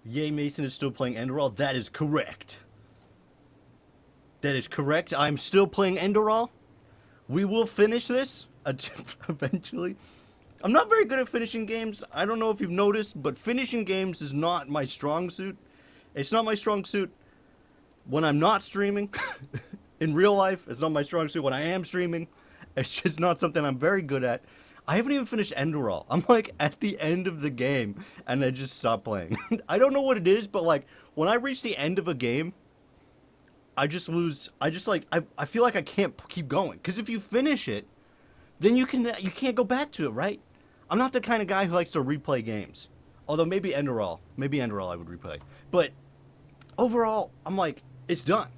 Yay, Mason is still playing Enderal. That is correct. That is correct. I'm still playing Enderal. We will finish this eventually. I'm not very good at finishing games. I don't know if you've noticed, but finishing games is not my strong suit. It's not my strong suit when I'm not streaming. In real life, it's not my strong suit when I am streaming. It's just not something I'm very good at. I haven't even finished Enderal. I'm like at the end of the game and I just stopped playing. I don't know what it is, but like when I reach the end of a game, I just lose. I just like I feel like I can't keep going because if you finish it, then you can't go back to it, right? I'm not the kind of guy who likes to replay games. Although maybe Enderal I would replay. But overall, I'm like it's done.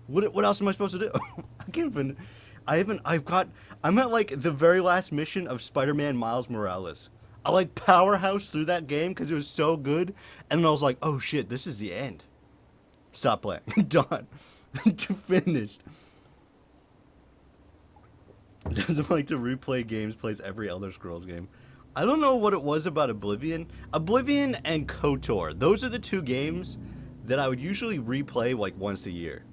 What else am I supposed to do? I can't even. I haven't. I've got. I'm at like the very last mission of Spider-Man Miles Morales. I like powerhouse through that game because it was so good, and then I was like, oh shit, this is the end. Stop playing. Done. Finished. Doesn't like to replay games. Plays every Elder Scrolls game. I don't know what it was about Oblivion. Oblivion and Kotor. Those are the two games that I would usually replay like once a year.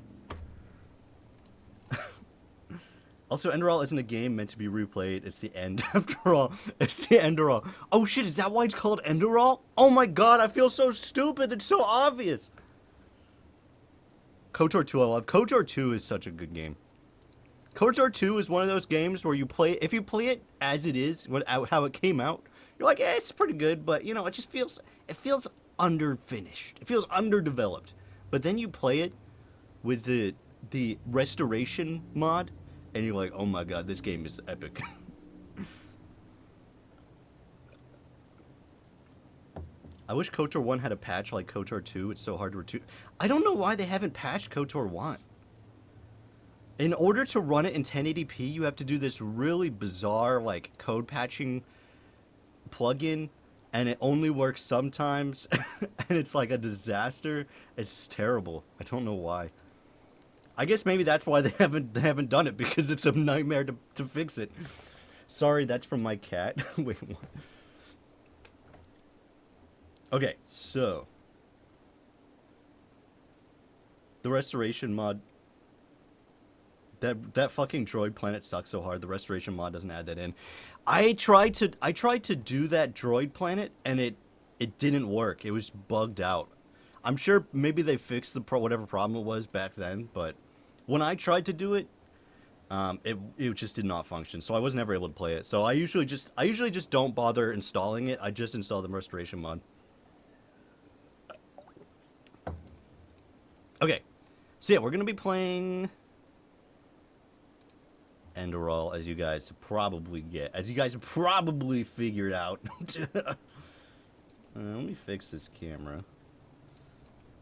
Also, Enderal isn't a game meant to be replayed. It's the end, after all. It's the Enderal. Oh shit, is that why it's called Enderal? Oh my god, I feel so stupid. It's so obvious. Kotor 2 I love. Kotor 2 is such a good game. Kotor 2 is one of those games where you play, if you play it as it is, how it came out, you're like, eh, it's pretty good, but you know, it feels underfinished. It feels underdeveloped. But then you play it with the restoration mod, and you're like, oh my god, this game is epic. I wish Kotor 1 had a patch like Kotor 2. It's so hard to I don't know why they haven't patched Kotor 1. In order to run it in 1080p, you have to do this really bizarre like code patching plugin, and it only works sometimes, and it's like a disaster. It's terrible. I don't know why. I guess maybe that's why they haven't done it because it's a nightmare to fix it. Sorry, that's from my cat. Wait, what? Okay, so the restoration mod. That fucking droid planet sucks so hard. The restoration mod doesn't add that in. I tried to do that droid planet and it didn't work. It was bugged out. I'm sure maybe they fixed whatever problem it was back then, but when I tried to do it, it just did not function. So I was never able to play it. So I usually just don't bother installing it. I just install the restoration mod. Okay, so yeah, we're gonna be playing Enderal, as you guys have probably figured out. Let me fix this camera.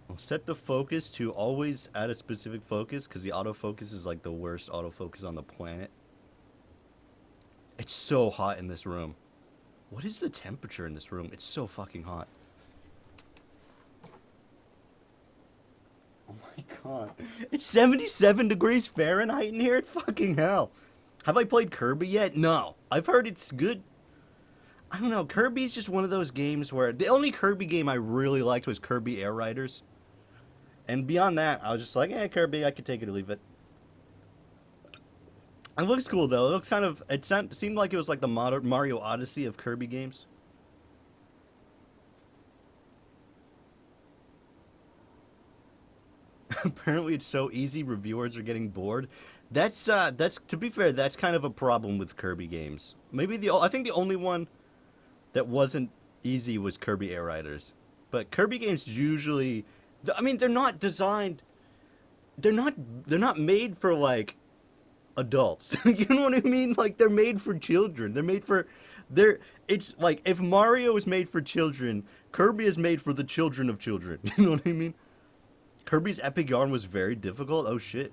I'll set the focus to always at a specific focus, because the autofocus is like the worst autofocus on the planet. It's so hot in this room. What is the temperature in this room? It's so fucking hot. Oh my god. It's 77 degrees Fahrenheit in here? Fucking hell. Have I played Kirby yet? No. I've heard it's good. I don't know. Kirby's just one of those games where the only Kirby game I really liked was Kirby Air Riders. And beyond that, I was just like, Kirby, I could take it or leave it. It looks cool though. It looks kind of. Seemed like it was like the Mario Odyssey of Kirby games. Apparently, it's so easy. Reviewers are getting bored. That's to be fair. That's kind of a problem with Kirby games. Maybe I think the only one that wasn't easy was Kirby Air Riders. But Kirby games usually, I mean, they're not designed. They're not. They're not made for like adults. You know what I mean? Like they're made for children. They're made for. They're. It's like if Mario is made for children, Kirby is made for the children of children. You know what I mean? Kirby's Epic Yarn was very difficult. Oh shit.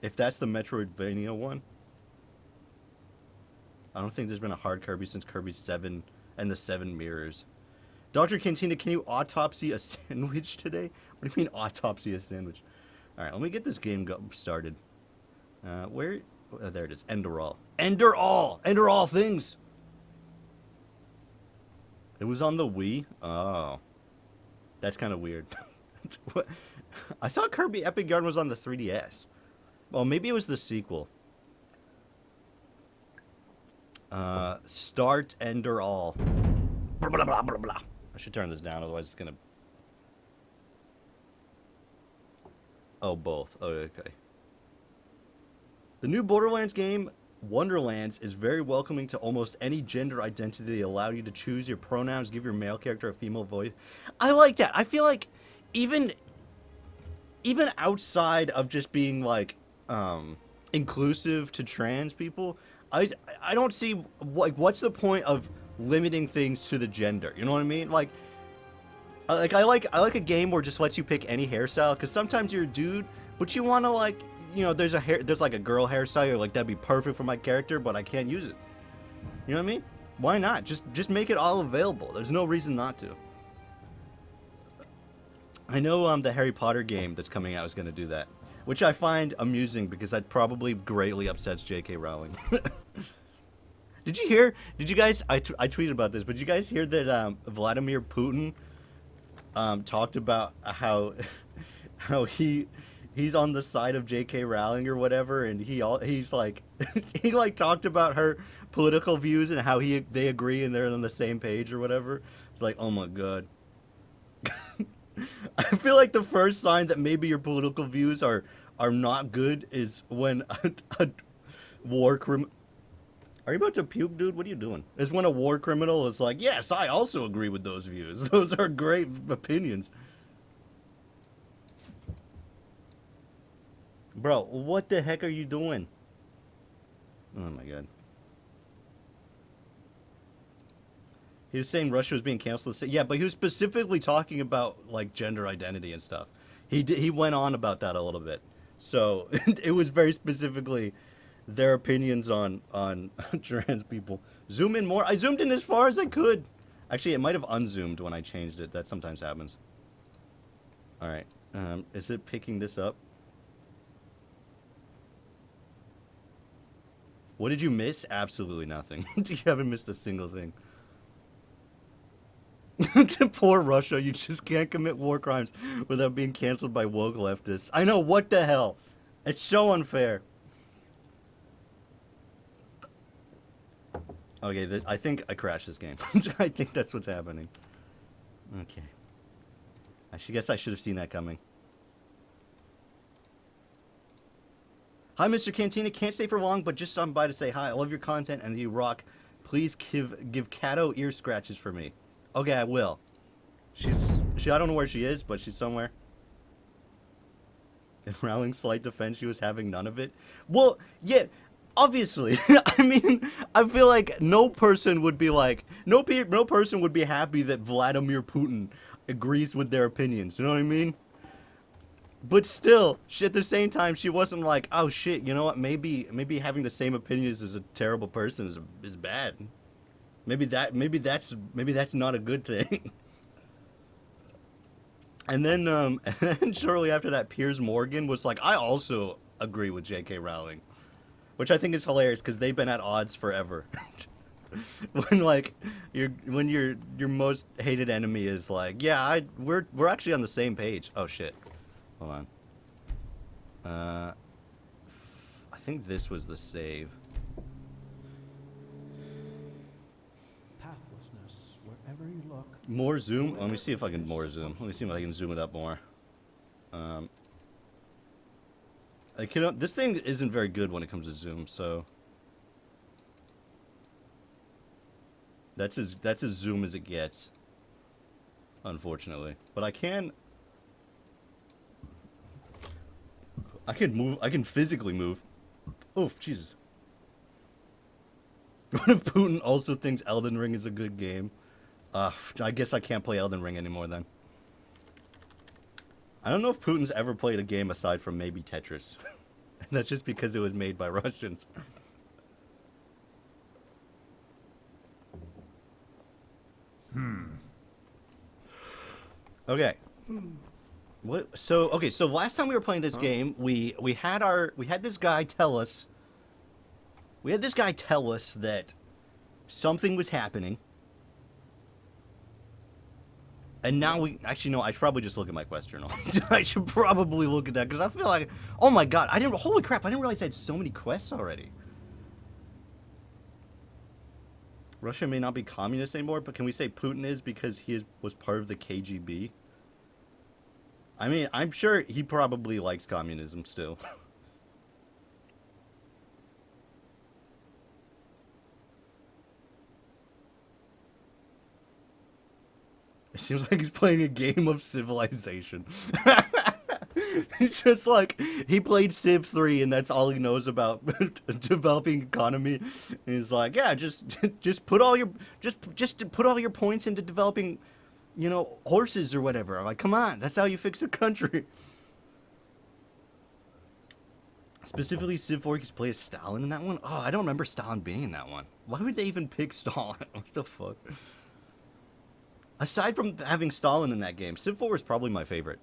If that's the Metroidvania one, I don't think there's been a hard Kirby since Kirby 7 and the 7 Mirrors. Dr. Cantina, can you autopsy a sandwich today? What do you mean autopsy a sandwich? Alright, let me get this game started. Where? Oh, there it is. Enderal. Ender all things! It was on the Wii? Oh. That's kind of weird. What? I thought Kirby Epic Yarn was on the 3DS. Well, maybe it was the sequel. Start Ender All. Blah, blah, blah, blah, blah. I should turn this down, otherwise it's gonna... Oh, both. Oh, okay. The new Borderlands game, Wonderlands, is very welcoming to almost any gender identity. They allow you to choose your pronouns, give your male character a female voice. I like that. I feel like even outside of just being like inclusive to trans people, I don't see what's the point of limiting things to the gender. You know what I mean? Like I like a game where it just lets you pick any hairstyle, because sometimes you're a dude, but you want to like, you know, there's like a girl hairstyle, you're like, that'd be perfect for my character, but I can't use it. You know what I mean? Why not? Just make it all available. There's no reason not to. I know the Harry Potter game that's coming out is going to do that, which I find amusing because that probably greatly upsets J.K. Rowling. Did you hear? Did you guys? I tweeted about this, but did you guys hear that Vladimir Putin talked about how he's on the side of J.K. Rowling or whatever, and he's like he like talked about her political views and how they agree and they're on the same page or whatever. It's like, oh my god. I feel like the first sign that maybe your political views are not good is when a war criminal... Are you about to puke, dude? What are you doing? Is when a war criminal is like, yes, I also agree with those views. Those are great opinions. Bro, what the heck are you doing? Oh my god. He was saying Russia was being canceled. Yeah, but he was specifically talking about like gender identity and stuff. He went on about that a little bit. So it was very specifically their opinions on trans people. Zoom in more. I zoomed in as far as I could. Actually, it might have unzoomed when I changed it. That sometimes happens. All right. Is it picking this up? What did you miss? Absolutely nothing. You haven't missed a single thing. Poor Russia, you just can't commit war crimes without being canceled by woke leftists. I know, what the hell? It's so unfair. Okay, I think I crashed this game. I think that's what's happening. Okay. Guess I should have seen that coming. Hi, Mr. Cantina. Can't stay for long, but just stopping by to say hi. I love your content and you rock. Please give Kato ear scratches for me. Okay, I will. I don't know where she is, but she's somewhere. In Rowling's slight defense, she was having none of it. Well, yeah, obviously. I mean, I feel like no person would be like, no person would be happy that Vladimir Putin agrees with their opinions. You know what I mean? But still, at the same time, she wasn't like, oh shit, you know what? Maybe having the same opinions as a terrible person is bad. Maybe that's not a good thing. And then shortly after that, Piers Morgan was like, I also agree with J.K. Rowling, which I think is hilarious because they've been at odds forever. When like your most hated enemy is like, yeah, we're actually on the same page. Oh shit, hold on. I think this was the save. Wherever you look. More zoom? Let me see if I can more zoom. Let me see if I can zoom it up more. This thing isn't very good when it comes to zoom, so that's as zoom as it gets, unfortunately. But I can move. I can physically move. Oh, Jesus. What if Putin also thinks Elden Ring is a good game? I guess I can't play Elden Ring anymore then. I don't know if Putin's ever played a game aside from maybe Tetris. And that's just because it was made by Russians. Okay. So last time we were playing this game, we had this guy tell us that something was happening. And now we actually no. I should probably just look at my quest journal. I should probably look at that because I feel like, oh my god, I didn't. Holy crap! I didn't realize I had so many quests already. Russia may not be communist anymore, but can we say Putin is because was part of the KGB? I mean, I'm sure he probably likes communism still. It seems like he's playing a game of Civilization. He's just like, he played Civ 3 and that's all he knows about developing economy. And he's like, yeah, just put all your just put all your points into developing, you know, horses or whatever. I'm like, come on, that's how you fix a country. Specifically, Civ 4, he's played as Stalin in that one. Oh, I don't remember Stalin being in that one. Why would they even pick Stalin? What the fuck? Aside from having Stalin in that game, Civ 4 is probably my favorite.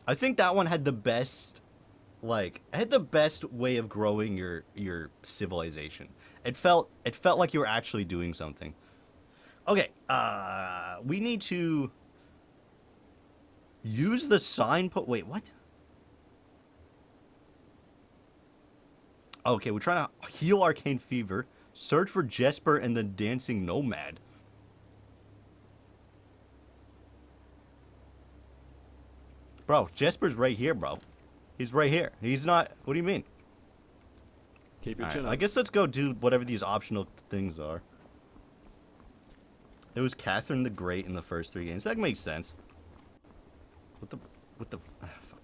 I think that one had the best, like, way of growing your civilization. It felt like you were actually doing something. Okay, we need to use the signpost. Wait, what? Okay, we're trying to heal Arcane Fever, search for Jesper and the Dancing Nomad. Bro, Jesper's right here, bro. He's right here. He's not... What do you mean? Keep your All chin right, up. I guess let's go do whatever these optional things are. It was Catherine the Great in the first 3 games. That makes sense. What the... Ah, fuck.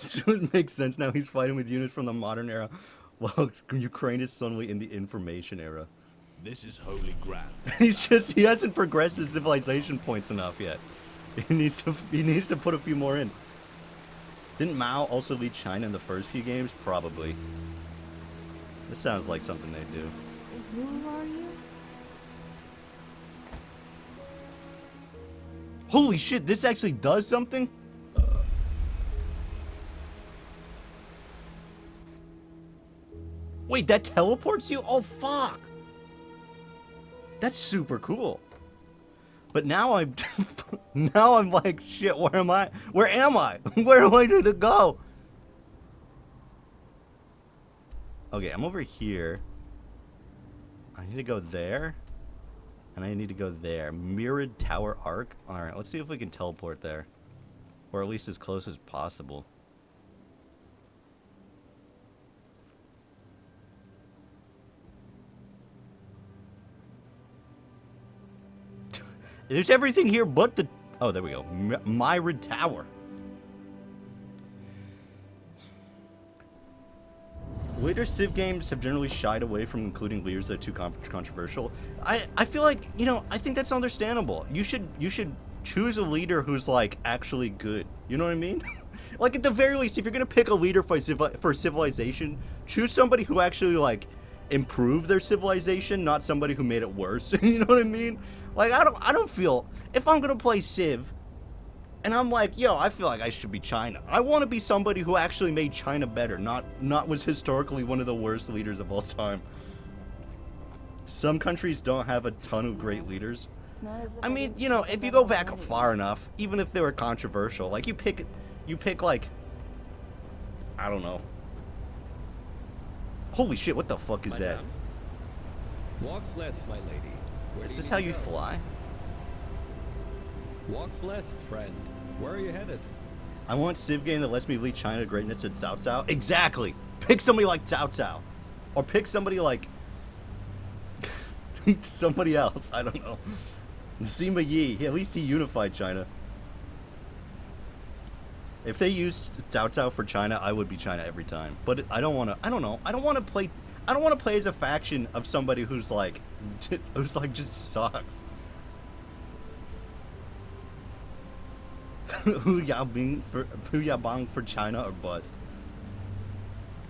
So it makes sense now. He's fighting with units from the modern era, while Ukraine is suddenly in the information era. This is holy ground. He hasn't progressed his civilization points enough yet. He needs to put a few more in. Didn't Mao also lead China in the first few games? Probably. This sounds like something they do. Who are you? Holy shit, this actually does something? Wait, that teleports you? Oh, fuck. That's super cool. But now I'm... now I'm like, shit, where am I? Where am I? Where am I to go? Okay, I'm over here. I need to go there. And I need to go there. Mirrored Tower Arc. Alright, let's see if we can teleport there. Or at least as close as possible. There's everything here but the... Oh, there we go. Mirrored Tower. Later Civ games have generally shied away from including leaders that are too controversial. I feel like, you know, I think that's understandable. You should choose a leader who's, like, actually good. You know what I mean? Like, at the very least, if you're gonna pick a leader for civilization, choose somebody who actually, like, improved their civilization, not somebody who made it worse. You know what I mean? Like, I don't feel... If I'm gonna play Civ, and I'm like, yo, I feel like I should be China. I want to be somebody who actually made China better, not was historically one of the worst leaders of all time. Some countries don't have a ton of great leaders. It's not as if I mean, didn't you know, think if you about go it back already. far enough, even if they were controversial, like you pick like, I don't know. Holy shit, what the fuck is that? Madame. Walk blessed, my lady. Where Is do this you how you go? fly? Walk blessed, friend. Where are you headed? I want Civ game that lets me lead China to greatness at Cao Cao. Exactly! Pick somebody like Cao Cao. Or pick somebody like... somebody else, I don't know. Sima Yi, at least he unified China. If they used Cao Cao for China, I would be China every time. But I don't want to, I don't know. I don't want to play as a faction of somebody who's like just sucks. Hu Yabang for China or bust.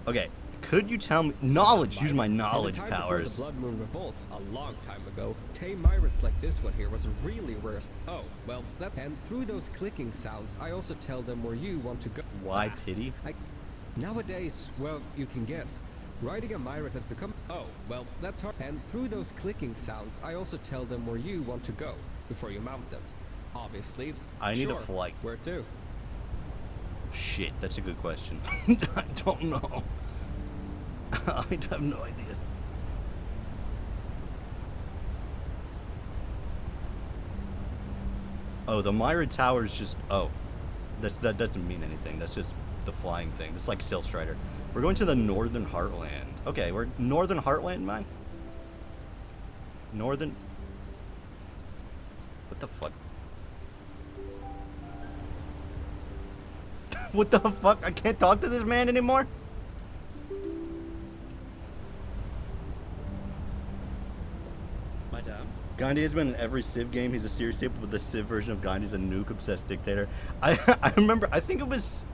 Okay, could you tell me knowledge? Use my knowledge In the time powers. before the Blood Moon Revolt, a long time ago, tame pirates like this one here was really worst. Oh, well, and through those clicking sounds, I also tell them where you want to go. Why pity? Nowadays, well, you can guess. Riding a Myrit has become... Oh, well, that's hard. And through those clicking sounds, I also tell them where you want to go before you mount them. Obviously. I need a sure. flight. Where to? Shit, that's a good question. I don't know. I have no idea. Oh, the Myra Tower is just... Oh. That doesn't mean anything. That's just the flying thing. It's like Sail Strider. We're going to the Northern Heartland. Okay, we're... Northern Heartland, man? Northern... What the fuck? What the fuck? I can't talk to this man anymore? Madame? Gandhi has been in every Civ game. He's a serious staple, but the Civ version of Gandhi's a nuke-obsessed dictator. I remember, I think it was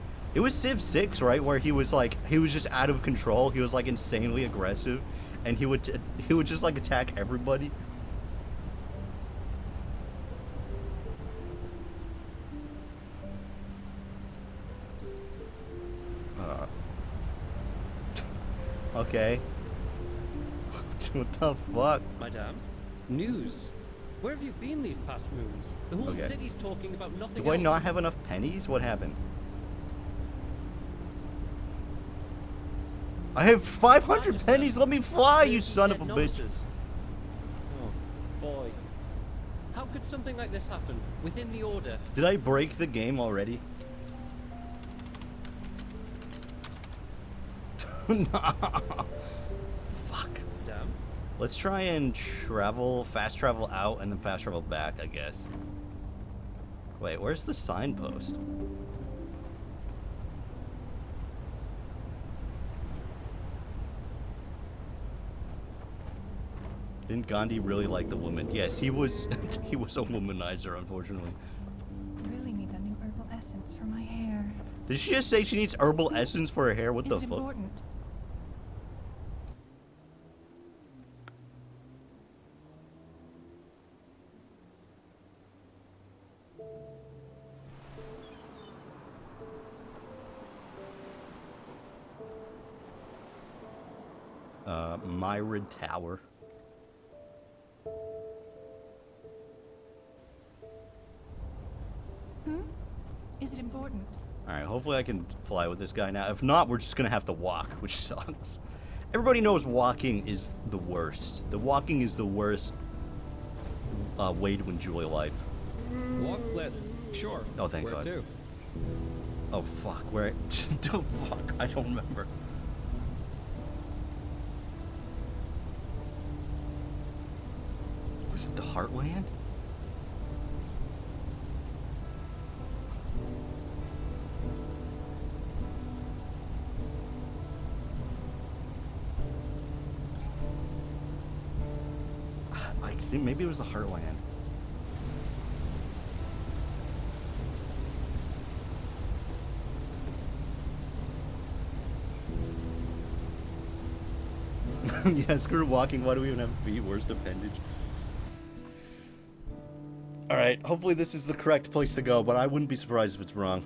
Civ 6, right? Where he was like, he was just out of control. He was like insanely aggressive, and he would just like attack everybody. Okay. What the fuck? Madame? News. Where have you been these past moons? The whole Okay. city's talking about nothing Do I else. not have enough pennies? What happened? I have 500 Magister, pennies. Let me fly, you 30 son of a dead bitch. novices. Oh, boy. How could something like this happen within the Order? Did I break the game already? No. Fuck. Madame? Let's try and fast travel out and then fast travel back, I guess. Wait, where's the signpost? Didn't Gandhi really like the woman? Yes, he was he was a womanizer, unfortunately. I really need that new herbal essence for my hair. Did she just say she needs herbal essence for her hair? What Is the it fuck? important? Myrid Tower. Is it important? Alright, hopefully I can fly with this guy now. If not, we're just gonna have to walk, which sucks. Everybody knows walking is the worst. The walking is the worst way to enjoy life. Walk pleasant. Sure. Oh, thank Where God. to? Oh, fuck. Where? Oh, fuck. I don't remember. Was it the Heartland? I think maybe it was the Heartland. Yeah, screw walking. Why do we even have feet? Worst appendage. Alright, hopefully this is the correct place to go, but I wouldn't be surprised if it's wrong.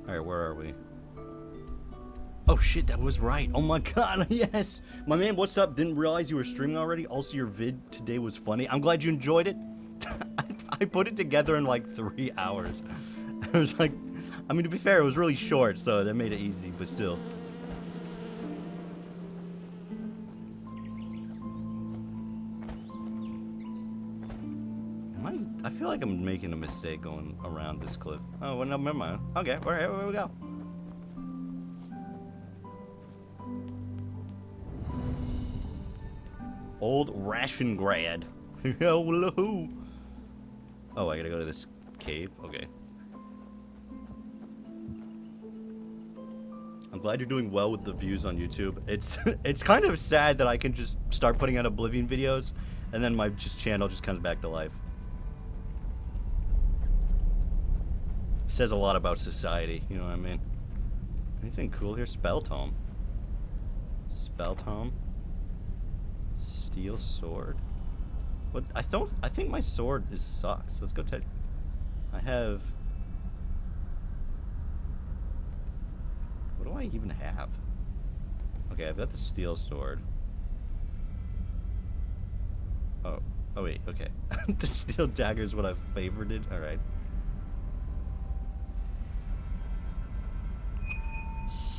Alright, where are we? Oh shit, that was right. Oh my god, yes! My man, what's up? Didn't realize you were streaming already. Also, your vid today was funny. I'm glad you enjoyed it. I put it together in like 3 hours. I was like, I mean, to be fair, it was really short, so that made it easy, but still. I feel like I'm making a mistake going around this cliff. Oh, well, no, never mind. Okay, where we go? Old Rationgrad. Hello. Oh, I gotta go to this cave? Okay. I'm glad you're doing well with the views on YouTube. It's kind of sad that I can just start putting out Oblivion videos, and then my channel just comes back to life. Says a lot about society, you know what I mean? Anything cool here? Spell tome. Spell tome. Steel sword. What? I think my sword sucks. Let's go take. I have. I even have? Okay, I've got the steel sword. Oh, wait, okay. The steel dagger is what I've favorited. All right.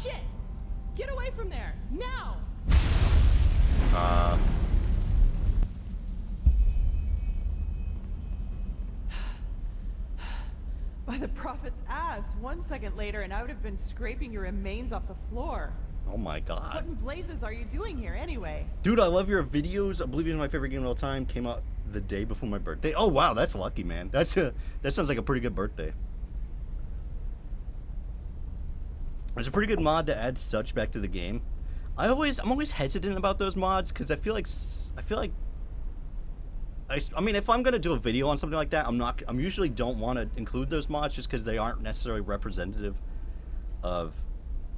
Shit! Get away from there now! By the prophet's ass! 1 second later, and I would have been scraping your remains off the floor. Oh my god. What in blazes are you doing here anyway? Dude, I love your videos. Oblivion is my favorite game of all time. Came out the day before my birthday. Oh wow, that's lucky, man. That sounds like a pretty good birthday. There's a pretty good mod that adds such back to the game. I'm always hesitant about those mods because I feel like I mean, if I'm gonna do a video on something like that, I'm usually don't want to include those mods just because they aren't necessarily representative of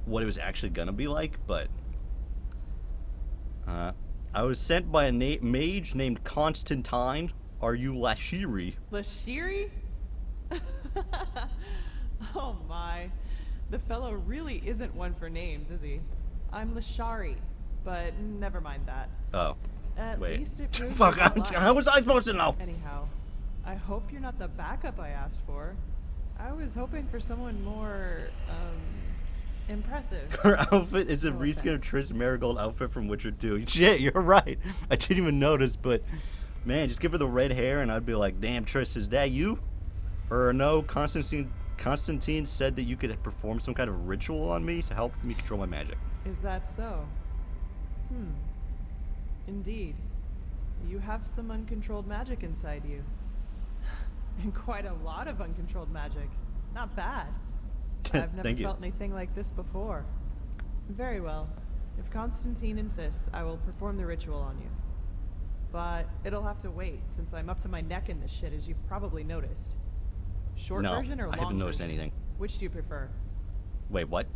what it was actually gonna be like. But I was sent by a mage named Constantine. Are you Lashiri? Lashiri? Oh my. The fellow really isn't one for names, is he? I'm Lashari, but never mind that. Oh. At Wait. least it proves Fuck, you're alive. how was I supposed to know? Anyhow, I hope you're not the backup I asked for. I was hoping for someone more, impressive. Her outfit is a No reskin of offense. Triss Marigold outfit from Witcher 2. Shit, you're right. I didn't even notice, but man, just give her the red hair and I'd be like, damn, Triss, is that you? Or no, Constantine said that you could perform some kind of ritual on me to help me control my magic. Is that so? Indeed. You have some uncontrolled magic inside you. And quite a lot of uncontrolled magic. Not bad. I've never Thank you. felt anything like this before. Very well. If Constantine insists, I will perform the ritual on you. But it'll have to wait, since I'm up to my neck in this shit, as you've probably noticed. Short No, version or long I haven't noticed version? anything. Which do you prefer? Wait, what?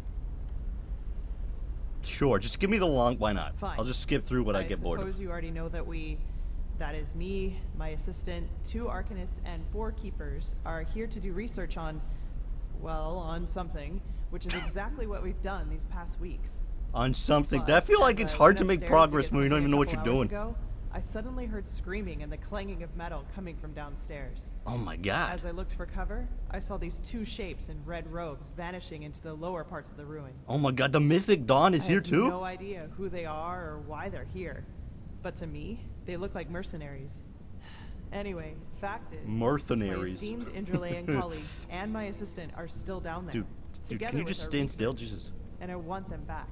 Sure, just give me the long. Why not? Fine. I'll just skip through what I get bored suppose of. you already know that that is me, my assistant, 2 arcanists, and 4 keepers are here to do research on, well, on something, which is exactly what we've done these past weeks. On something. But I feel like as it's I hard went to make upstairs progress get when you don't something even a know what you're couple hours doing. ago, I suddenly heard screaming and the clanging of metal coming from downstairs. Oh my god. As I looked for cover, I saw these 2 shapes in red robes vanishing into the lower parts of the ruin. Oh my god, the Mythic Dawn is I here have too? no idea who they are or why they're here. But to me, they look like mercenaries. Anyway, fact is, Mercenaries. my esteemed Indralean colleagues and my assistant are still down there. Dude, together can you with just our stand still? research, Jesus. And I want them back.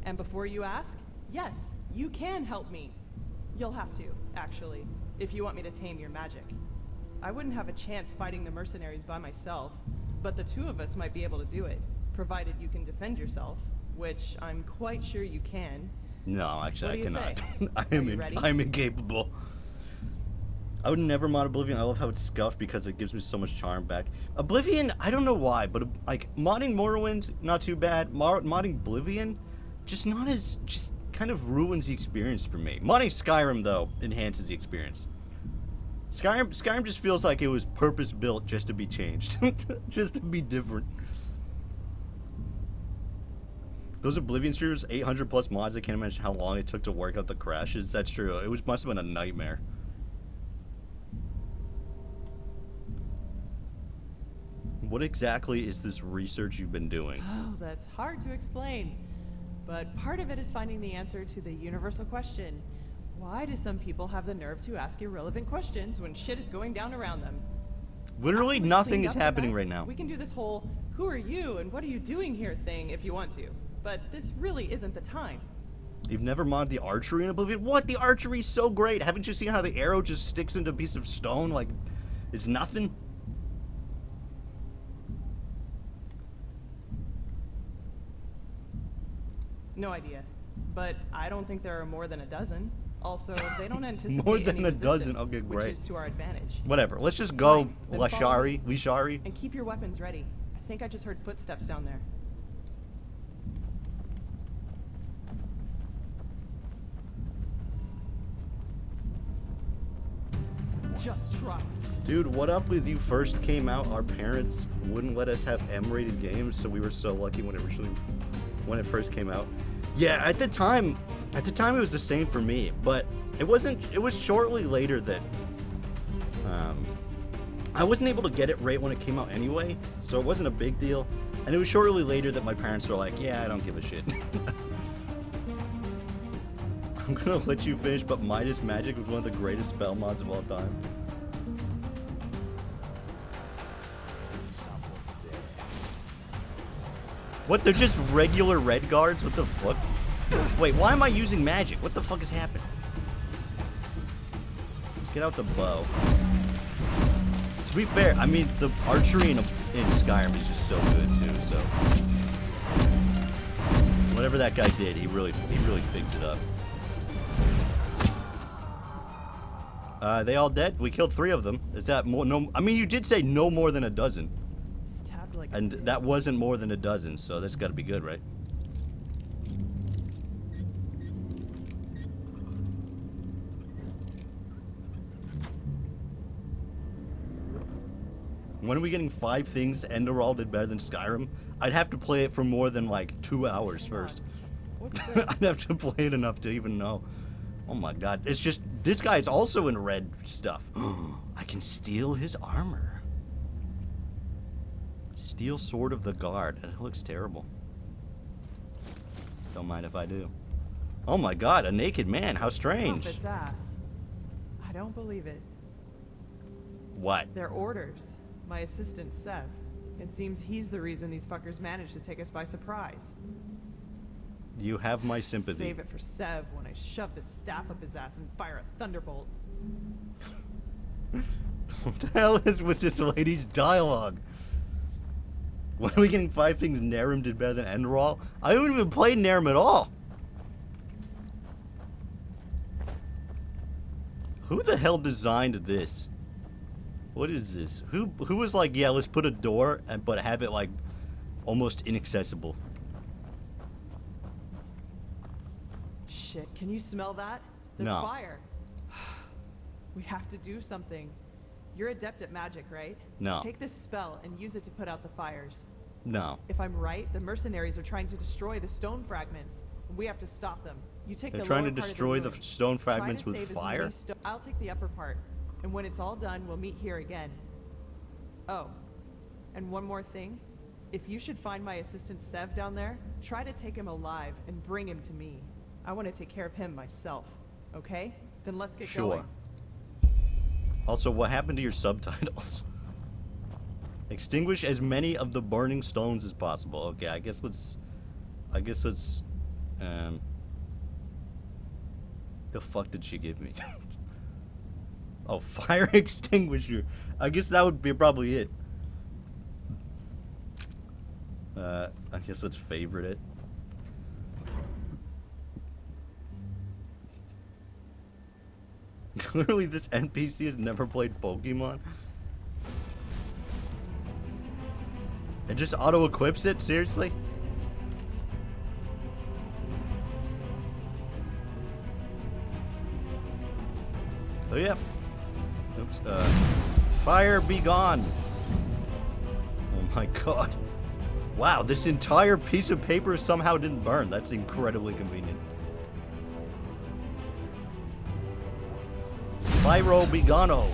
And before you ask, yes, you can help me. You'll have to, actually, if you want me to tame your magic. I wouldn't have a chance fighting the mercenaries by myself, but the 2 of us might be able to do it, provided you can defend yourself, which I'm quite sure you can. No, actually, I What do you cannot. say? Are you ready? I'm incapable. I would never mod Oblivion. I love how it's scuffed because it gives me so much charm back. Oblivion, I don't know why, but like modding Morrowind, not too bad. Modding Oblivion, just not as, just kind of ruins the experience for me. Modding Skyrim though enhances the experience. Skyrim just feels like it was purpose built just to be changed, just to be different. Those Oblivion streamers, 800 plus mods. I can't imagine how long it took to work out the crashes. That's true. It must have been a nightmare. What exactly is this research you've been doing? Oh, that's hard to explain. But part of it is finding the answer to the universal question. Why do some people have the nerve to ask irrelevant questions when shit is going down around them? Literally After we've nothing cleaned is up the happening mess, right now. We can do this whole, who are you and what are you doing here thing if you want to. But this really isn't the time. You've never modded the archery in Oblivion? What? The archery's so great. Haven't you seen how the arrow just sticks into a piece of stone like it's nothing? No idea. But I don't think there are more than a dozen. Also, they don't anticipate More than any a dozen? resistance, Okay, great. which is to our advantage. Whatever. Let's just go Fine, then follow me. Lashari. And keep your weapons ready. I think I just heard footsteps down there. Just try. Dude, what up with you first came out? Our parents wouldn't let us have M-rated games, so we were so lucky when it first came out. Yeah, at the time it was the same for me, but it was shortly later that I wasn't able to get it right when it came out anyway, so it wasn't a big deal. And it was shortly later that my parents were like, yeah, I don't give a shit. I'm gonna let you finish, but Midas Magic was one of the greatest spell mods of all time. What, they're just regular red guards? What the fuck? Wait, why am I using magic? What the fuck is happening? Let's get out the bow. To be fair, I mean, the archery in Skyrim is just so good too, so. Whatever that guy did, he really fixed it up. They all dead? We killed 3 of them. Is that more? No, I mean, you did say no more than a dozen. Stabbed like And that wasn't more than a dozen, so that's gotta be good, right? When are we getting 5 things Enderal did better than Skyrim? I'd have to play it for more than like 2 hours first. What's this? I'd have to play it enough to even know. Oh my god. It's just, this guy's also in red stuff. I can steal his armor. Steel Sword of the Guard. That looks terrible. Don't mind if I do. Oh my god, a naked man. How strange. Off its ass. I don't believe it. What? They're orders. My assistant, Sev. It seems he's the reason these fuckers managed to take us by surprise. You have my sympathy. Save it for Sev when I shove this staff up his ass and fire a thunderbolt. What the hell is with this lady's dialogue? When are we getting 5 things Narum did better than Enderal? I haven't even played Narum at all. Who the hell designed this? What is this? Who was like, yeah, let's put a door, but have it like almost inaccessible? Shit, can you smell that? That's No. fire. We have to do something. You're adept at magic, right? No. Take this spell and use it to put out the fires. No. If I'm right, the mercenaries are trying to destroy the stone fragments. We have to stop them. You take They're the trying lower to part of destroy the room. stone Try to fragments with save as fire? many I'll take the upper part. And when it's all done, we'll meet here again. Oh, and one more thing. If you should find my assistant Sev down there, try to take him alive and bring him to me. I want to take care of him myself. Okay? Then let's get Sure. going. Also, what happened to your subtitles? Extinguish as many of the burning stones as possible. Okay, I guess let's the fuck did she give me? Oh, fire extinguisher. I guess that would be probably it. I guess let's favorite it. Clearly this NPC has never played Pokemon. It just auto-equips it? Seriously? Oh, yeah. Oops. Fire be gone. Oh my god. Wow, this entire piece of paper somehow didn't burn. That's incredibly convenient. Pyro Begano.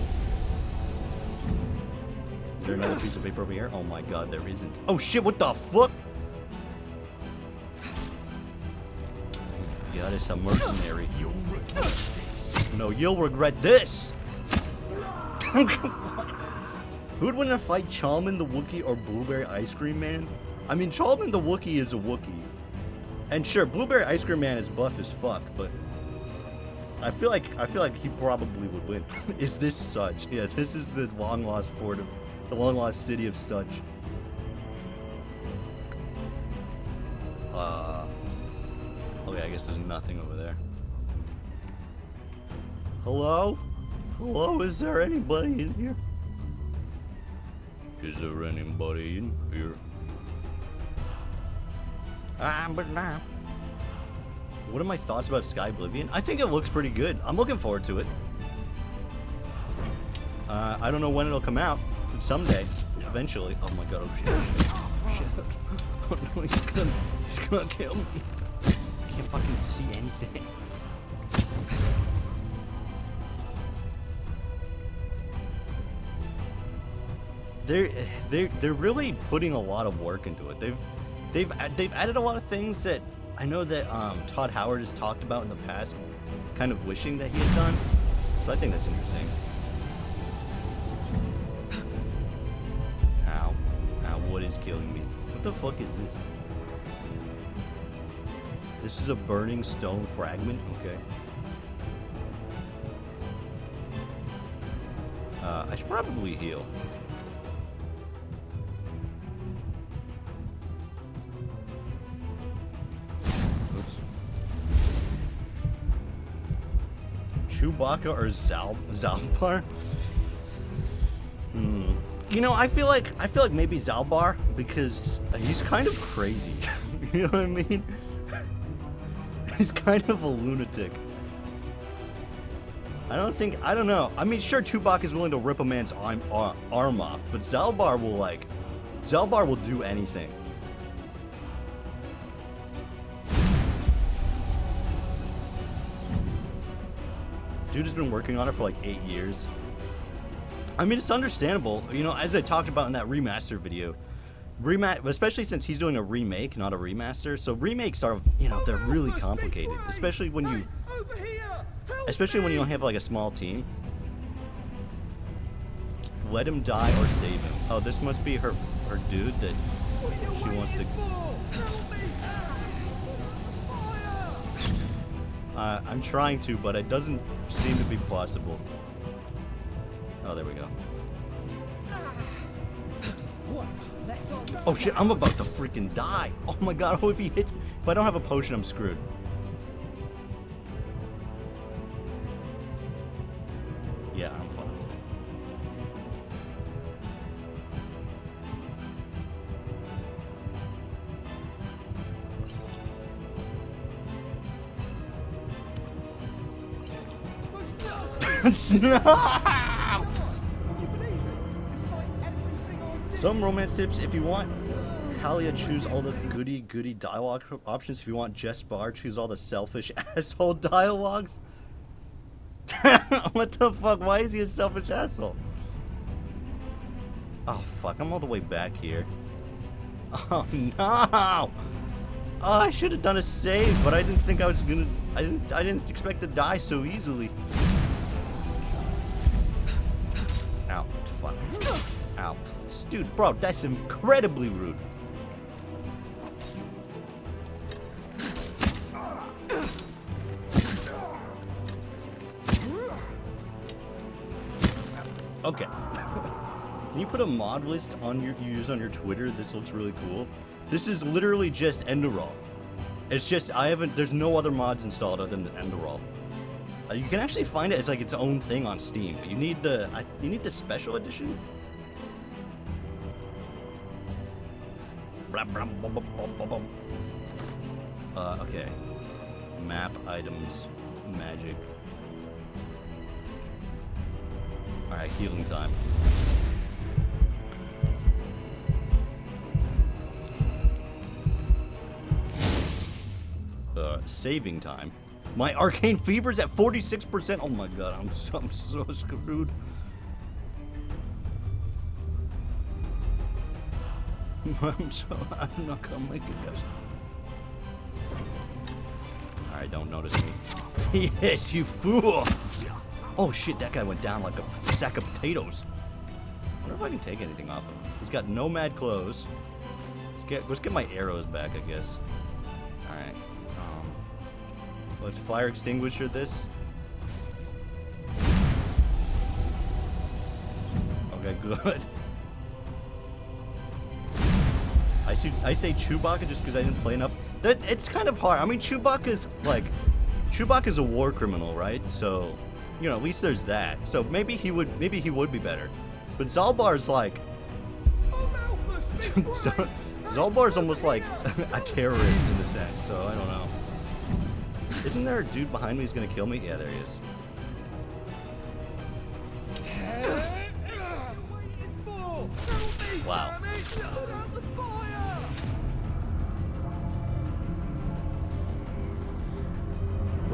Is there another piece of paper over here? Oh my god, there isn't. Oh shit, what the fuck? God, it's a mercenary. No, you'll regret this. Who would win in a fight, Chalman the Wookiee or Blueberry Ice Cream Man? I mean, Chalman the Wookiee is a Wookiee. And sure, Blueberry Ice Cream Man is buff as fuck, but I feel like he probably would win. Is this Such? Yeah, this is the long lost fort of the long lost city of Such. Okay, I guess there's nothing over there. Hello? Hello, is there anybody in here? Is there anybody in here? But nah. What are my thoughts about Sky Oblivion? I think it looks pretty good. I'm looking forward to it. I don't know when it'll come out. Someday, eventually. Oh my god! Oh shit! Oh shit! Oh no! He's gonna kill me. I can't fucking see anything. They're really putting a lot of work into it. They've added a lot of things that I know that Todd Howard has talked about in the past, kind of wishing that he had done. So I think that's interesting. Ow. Ow, what is killing me? What the fuck is this? This is a burning stone fragment? Okay. I should probably heal. Oops. Chewbacca or Zalbar? You know, I feel like maybe Zalbar because he's kind of crazy. You know what I mean? He's kind of a lunatic. I don't know. I mean, sure, Chewbacca is willing to rip a man's arm off, but Zalbar will do anything. Dude has been working on it for like 8 years. I mean, it's understandable. You know, as I talked about in that remaster video, especially since he's doing a remake, not a remaster. So remakes are, you know, they're really complicated, especially when you don't have like a small team. Let him die or save him. Oh, this must be her dude that she wants to. I'm trying to, but it doesn't seem to be possible. Oh, there we go. Oh shit, I'm about to freaking die. Oh my god, oh, if he hits me. If I don't have a potion, I'm screwed. Yeah, I'm fucked. No! Some romance tips if you want. Kalia, choose all the goody dialogue options. If you want Jess Bar, choose all the selfish asshole dialogues. What the fuck? Why is he a selfish asshole? Oh fuck, I'm all the way back here. Oh no! Oh, I should have done a save, but I didn't think I was gonna. I didn't expect to die so easily. Ow! Fuck! Ow! Dude, bro, that's incredibly rude. Okay. Can you put a mod list on you use on your Twitter? This looks really cool. This is literally just Enderal. It's just there's no other mods installed other than Enderal. You can actually find it as like its own thing on Steam, but you need the special edition. Okay. Map items, magic. Alright, healing time. Saving time. My arcane fever's at 46%. Oh my god, I'm so screwed. I'm not gonna make it, guys. Alright, don't notice me. Yes, you fool! Oh shit, that guy went down like a sack of potatoes. I wonder if I can take anything off him. He's got nomad clothes. Let's get my arrows back, I guess. Alright. Let's fire extinguisher this. Okay, good. I say Chewbacca just because I didn't play enough. It's kind of hard. I mean, Chewbacca's a war criminal, right? So, you know, at least there's that. So maybe he would be better. But Zalbar's like Zalbar's almost like a terrorist in a sense. So I don't know. Isn't there a dude behind me who's gonna kill me? Yeah, there he is.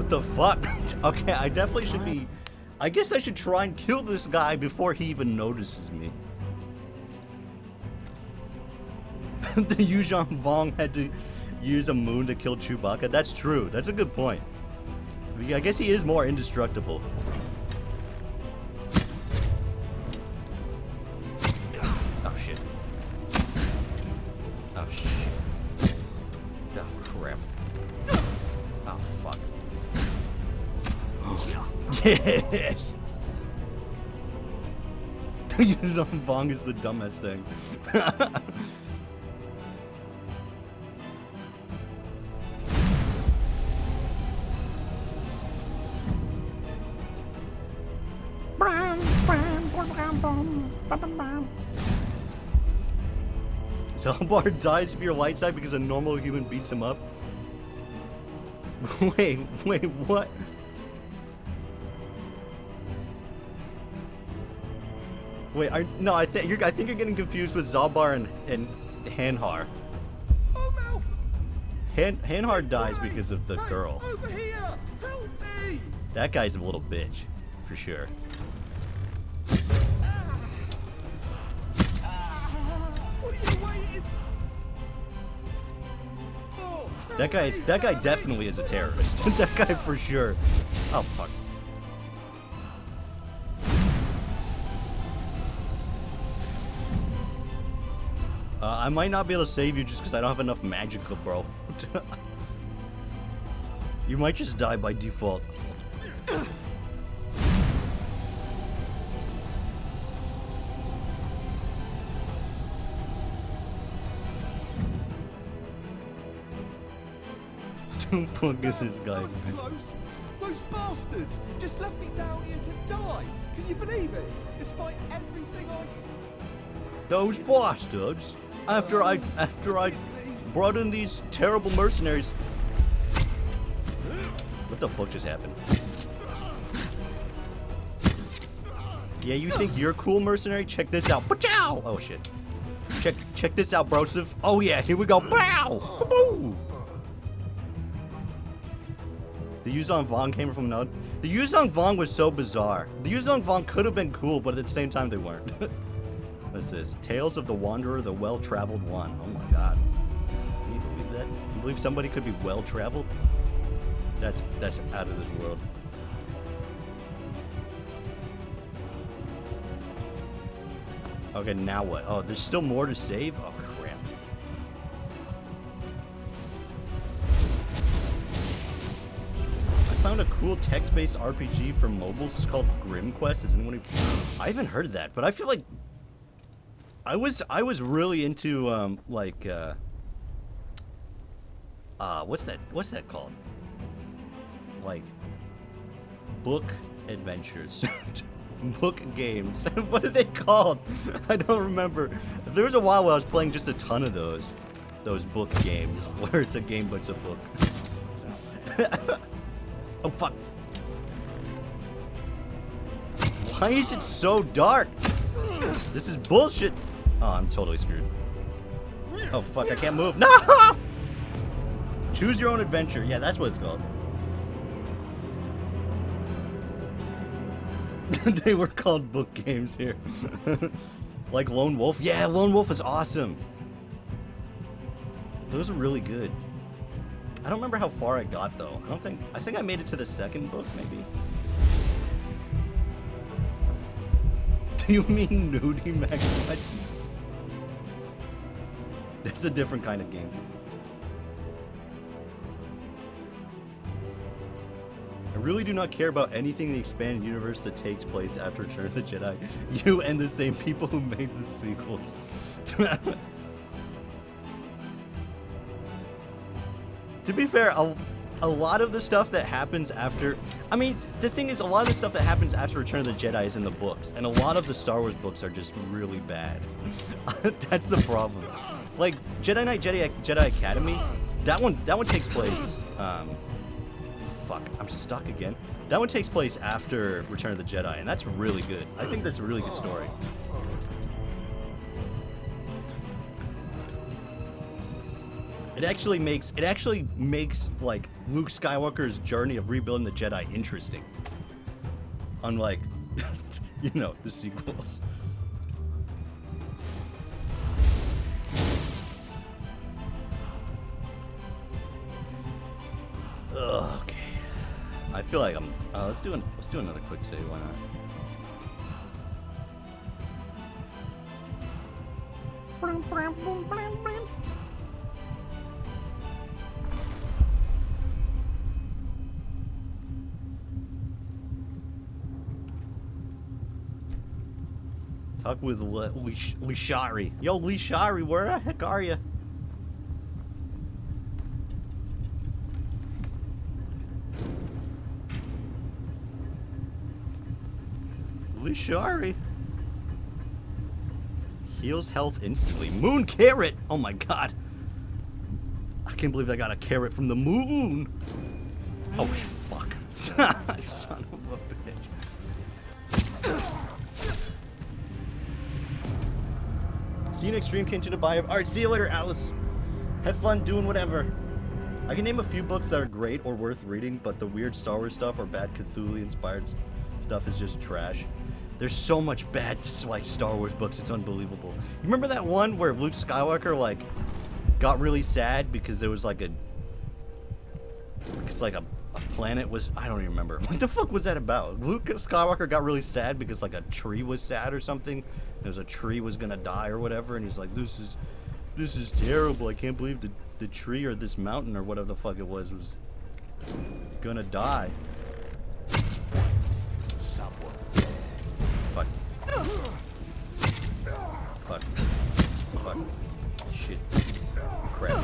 What the fuck? Okay, I definitely should be... I guess I should try and kill this guy before he even notices me. The Yuzhan Vong had to use a moon to kill Chewbacca. That's true. That's a good point. I guess he is more indestructible. Oh shit. Oh shit. Oh crap. Oh fuck. Yes! Yuzhan Vong is the dumbest thing. Zalbar dies if you're light side because a normal human beats him up. Wait, what? Wait, no, I think you're getting confused with Zalbar and Hanhar. Oh no! Hanhar dies because of the girl. Over here! Help me! That guy's a little bitch, for sure. What are you waiting? Oh, That guy definitely is a terrorist. That guy for sure. Oh fuck. I might not be able to save you just because I don't have enough magical, bro. You might just die by default. Who the fuck is this guy? That was close. Those bastards just left me down here to die. Can you believe it? Despite everything I... Those bastards. After I brought in these terrible mercenaries. What the fuck just happened? Yeah, you think you're cool, mercenary? Check this out. Pachow! Oh shit. Check this out, brosive. Oh yeah, here we go. Pow! Boo! The Yuzhan Vong came from another. The Yuzhan Vong was so bizarre. The Yuzhan Vong could have been cool, but at the same time they weren't. What's this? Tales of the Wanderer, the Well-Traveled One. Oh my god. Can you believe that? Can you believe somebody could be well-traveled? That's out of this world. Okay, now what? Oh, there's still more to save? Oh, crap. I found a cool text-based RPG for mobiles. It's called Grim Quest. Is anyone... I haven't heard of that, but I feel like... I was really into, what's that called? Like, book adventures. Book games. What are they called? I don't remember. There was a while where I was playing just a ton of those book games, where it's a game but it's a book. Oh, fuck. Why is it so dark? This is bullshit. Oh, I'm totally screwed. Oh, fuck, I can't move. No! Choose your own adventure. Yeah, that's what it's called. They were called book games here. Like Lone Wolf. Yeah, Lone Wolf is awesome. Those are really good. I don't remember how far I got, though. I think I made it to the second book, maybe. Do you mean nudie Max? What? That's a different kind of game. I really do not care about anything in the expanded universe that takes place after Return of the Jedi. You and the same people who made the sequels. To be fair, a lot of the stuff that happens after... I mean, the thing is, a lot of the stuff that happens after Return of the Jedi is in the books, and a lot of the Star Wars books are just really bad. That's the problem. Like, Jedi Knight Jedi Academy, that one takes place... fuck, I'm stuck again. That one takes place after Return of the Jedi, and that's really good. I think that's a really good story. It actually makes like Luke Skywalker's journey of rebuilding the Jedi interesting. Unlike, you know, the sequels. Ugh, okay. I feel like I'm. Let's do another quick save. Why not? Talk with Lishari. Yo, Lishari, where the heck are you? Lishari. Heals health instantly. Moon carrot! Oh my god. I can't believe I got a carrot from the moon. Oh, fuck. Son of a bitch. See you next stream, Kenshin to buy. Alright, see you later, Alice. Have fun doing whatever. I can name a few books that are great or worth reading, but the weird Star Wars stuff or bad Cthulhu-inspired stuff is just trash. There's so much bad, like, Star Wars books, it's unbelievable. You remember that one where Luke Skywalker, like, got really sad because there was, like, a planet was, I don't even remember. What the fuck was that about? Luke Skywalker got really sad because, like, a tree was sad or something. There was a tree was gonna die or whatever, and he's like, this is terrible. I can't believe the tree or this mountain or whatever the fuck it was gonna die. Fuck. Fuck. Fuck. Shit. Crap.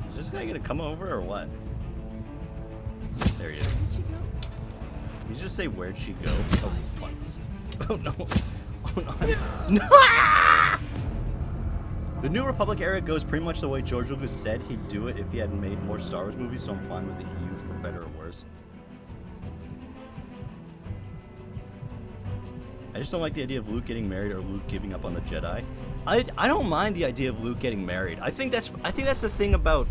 Is this guy gonna come over or what? There he is. You just say, where'd she go? Oh, fuck. Oh, no. Oh, no. No! The New Republic era goes pretty much the way George Lucas said he'd do it if he had made more Star Wars movies, so I'm fine with the EU for better or worse. I just don't like the idea of Luke getting married or Luke giving up on the Jedi. I don't mind the idea of Luke getting married. I think that's the thing about,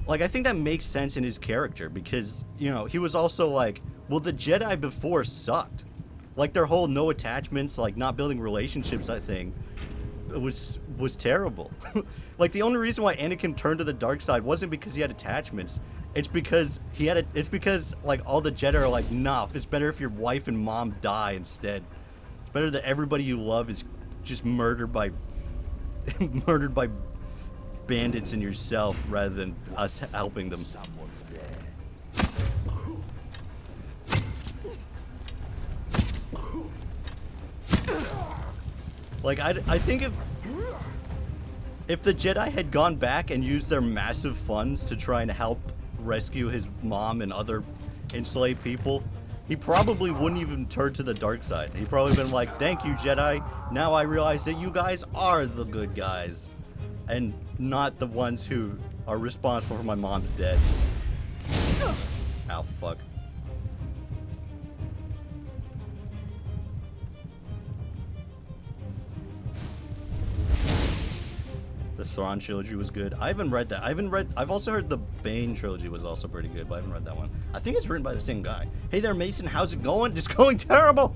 like, I think that makes sense in his character because, you know, he was also like, well, the Jedi before sucked. Like, their whole no attachments, like, not building relationships, I think, was terrible. Like, the only reason why Anakin turned to the dark side wasn't because he had attachments. It's because like, all the Jedi are like, nah, it's better if your wife and mom die instead. It's better that everybody you love is just murdered by bandits and yourself rather than us helping them. Like, I think if the Jedi had gone back and used their massive funds to try and help rescue his mom and other enslaved people, he probably wouldn't even turn to the dark side. He'd probably been like, thank you, Jedi. Now I realize that you guys are the good guys and not the ones who are responsible for my mom's death. Ow, fuck. The Thrawn trilogy was good. I haven't read that. I've also heard the Bane trilogy was also pretty good, but I haven't read that one. I think it's written by the same guy. Hey there, Mason. How's it going? It's going terrible.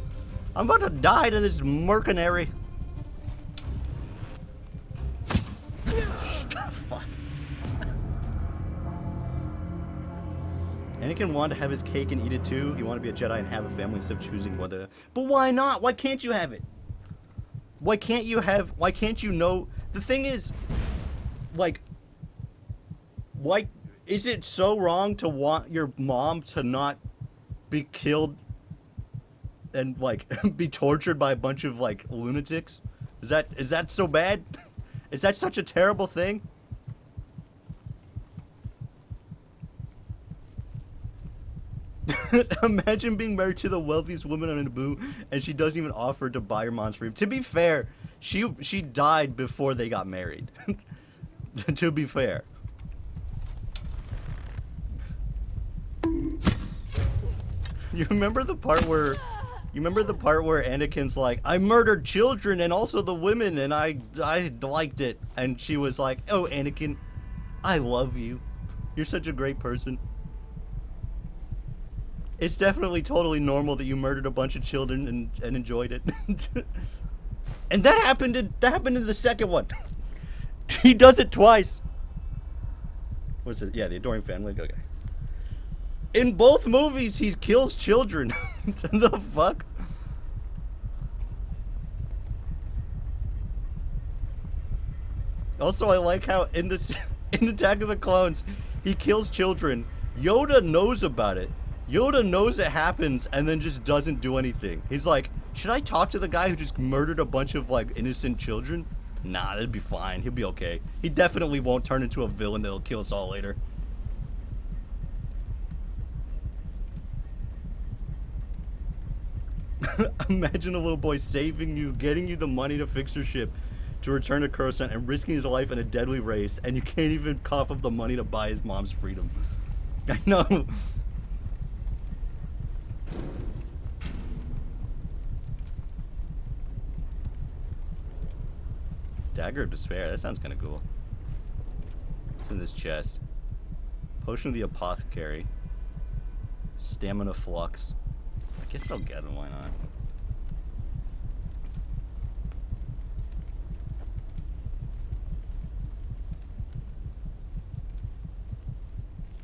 I'm about to die to this mercenary. Fuck. Anakin wanted to have his cake and eat it too. He wanted to be a Jedi and have a family instead of choosing whether. But why not? Why can't you have it? Why can't you know? The thing is, like, why is it so wrong to want your mom to not be killed and, like, be tortured by a bunch of, like, lunatics? Is that so bad? Is that such a terrible thing? Imagine being married to the wealthiest woman on Naboo and she doesn't even offer to buy your mom's freedom. To be fair, she died before they got married. To be fair. You remember the part where Anakin's like, I murdered children and also the women and I liked it, and she was like, oh Anakin, I love you. You're such a great person. It's definitely totally normal that you murdered a bunch of children and enjoyed it. And that happened in the second one. He does it twice. What's it? Yeah, the Adoring Family. Okay. In both movies, he kills children. The fuck? Also, I like how in Attack of the Clones, he kills children. Yoda knows about it. Yoda knows it happens and then just doesn't do anything. He's like, should I talk to the guy who just murdered a bunch of, like, innocent children? Nah, that'd be fine. He'll be okay. He definitely won't turn into a villain that'll kill us all later. Imagine a little boy saving you, getting you the money to fix your ship, to return to Coruscant, and risking his life in a deadly race, and you can't even cough up the money to buy his mom's freedom. I know. Dagger of Despair, that sounds kind of cool. It's in this chest. Potion of the Apothecary. Stamina Flux. I guess I'll get it, why not?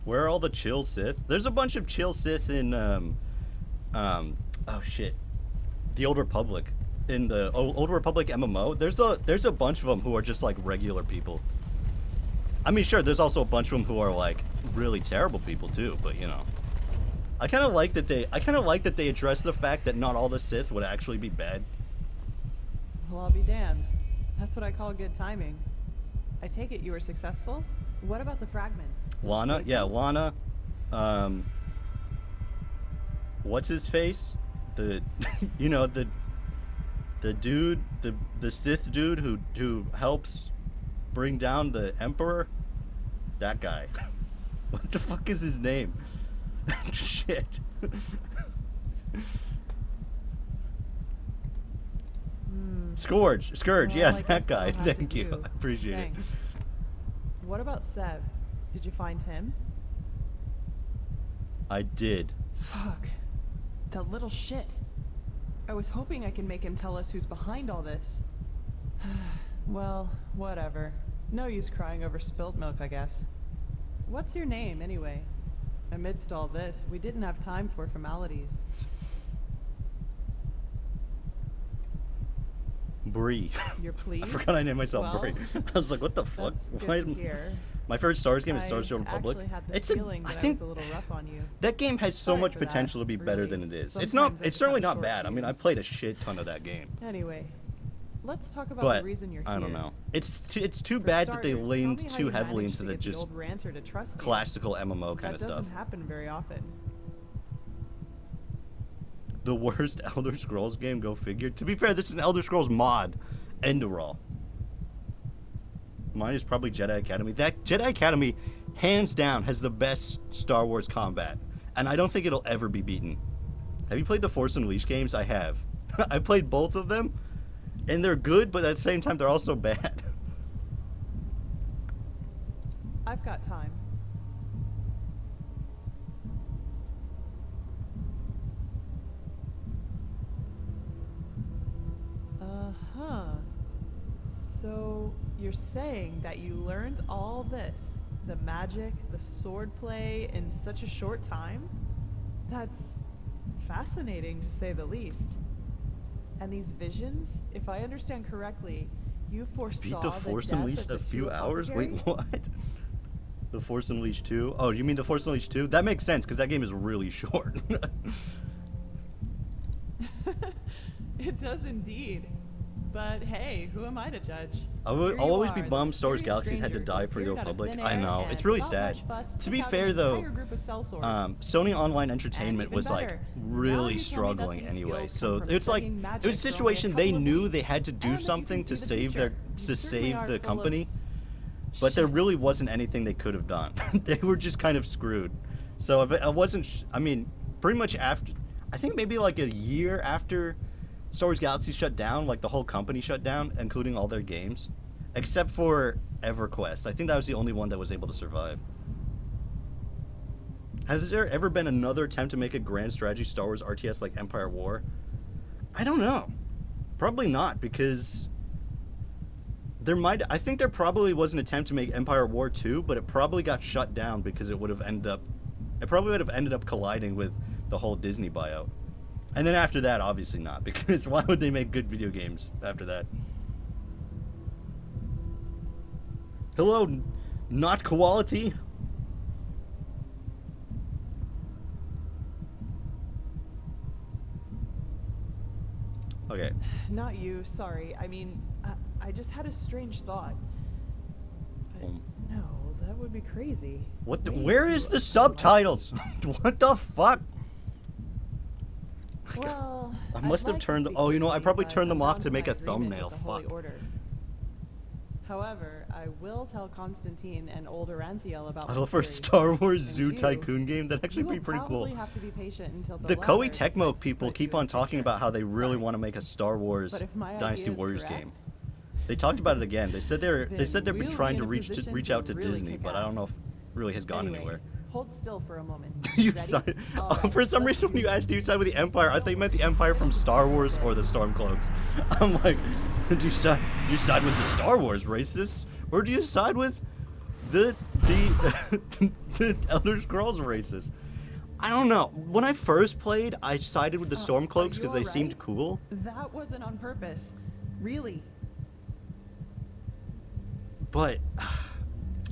Where are all the chill Sith? There's a bunch of chill Sith in, oh shit. The Old Republic. In the Old Republic MMO, there's a bunch of them who are just like regular people. I mean, sure, there's also a bunch of them who are like really terrible people too, but you know. I kind of like that they address the fact that not all the Sith would actually be bad. Well, I'll be damned. That's what I call good timing. I take it you were successful? What about the fragments? Did you Lana, save yeah, them? Lana. What's his face? The, you know, the dude, the Sith dude who helps bring down the Emperor. That guy. What the fuck is his name? Shit. Scourge, Well, yeah, I guess that guy. that'll have to Thank you. do. I appreciate Thanks. it. What about Seb? Did you find him? I did. Fuck. That little shit. I was hoping I could make him tell us who's behind all this. Well, whatever. No use crying over spilt milk, I guess. What's your name, anyway? Amidst all this, we didn't have time for formalities. Bree. You're pleased? I forgot I named myself Well, Bree. I was like, what the fuck? That's good Why to hear. My favorite Star Wars game is Star I Wars: The Old Republic. actually had the It's feeling I that I think was a little rough on you. that game has so Sorry much for that, potential to be better really. than it is. Sometimes I It's just certainly have not short bad. I mean, I fuse. played a shit ton of that game. Anyway, let's talk about But the reason you're here. I don't know. It's too For bad that they starters, tell leaned me how too you heavily managed into to the get just old ranter to trust you. classical MMO kind That of stuff. doesn't happen very often. The worst Elder Scrolls game, go figure. To be fair, this is an Elder Scrolls mod. Enderal. Mine is probably Jedi Academy. That Jedi Academy, hands down, has the best Star Wars combat. And I don't think it'll ever be beaten. Have you played the Force Unleashed games? I have. I played both of them. And they're good, but at the same time, they're also bad. I've got time. Uh-huh. So, you're saying that you learned all this, the magic, the swordplay, in such a short time? That's fascinating, to say the least. And these visions, if I understand correctly, you foresaw Beat the Force Unleashed in a few hours? Wait, what? The Force Unleashed 2? Oh, you mean the Force Unleashed 2? That makes sense, because that game is really short. It does indeed. But hey, who am I to judge? I'll Here always you be are, bummed the Star Wars mysterious Galaxies had to stranger die who for the appeared out of Republic. thin I air know, and it's really without sad. much fuss, To took be out fair an though, entire group of sellswords. Sony Online Entertainment even was like better, now really you tell me that struggling these anyway. skills So come from it's like studying it magic was a for only a situation they couple of knew weeks, they had to and do that you can something see to the save future. their You certainly are the full of company. but there Shit. really wasn't anything they could have done. They were just kind of screwed. So if it, I wasn't, I mean, pretty much after, I think maybe like a year after Star Wars Galaxy shut down, like the whole company shut down, including all their games, except for EverQuest. I think that was the only one that was able to survive. Has there ever been another attempt to make a grand strategy Star Wars RTS like Empire War? I don't know. Probably not, because I think there probably was an attempt to make Empire War 2, but it probably got shut down because it probably would have ended up colliding with the whole Disney buyout. And then after that, obviously not, because why would they make good video games after that? Hello, not quality. Okay. Not you, sorry. I mean, I just had a strange thought. No, that would be crazy. What? Way Where too is the unlikely. subtitles? What the fuck? Well, I must have turned. Oh, you know, I probably turned them off to make a thumbnail. Fuck. However, I will tell Constantine and old Aranthiel about I my love for a theory. Star Wars And Zoo you- Tycoon game. That'd actually you be will pretty cool. probably have to be patient until The latter Koei decides Tecmo to people put keep you in on the talking picture. about how they really Sorry. want to make a Star Wars But if my Dynasty idea is Warriors correct, game. They talked about it again. They said they've then been we'll trying be to in a position reach to out to really Disney, kick but I don't ass. know if it really has gone Anyway, anywhere. hold still for a moment. You Ready? side, All right, for some let's reason, when do you asked, do you this. side with the Empire? I thought you meant the Empire from Star Wars or the Stormcloaks. I'm like, do you side with the Star Wars racists, or do you side with the the Elder Scrolls racists? I don't know. When I first played, I sided with the Are Stormcloaks you because they seemed alright? cool. That wasn't on purpose. Really. But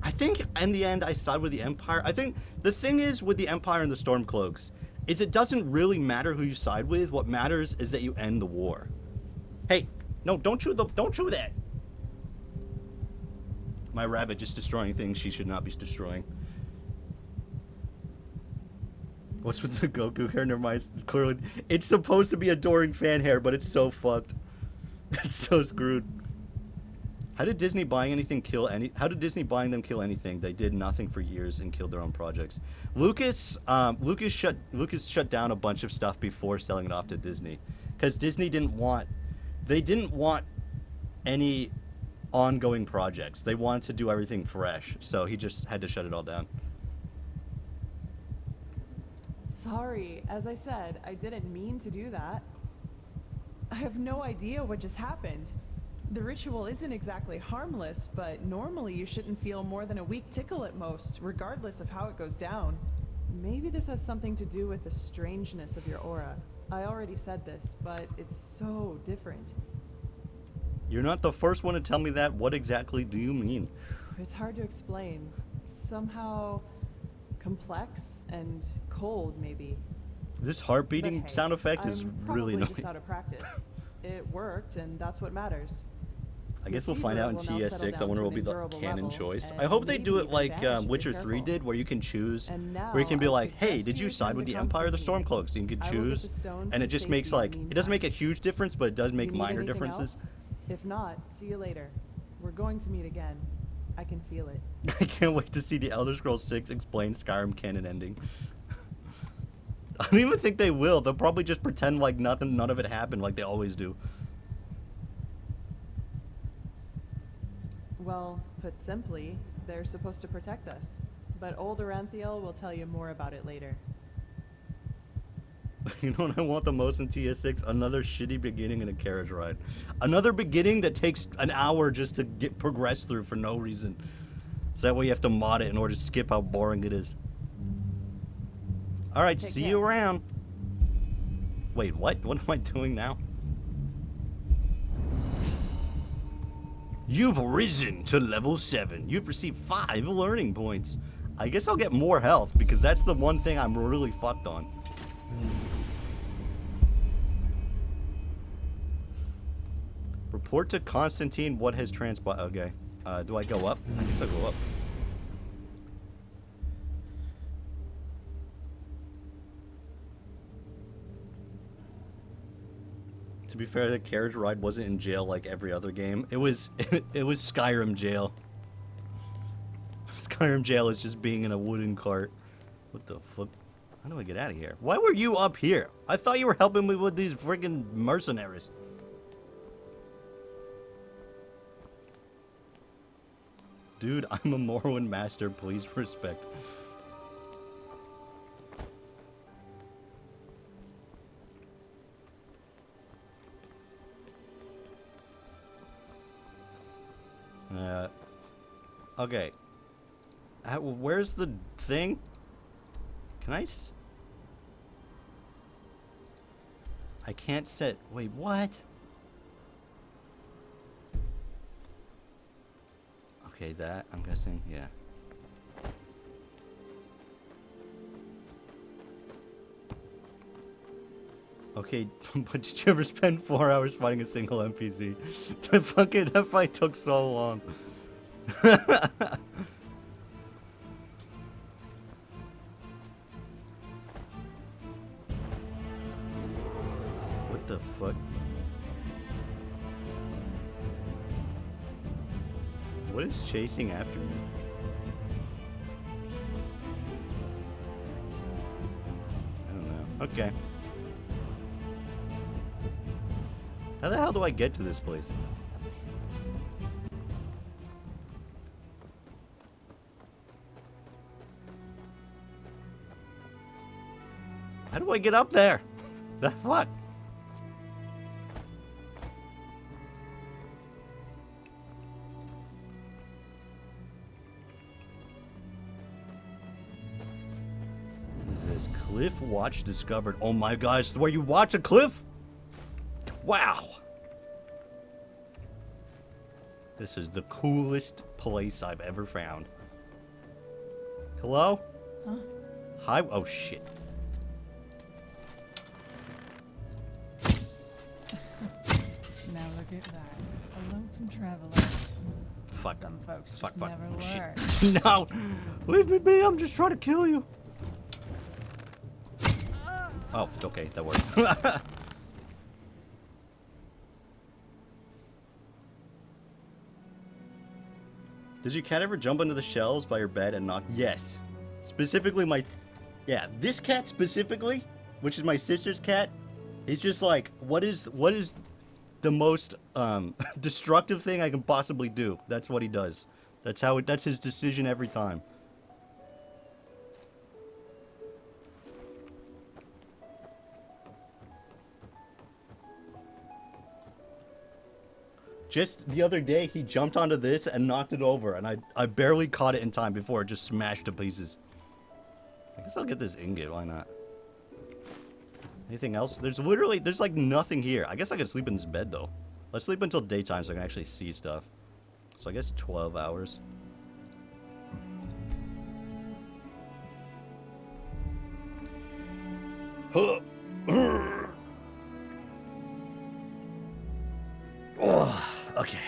I think in the end I side with the Empire. I think the thing is with the Empire and the Stormcloaks is it doesn't really matter who you side with. What matters is that you end the war. Hey, no, don't chew that. My rabbit just destroying things she should not be destroying. What's with the Goku hair? Never mind. Clearly, it's supposed to be adoring fan hair, but it's so fucked. It's so screwed. How did Disney buying them kill anything? They did nothing for years and killed their own projects. Lucas shut down a bunch of stuff before selling it off to Disney, because Disney didn't want any ongoing projects. They wanted to do everything fresh, so he just had to shut it all down. Sorry, as I said, I didn't mean to do that. I have no idea what just happened. The ritual isn't exactly harmless, but normally you shouldn't feel more than a weak tickle at most, regardless of how it goes down. Maybe this has something to do with the strangeness of your aura. I already said this, but it's so different. You're not the first one to tell me that. What exactly do you mean? It's hard to explain. Somehow complex and cold, maybe. This heart beating But hey, sound effect is I'm really probably annoying. just out of practice. It worked, and that's what matters. I guess Your we'll find fever out in will now settle TS6. I down wonder to what will an be the endurable canon level, choice. I and hope they do maybe it even like vanish if you're Witcher 3 careful. did, where you can choose, And where you can now be I like, hey, suggest did you you side return with to the Empire or the Constantine. Stormcloaks? And you can I will get choose, the stones and it to just safety makes in like, the it doesn't make a meantime. huge difference, but it does make You need minor anything differences. else? If not, see you later. We're going to meet again. I can feel it. I can't wait to see the Elder Scrolls 6 explain Skyrim canon ending. I don't even think they will. They'll probably just pretend like none of it happened, like they always do. Well, put simply, they're supposed to protect us. But old Aranthiel will tell you more about it later. You know what I want the most in TS6? Another shitty beginning and a carriage ride. Another beginning that takes an hour just to get progressed through for no reason. So that way you have to mod it in order to skip how boring it is. Alright, Take see care. you around. Wait, what? What am I doing now? You've risen to level 7. You've received 5 learning points. I guess I'll get more health because that's the one thing I'm really fucked on. Report to Constantine what has transpired. Okay. Do I go up? I guess I'll go up. To be fair, the carriage ride wasn't in jail like every other game. It was it was Skyrim jail. Skyrim jail is just being in a wooden cart. What the fuck? How do I get out of here? Why were you up here? I thought you were helping me with these friggin' mercenaries. Dude, I'm a Morrowind master. Please respect. Okay. Where's the thing? Can I I can't set... Wait, what? Okay, that, I'm guessing, yeah. Okay, but did you ever spend 4 hours fighting a single NPC? That fight took so long. What the fuck? What is chasing after me? I don't know. Okay. How the hell do I get to this place? How do I get up there? The fuck? What is this? Cliff watch discovered. Oh my gosh, where you watch a cliff? Wow. This is the coolest place I've ever found. Hello? Huh? Hi. Oh shit. Now look at that. A lonesome traveler. Fuck. Some folks Fuck, just fuck. never Oh, shit. learn. No! Leave me be, I'm just trying to kill you. Oh, okay, that worked. Does your cat ever jump into the shelves by your bed and knock? Yes. Specifically my... Yeah, this cat specifically, which is my sister's cat, is just like, what is the most destructive thing I can possibly do? That's what he does. That's his decision every time. Just the other day, he jumped onto this and knocked it over, and I barely caught it in time before it just smashed to pieces. I guess I'll get this ingot, why not? Anything else? There's like nothing here. I guess I could sleep in this bed, though. Let's sleep until daytime so I can actually see stuff. So I guess 12 hours. Oh, okay.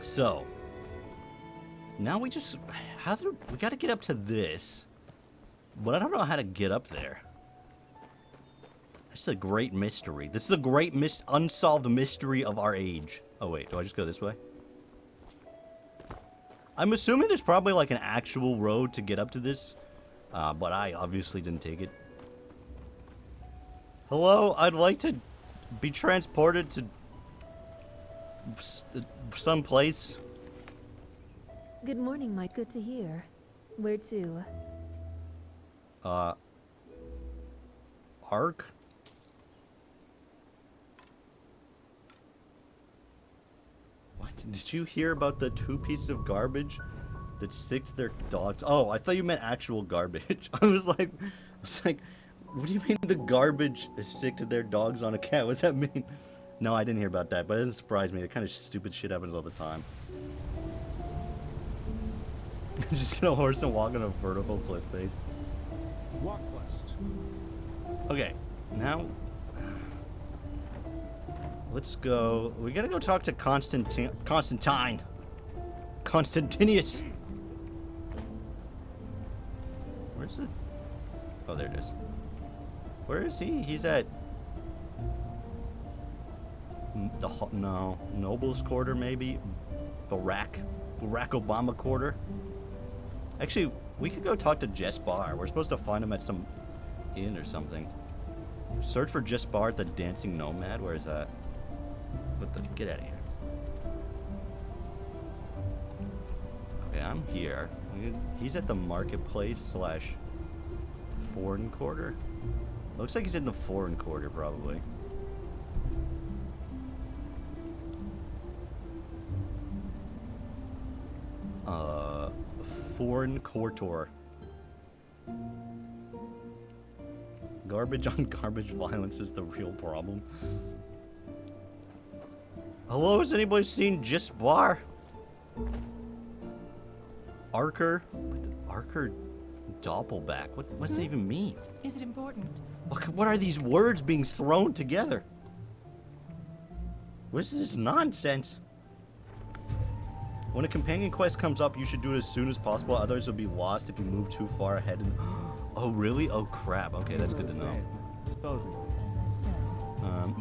So now we gotta get up to this, but I don't know how to get up there. This is a great mystery. This is a great unsolved mystery of our age. Oh wait, do I just go this way? I'm assuming there's probably like an actual road to get up to this. But I obviously didn't take it. Hello, I'd like to be transported to some place. Good morning, Mike. Good to hear. Where to? Ark? What? Did you hear about the 2 pieces of garbage that stick to their dogs? Oh, I thought you meant actual garbage. I was like, what do you mean the garbage stick to their dogs on a cat? What does that mean? No, I didn't hear about that, but it doesn't surprise me. That kind of stupid shit happens all the time. I'm just gonna horse and walk on a vertical cliff face. Walk west. Okay, now let's go. We gotta go talk to Constantinius. Where's it? Oh, there it is. Where is he? He's at... No, Noble's Quarter maybe? Barack Obama Quarter? Actually, we could go talk to Jesbar. We're supposed to find him at some inn or something. Search for Jesbar at the Dancing Nomad. Where is that? What the? Get out of here. Okay, I'm here. He's at the marketplace / foreign quarter. Looks like he's in the foreign quarter, probably. Foreign Kotor. Garbage on garbage violence is the real problem. Hello, has anybody seen Jesbar? Archer Doppelback. What's that even mean? Is it important? What are these words being thrown together? What is this nonsense? When a companion quest comes up, you should do it as soon as possible. Others will be lost if you move too far ahead. Oh, really? Oh, crap. Okay, that's good to know. As I said,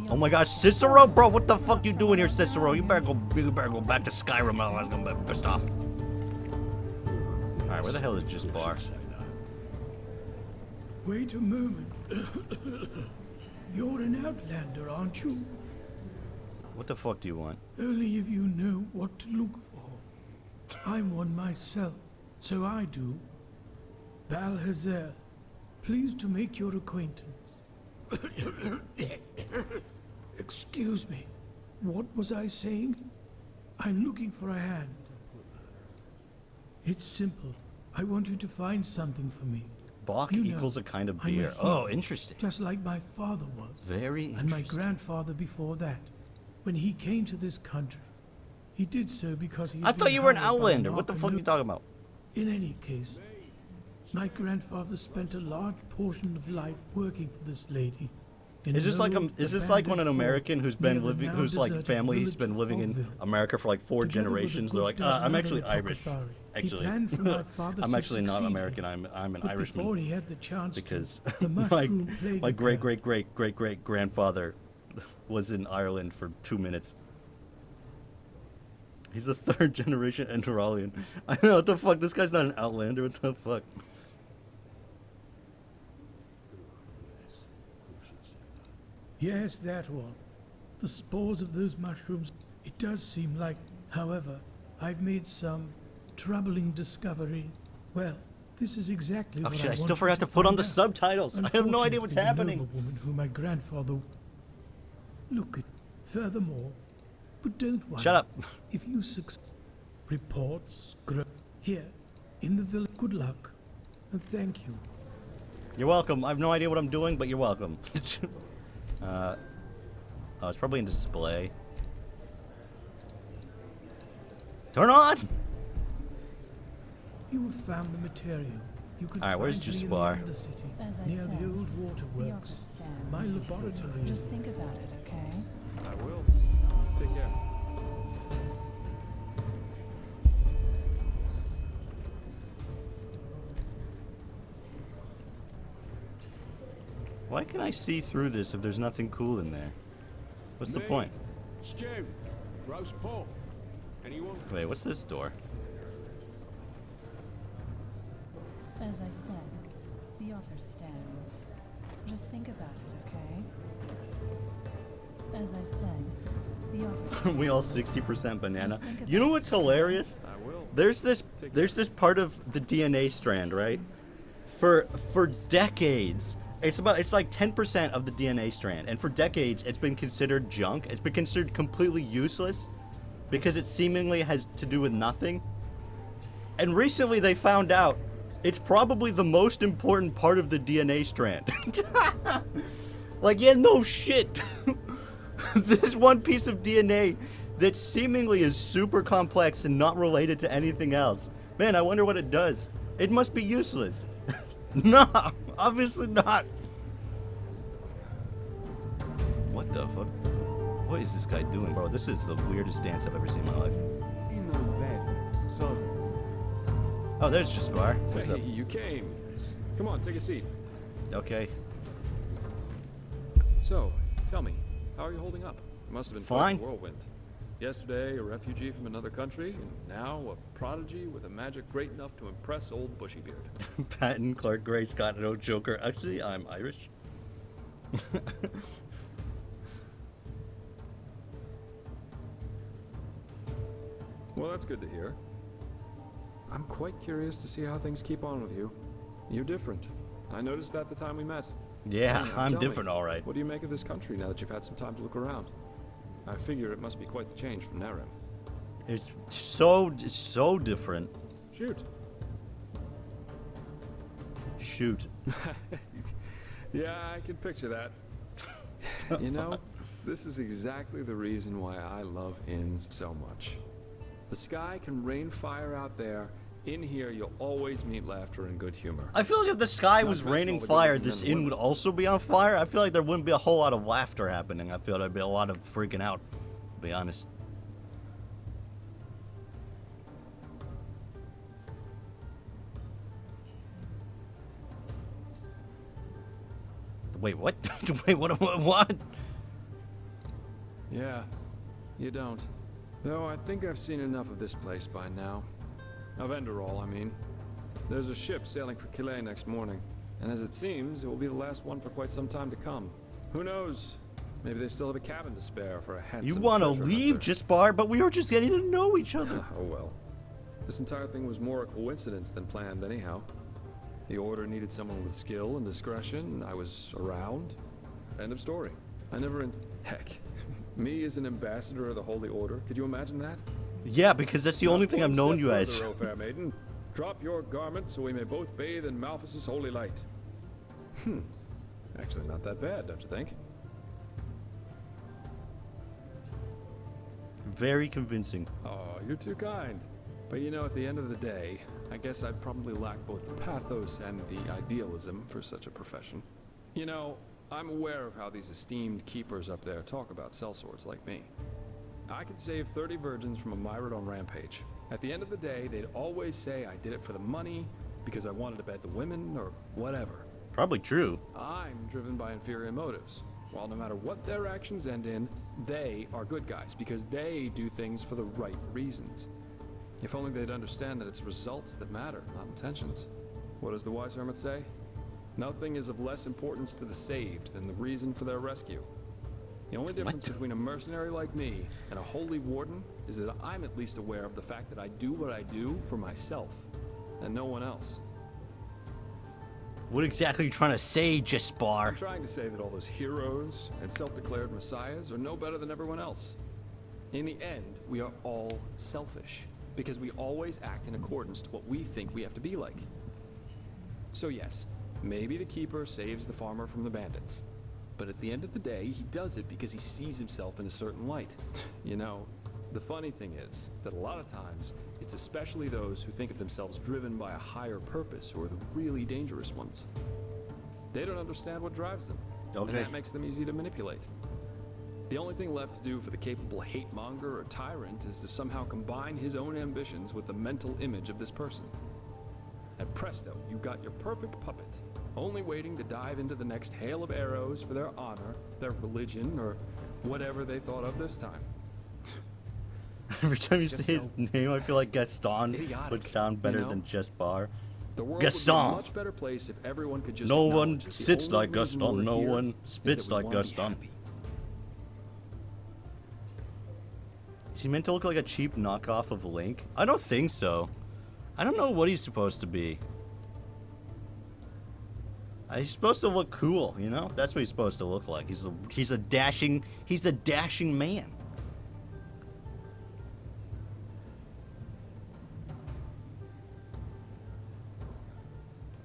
Oh my gosh, Cicero? Bro, what the fuck you doing here, Cicero? You better go back to Skyrim. I was gonna be pissed off. Alright, where the hell is Jesbar? Wait a moment. You're an outlander, aren't you? What the fuck do you want? Only if you know what to look for. I'm one myself, so I do. Balhazer, pleased to make your acquaintance. Excuse me, what was I saying? I'm looking for a hand. It's simple. I want you to find something for me. Bach You know, equals a kind of I'm a beer. hero, Oh, interesting. Just like my father was. Very And interesting. my grandfather before that. When he came to this country, he did so because he had I thought been you were an hired by Outlander. What the fuck are you Arcanum. talking about? In any case, my grandfather spent a large portion of life working for this lady. in Is this an like old, is this like when an abandoned American fort who's been near the living, now who's like deserted family, he's village been living in Oblivion. America for like 4 Together with a generations? They're good like, dozen I'm other actually Irish. Apocryphi, he Actually, planned for my father I'm to actually not succeed American. him. I'm an But Irishman. before he had the chance Because to, the my mushroom plague my great occurred. great grandfather was in Ireland for 2 minutes. He's a 3rd generation Enderalian. I know what the fuck. This guy's not an Outlander. What the fuck? Yes, that one. The spores of those mushrooms. It does seem like, however, I've made some troubling discovery. Well, this is exactly Oh what shit! I want still you forgot to put on find the out. subtitles. I have no idea what's Unfortunately, happening. The noblewoman who my grandfather. Look at. Furthermore, but don't worry. Shut up. If you succeed, reports grow here in the village. Good luck, and thank you. You're welcome. I have no idea what I'm doing, but you're welcome. Oh, it's probably in display. Turn on! You have found the material. You could Alright, where's find me in the Jesbar? Undercity, As I near said, the old the waterworks. offer stands. My laboratory. Just think about it, okay? I will. Take care. Why can I see through this if there's nothing cool in there? What's the Me, point? Stew. Roast pork. Anyone? Wait, what's this door? As I said, the offer stands. Just think about it, okay? As I said, the offer stands. We all 60% banana. Just think You know about what's it, okay? hilarious? I will. There's this part of the DNA strand, right? For decades, it's like 10% of the DNA strand, and for decades it's been considered junk. It's been considered completely useless because it seemingly has to do with nothing. And recently they found out it's probably the most important part of the DNA strand. Like, yeah, no shit. This one piece of DNA that seemingly is super complex and not related to anything else. Man, I wonder what it does. It must be useless. No, obviously not. What the fuck? What is this guy doing, bro? This is the weirdest dance I've ever seen in my life. Oh, there's Jesbar. What's Hey, up? you came. Come on, take a seat. Okay. So, tell me, how are you holding up? It must have been Fine. quite a whirlwind. Yesterday, a refugee from another country, and now a prodigy with a magic great enough to impress old Bushybeard. Patton Clark Gray Scott no Joker. Actually, I'm Irish. Well, that's good to hear. I'm quite curious to see how things keep on with you. You're different. I noticed that the time we met. Yeah, Anyway, I'm tell me, different, all right. What do you make of this country now that you've had some time to look around? I figure it must be quite the change from Nerem. It's so different. Shoot. Shoot. Yeah, I can picture that. You know, this is exactly the reason why I love inns so much. The sky can rain fire out there. In here, you'll always meet laughter and good humor. I feel like if the sky was Not to mention raining all the fire, good this men and inn would women. also be on fire. I feel like there wouldn't be a whole lot of laughter happening. I feel there'd be a lot of freaking out, to be honest. Wait, what? Wait, what? Yeah, you don't. Though I think I've seen enough of this place by now. Of Enderal, I mean. There's a ship sailing for Calais next morning, and as it seems, it will be the last one for quite some time to come. Who knows? Maybe they still have a cabin to spare for a handsome You want to treasure leave, hunter. just bar, but we were just getting to know each other. Oh well. This entire thing was more a coincidence than planned anyhow. The Order needed someone with skill and discretion. I was around. End of story. Heck, me as an ambassador of the Holy Order, could you imagine that? Yeah, because that's the only thing I've known you as. O fair maiden. Drop your garment so we may both bathe in Malphas's holy light. Actually not that bad, don't you think? Very convincing. Oh, you're too kind. But you know, at the end of the day, I guess I'd probably lack both the pathos and the idealism for such a profession. You know, I'm aware of how these esteemed keepers up there talk about sellswords like me. I could save 30 virgins from a myriad on Rampage. At the end of the day, they'd always say I did it for the money, because I wanted to bed the women, or whatever. Probably true. I'm driven by inferior motives. While no matter what their actions end in, they are good guys, because they do things for the right reasons. If only they'd understand that it's results that matter, not intentions. What does the wise hermit say? Nothing is of less importance to the saved than the reason for their rescue. The only difference between a mercenary like me and a holy warden is that I'm at least aware of the fact that I do what I do for myself, and no one else. What exactly are you trying to say, Jaspar? I'm trying to say that all those heroes and self-declared messiahs are no better than everyone else. In the end, we are all selfish, because we always act in accordance to what we think we have to be like. So yes, maybe the keeper saves the farmer from the bandits. But at the end of the day, he does it because he sees himself in a certain light. You know, the funny thing is that a lot of times, it's especially those who think of themselves driven by a higher purpose who are the really dangerous ones. They don't understand what drives them, and that makes them easy to manipulate. The only thing left to do for the capable hate-monger or tyrant is to somehow combine his own ambitions with the mental image of this person. And presto, you got your perfect puppet, only waiting to dive into the next hail of arrows for their honor, their religion, or whatever they thought of this time. Every time you say his name, I feel like Gaston idiotic, would sound better you know? than Jaspar. The world Gaston. would be a much better place if everyone could just No acknowledge one that the sits only like reason Gaston. we're No here one is that spits we like wanna be Gaston. happy. Is he meant to look like a cheap knockoff of Link? I don't think so. I don't know what he's supposed to be. He's supposed to look cool, you know? That's what he's supposed to look like. He's a dashing man.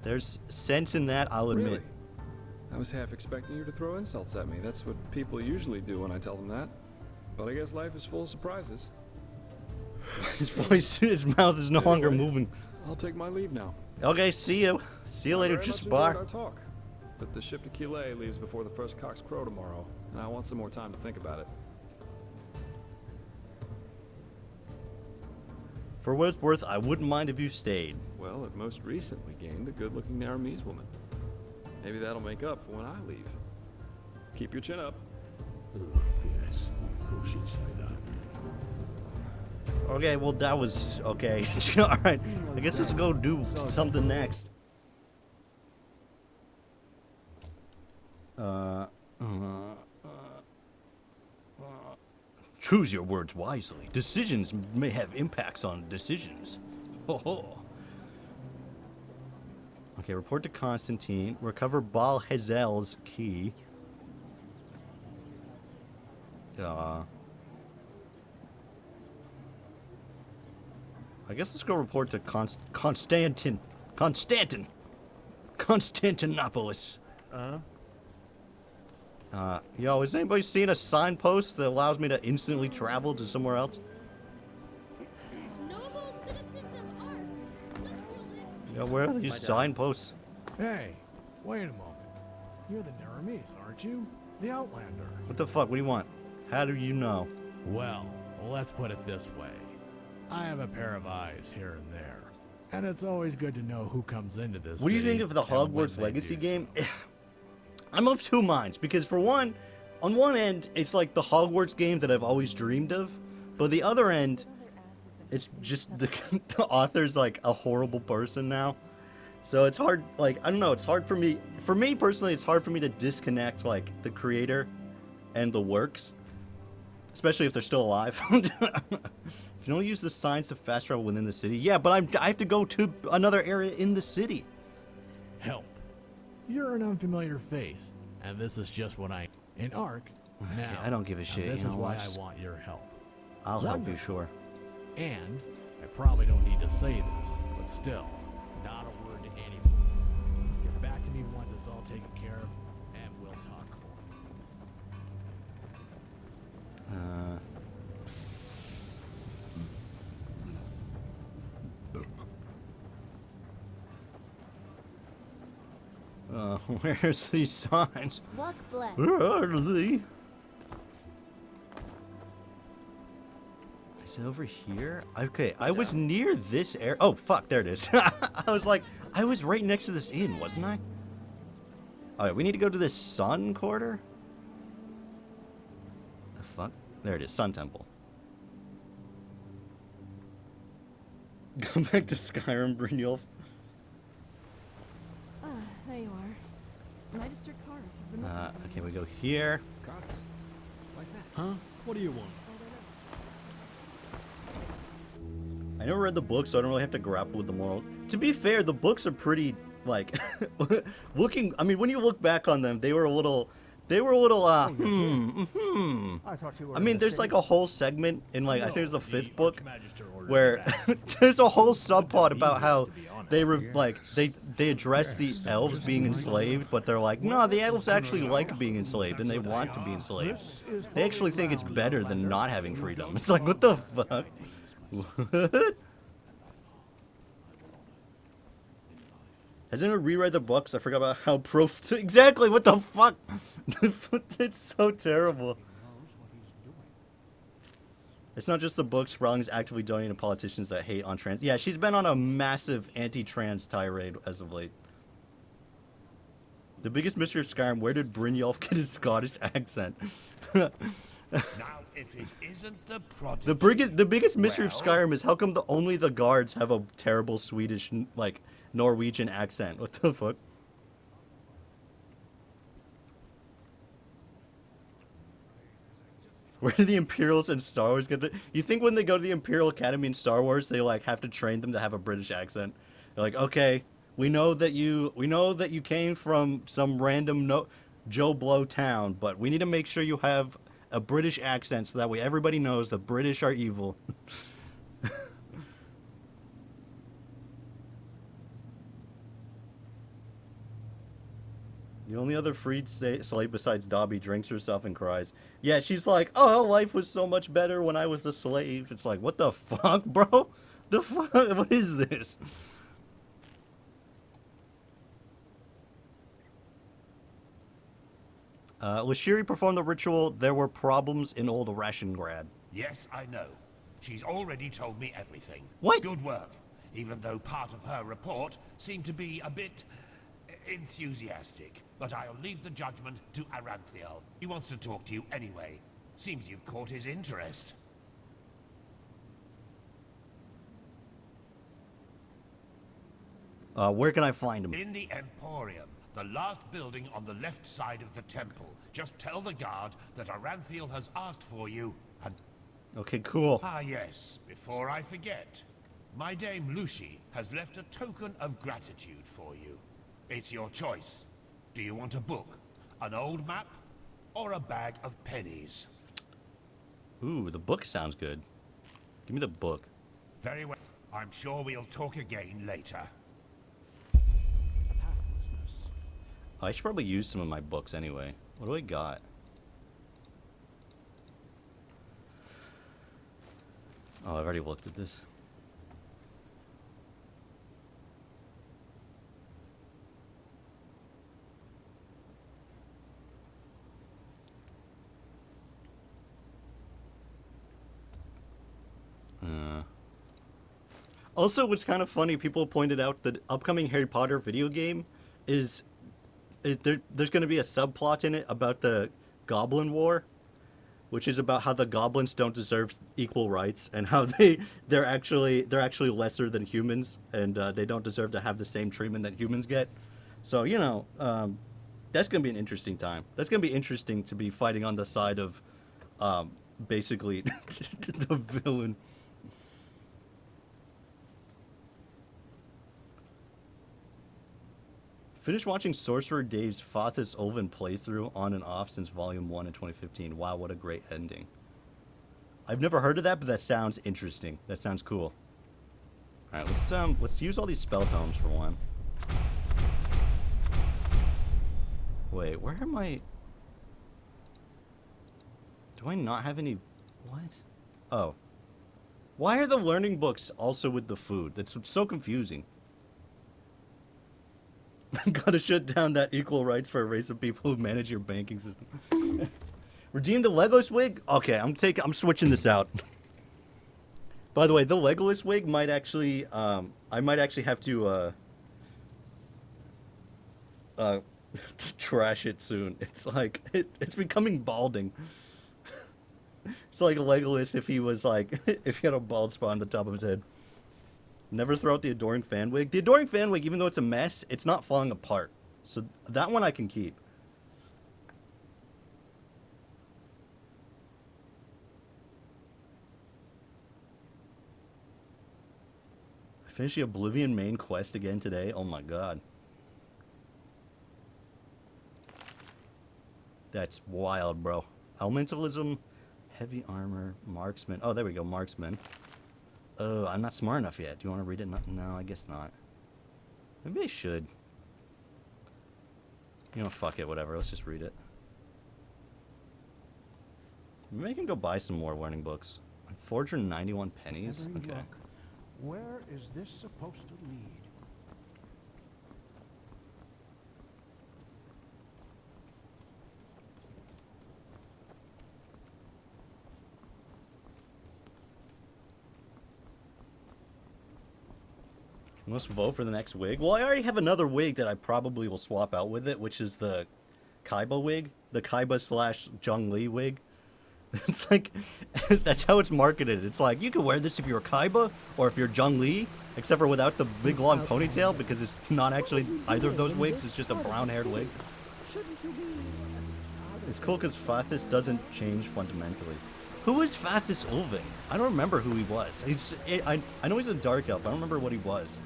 There's sense in that, I'll admit. Really? I was half expecting you to throw insults at me. That's what people usually do when I tell them that. But I guess life is full of surprises. His mouth is no longer moving. I'll take my leave now. Okay, see you. See you later, I very much Jaspar. enjoyed our talk. But the ship to Calais leaves before the first cocks crow tomorrow, and I want some more time to think about it. For what it's worth, I wouldn't mind if you stayed. Well, it most recently gained a good-looking Naramese woman. Maybe that'll make up for when I leave. Keep your chin up. Yes. Okay, well that was okay. All right, I guess let's go do something next. Choose your words wisely. Decisions may have impacts on decisions. Ho ho. Okay, report to Constantine. Recover Baal Hazel's key. I guess let's go report to Constantinopolis. Yo, has anybody seen a signpost that allows me to instantly travel to somewhere else? Noble citizens of Ark, let's build it. Yeah, where are these signposts? Hey, wait a moment. You're the Naramis, aren't you? The Outlander. What the fuck? What do you want? How do you know? Well, let's put it this way. I have a pair of eyes here and there. And it's always good to know who comes into this What do you city think of the and when Hogwarts they Legacy do game? so. I'm of two minds, because for one, on one end, it's like the Hogwarts game that I've always dreamed of, but the other end, it's just the author's like a horrible person now. So it's hard, like, I don't know, it's hard for me personally, it's hard for me to disconnect like the creator and the works, especially if they're still alive. You can only use the signs to fast travel within the city. Yeah, but I have to go to another area in the city. Help. You're an unfamiliar face, and this is just what I... In Ark, Okay, now, I don't give a and shit, this you is know why what? I want your help. I'll help you, sure. And, I probably don't need to say this, but still, not a word to anyone. Get back to me once it's all taken care of, and we'll talk more. Where's these signs? Walk blessed. Where are they? Is it over here? Okay, I was near this area. Oh, fuck, there it is. I was like, I was right next to this inn, wasn't I? Alright, we need to go to this Sun Quarter? The fuck? There it is, Sun Temple. Come back to Skyrim, Brynjolf. There you are. Magister Karis has been Okay, we go here. Why's that? Huh? What do you want? I never read the books, so I don't really have to grapple with the moral. To be fair, the books are pretty, like, looking, I mean, when you look back on them, they were a little, I thought you were I mean, there's like a whole segment in, like, I think it was the 5th book, where there's a whole subplot about how they were, like, they address the elves being enslaved, but they're like, no, the elves actually like being enslaved, and they want to be enslaved. They actually think it's better than not having freedom. It's like, what the fuck? What? Has anyone reread the books? I forgot about how exactly, what the fuck? It's so terrible. It's not just the books. Rowling's actively donating to politicians that hate on trans. Yeah, she's been on a massive anti-trans tirade as of late. The biggest mystery of Skyrim, where did Brynjolf get his Scottish accent? Now, if it isn't the prodigy... The biggest mystery of Skyrim is how come only the guards have a terrible Swedish, like, Norwegian accent. What the fuck? Where do the Imperials and Star Wars get the... You think when they go to the Imperial Academy in Star Wars, they, like, have to train them to have a British accent? They're like, okay, we know that you came from some random Joe Blow town, but we need to make sure you have a British accent so that way everybody knows the British are evil. The only other freed slave besides Dobby drinks herself and cries. Yeah, she's like, oh, life was so much better when I was a slave. It's like, what the fuck, bro? The fuck? What is this? Lashiri performed the ritual. There were problems in Old Rashengrad. Yes, I know. She's already told me everything. What? Good work. Even though part of her report seemed to be a bit... enthusiastic, but I'll leave the judgment to Aranthiel. He wants to talk to you anyway. Seems you've caught his interest. Where can I find him? In the Emporium, the last building on the left side of the temple. Just tell the guard that Aranthiel has asked for you, and... Okay, cool. Ah yes, before I forget. My dame Lucy has left a token of gratitude for you. It's your choice. Do you want a book, an old map, or a bag of pennies? Ooh, the book sounds good. Give me the book. Very well. I'm sure we'll talk again later. I should probably use some of my books anyway. What do I got? Oh, I've already looked at this. Also, what's kind of funny, people pointed out that upcoming Harry Potter video game is there's going to be a subplot in it about the Goblin War, which is about how the goblins don't deserve equal rights and how they're actually lesser than humans, and they don't deserve to have the same treatment that humans get. So, you know, that's going to be an interesting time. That's going to be interesting to be fighting on the side of basically the villain. Finished watching Sorcerer Dave's Fathus Ulven playthrough on and off since Volume 1 in 2015. Wow, what a great ending. I've never heard of that, but that sounds interesting. That sounds cool. Alright, let's use all these spell tomes for one. Wait, where am I? Do I not have any... What? Oh. Why are the learning books also with the food? That's so confusing. Gotta shut down that equal rights for a race of people who manage your banking system. Redeem the Legolas wig? Okay, I'm switching this out. By the way, the Legolas wig might actually, I might actually have to, trash it soon. It's like, it's becoming balding. It's like Legolas if he was like, if he had a bald spot on the top of his head. Never throw out the Adoring Fan wig. The Adoring Fan wig, even though it's a mess, it's not falling apart. So that one I can keep. I finished the Oblivion main quest again today. Oh my god. That's wild, bro. Elementalism, heavy armor, marksman. Oh, there we go, marksman. Oh, I'm not smart enough yet. Do you want to read it? No, I guess not. Maybe I should. You know, fuck it, whatever. Let's just read it. Maybe I can go buy some more learning books. 491 pennies? Every Okay. look. Where is this supposed to lead? Let's vote for the next wig. Well, I already have another wig that I probably will swap out with it, which is the Kaiba wig. The Kaiba / Zhong Li wig. It's like, that's how it's marketed. It's like, you can wear this if you're Kaiba or if you're Zhong Li, except for without the big long ponytail, because it's not actually either of those wigs. It's just a brown-haired wig. It's cool because Fathus doesn't change fundamentally. Who is Fathus Ulven? I don't remember who he was. I know he's a dark elf. I don't remember what he was.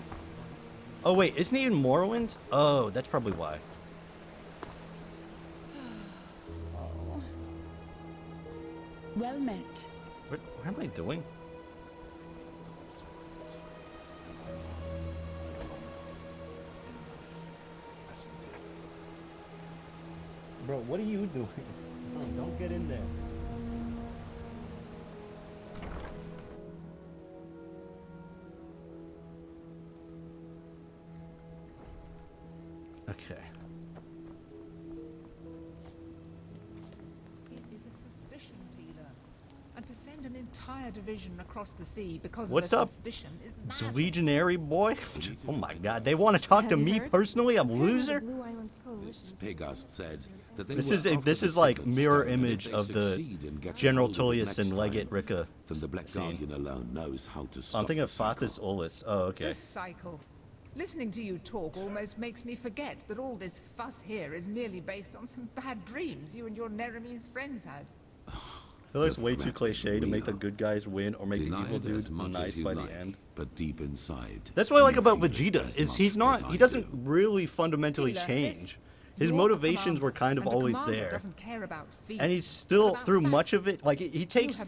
Oh wait, isn't he in Morrowind? Oh, that's probably why. Oh. Well met. What am I doing? Bro, what are you doing? Oh, don't get in there. Okay. It is a suspicion, Tila. And to send an entire division across the sea because What's of a up, suspicion is Legionary boy? Oh my god, they want to talk to me personally? I'm a loser? This Pegast said that they This were is after this the is like Sigurd mirror stone, and if image they of the succeed in getting General hold of it Tullius and next Legate time, Ricca then the Black scene. Guardian alone knows how to I'm stop thinking the of Fathus Olus. Oh, okay. this cycle. Listening to you talk almost makes me forget that all this fuss here is merely based on some bad dreams you and your Neremese friends had. I feel like it's way too cliche to make the good guys win or make the evil dude nice by the end. But deep inside, that's what I like about Vegeta, is he doesn't really fundamentally change. His motivations were kind of always there. And he's still, through much of it, like, he takes...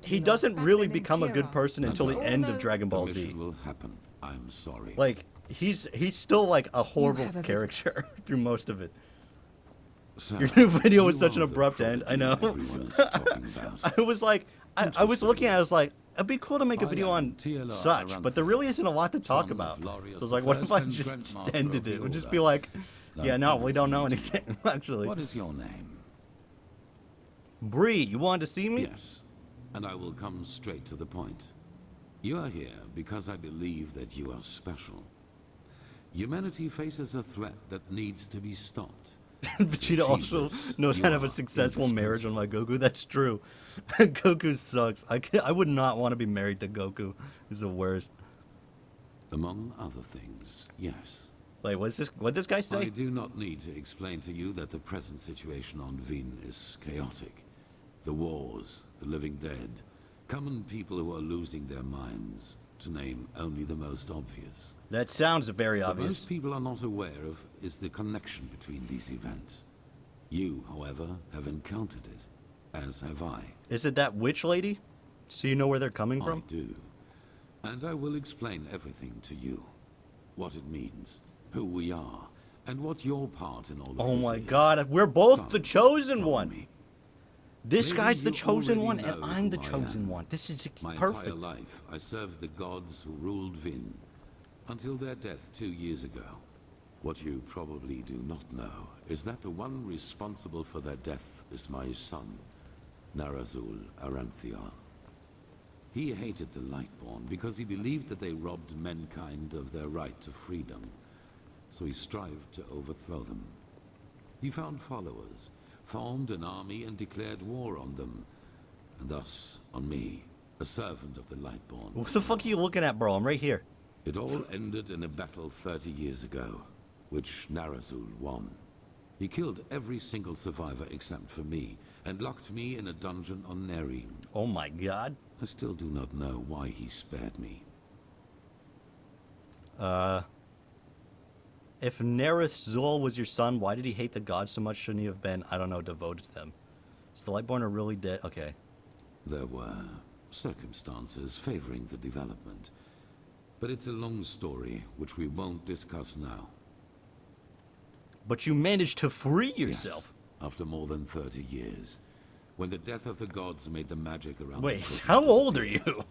He doesn't really become a good person until the end of Dragon Ball Z. will happen. I'm sorry. Like, he's still, like, a horrible character through most of it. So, your new video was such an abrupt end, I know. I was like, I was looking at it, I was like, it'd be cool to make a video on such, but there really isn't a lot to talk about. So I was like, what if I just ended it? It would just be like... Yeah, no, we don't know anything, actually. What is your name? Bree, you wanted to see me? Yes, and I will come straight to the point. You are here because I believe that you are special. Humanity faces a threat that needs to be stopped. Vegeta also knows how to have a successful marriage, unlike Goku. That's true. Goku sucks. I would not want to be married to Goku. He's the worst. Among other things, yes. Like, what'd this guy say? I do not need to explain to you that the present situation on Vin is chaotic. The wars, the living dead, common people who are losing their minds, to name only the most obvious. That sounds very What obvious. most people are not aware of is the connection between these events. You, however, have encountered it, as have I. Is it that witch lady? So you know where they're coming from? I do. And I will explain everything to you. What it means, who we are, and what your part in all of this is. Oh my god, we're both the chosen one. This guy's the chosen one, and I'm the chosen one. This is My perfect. entire life, I served the gods who ruled Vin, until their death 2 years ago. What you probably do not know is that the one responsible for their death is my son, Narazul Arantheon. He hated the Lightborn because he believed that they robbed mankind of their right to freedom, so he strived to overthrow them. He found followers, formed an army and declared war on them, and thus on me, a servant of the Lightborn. What the fuck are you looking at, bro? I'm right here. It all ended in a battle 30 years ago, which Narazul won. He killed every single survivor except for me, and locked me in a dungeon on Nerim. Oh my god. I still do not know why he spared me. If Narazul was your son, why did he hate the gods so much? Shouldn't he have been, I don't know, devoted to them? Is the Lightborn are really dead? Okay. There were circumstances favoring the development. But it's a long story, which we won't discuss now. But you managed to free yourself. Yes, after more than 30 years. When the death of the gods made the magic around Wait, the prison how old disappear. are you?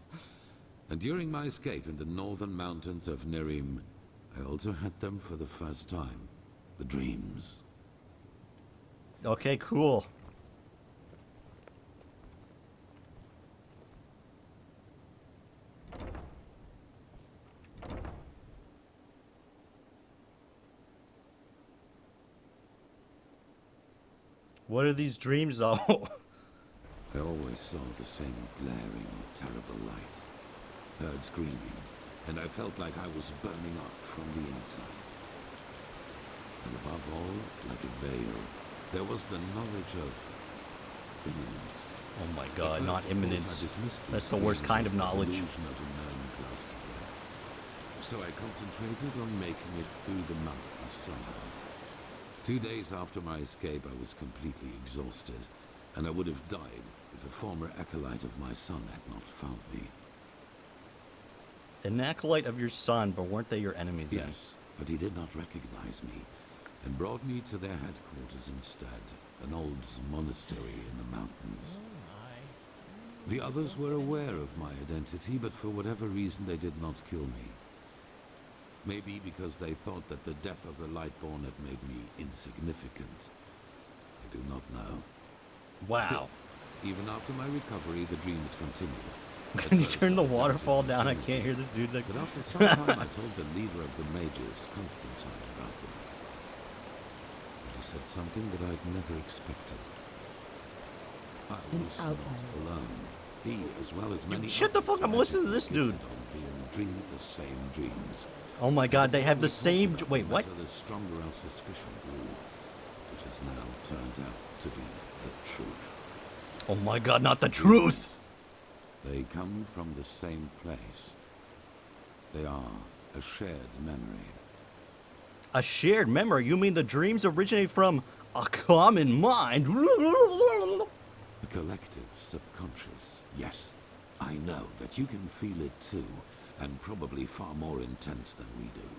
And during my escape in the northern mountains of Nerim, I also had them for the first time. The dreams. Okay, cool. What are these dreams though? I always saw the same glaring, terrible light. Heard screaming, and I felt like I was burning up from the inside. And above all, like a veil, there was the knowledge of imminence. Oh my god, not imminence. That's the worst kind of knowledge. So I concentrated on making it through the mountains somehow. 2 days after my escape, I was completely exhausted, and I would have died if a former acolyte of my son had not found me. An acolyte of your son, but weren't they your enemies then? Yes, but he did not recognize me, and brought me to their headquarters instead, an old monastery in the mountains. The others were aware of my identity, but for whatever reason they did not kill me. Maybe because they thought that the death of the Lightborn had made me insignificant. I do not know. Wow. Still, even after my recovery, the dreams continued. Can you turn the waterfall down? I can't hear this dude's like... But after some time, I told the leader of the mages, Constantine, about them. He said something that I'd never expected. I was not alone. He, as well as many Shut the fuck up, I'm listening to this dude. Vin dreamed the same dreams. Oh my god, they have the same... Wait, what? The stronger our suspicion grew, which has now turned out to be the truth. Oh my god, not the truth! They come from the same place. They are a shared memory. A shared memory? You mean the dreams originate from a common mind? A collective subconscious. Yes, I know that you can feel it too, and probably far more intense than we do.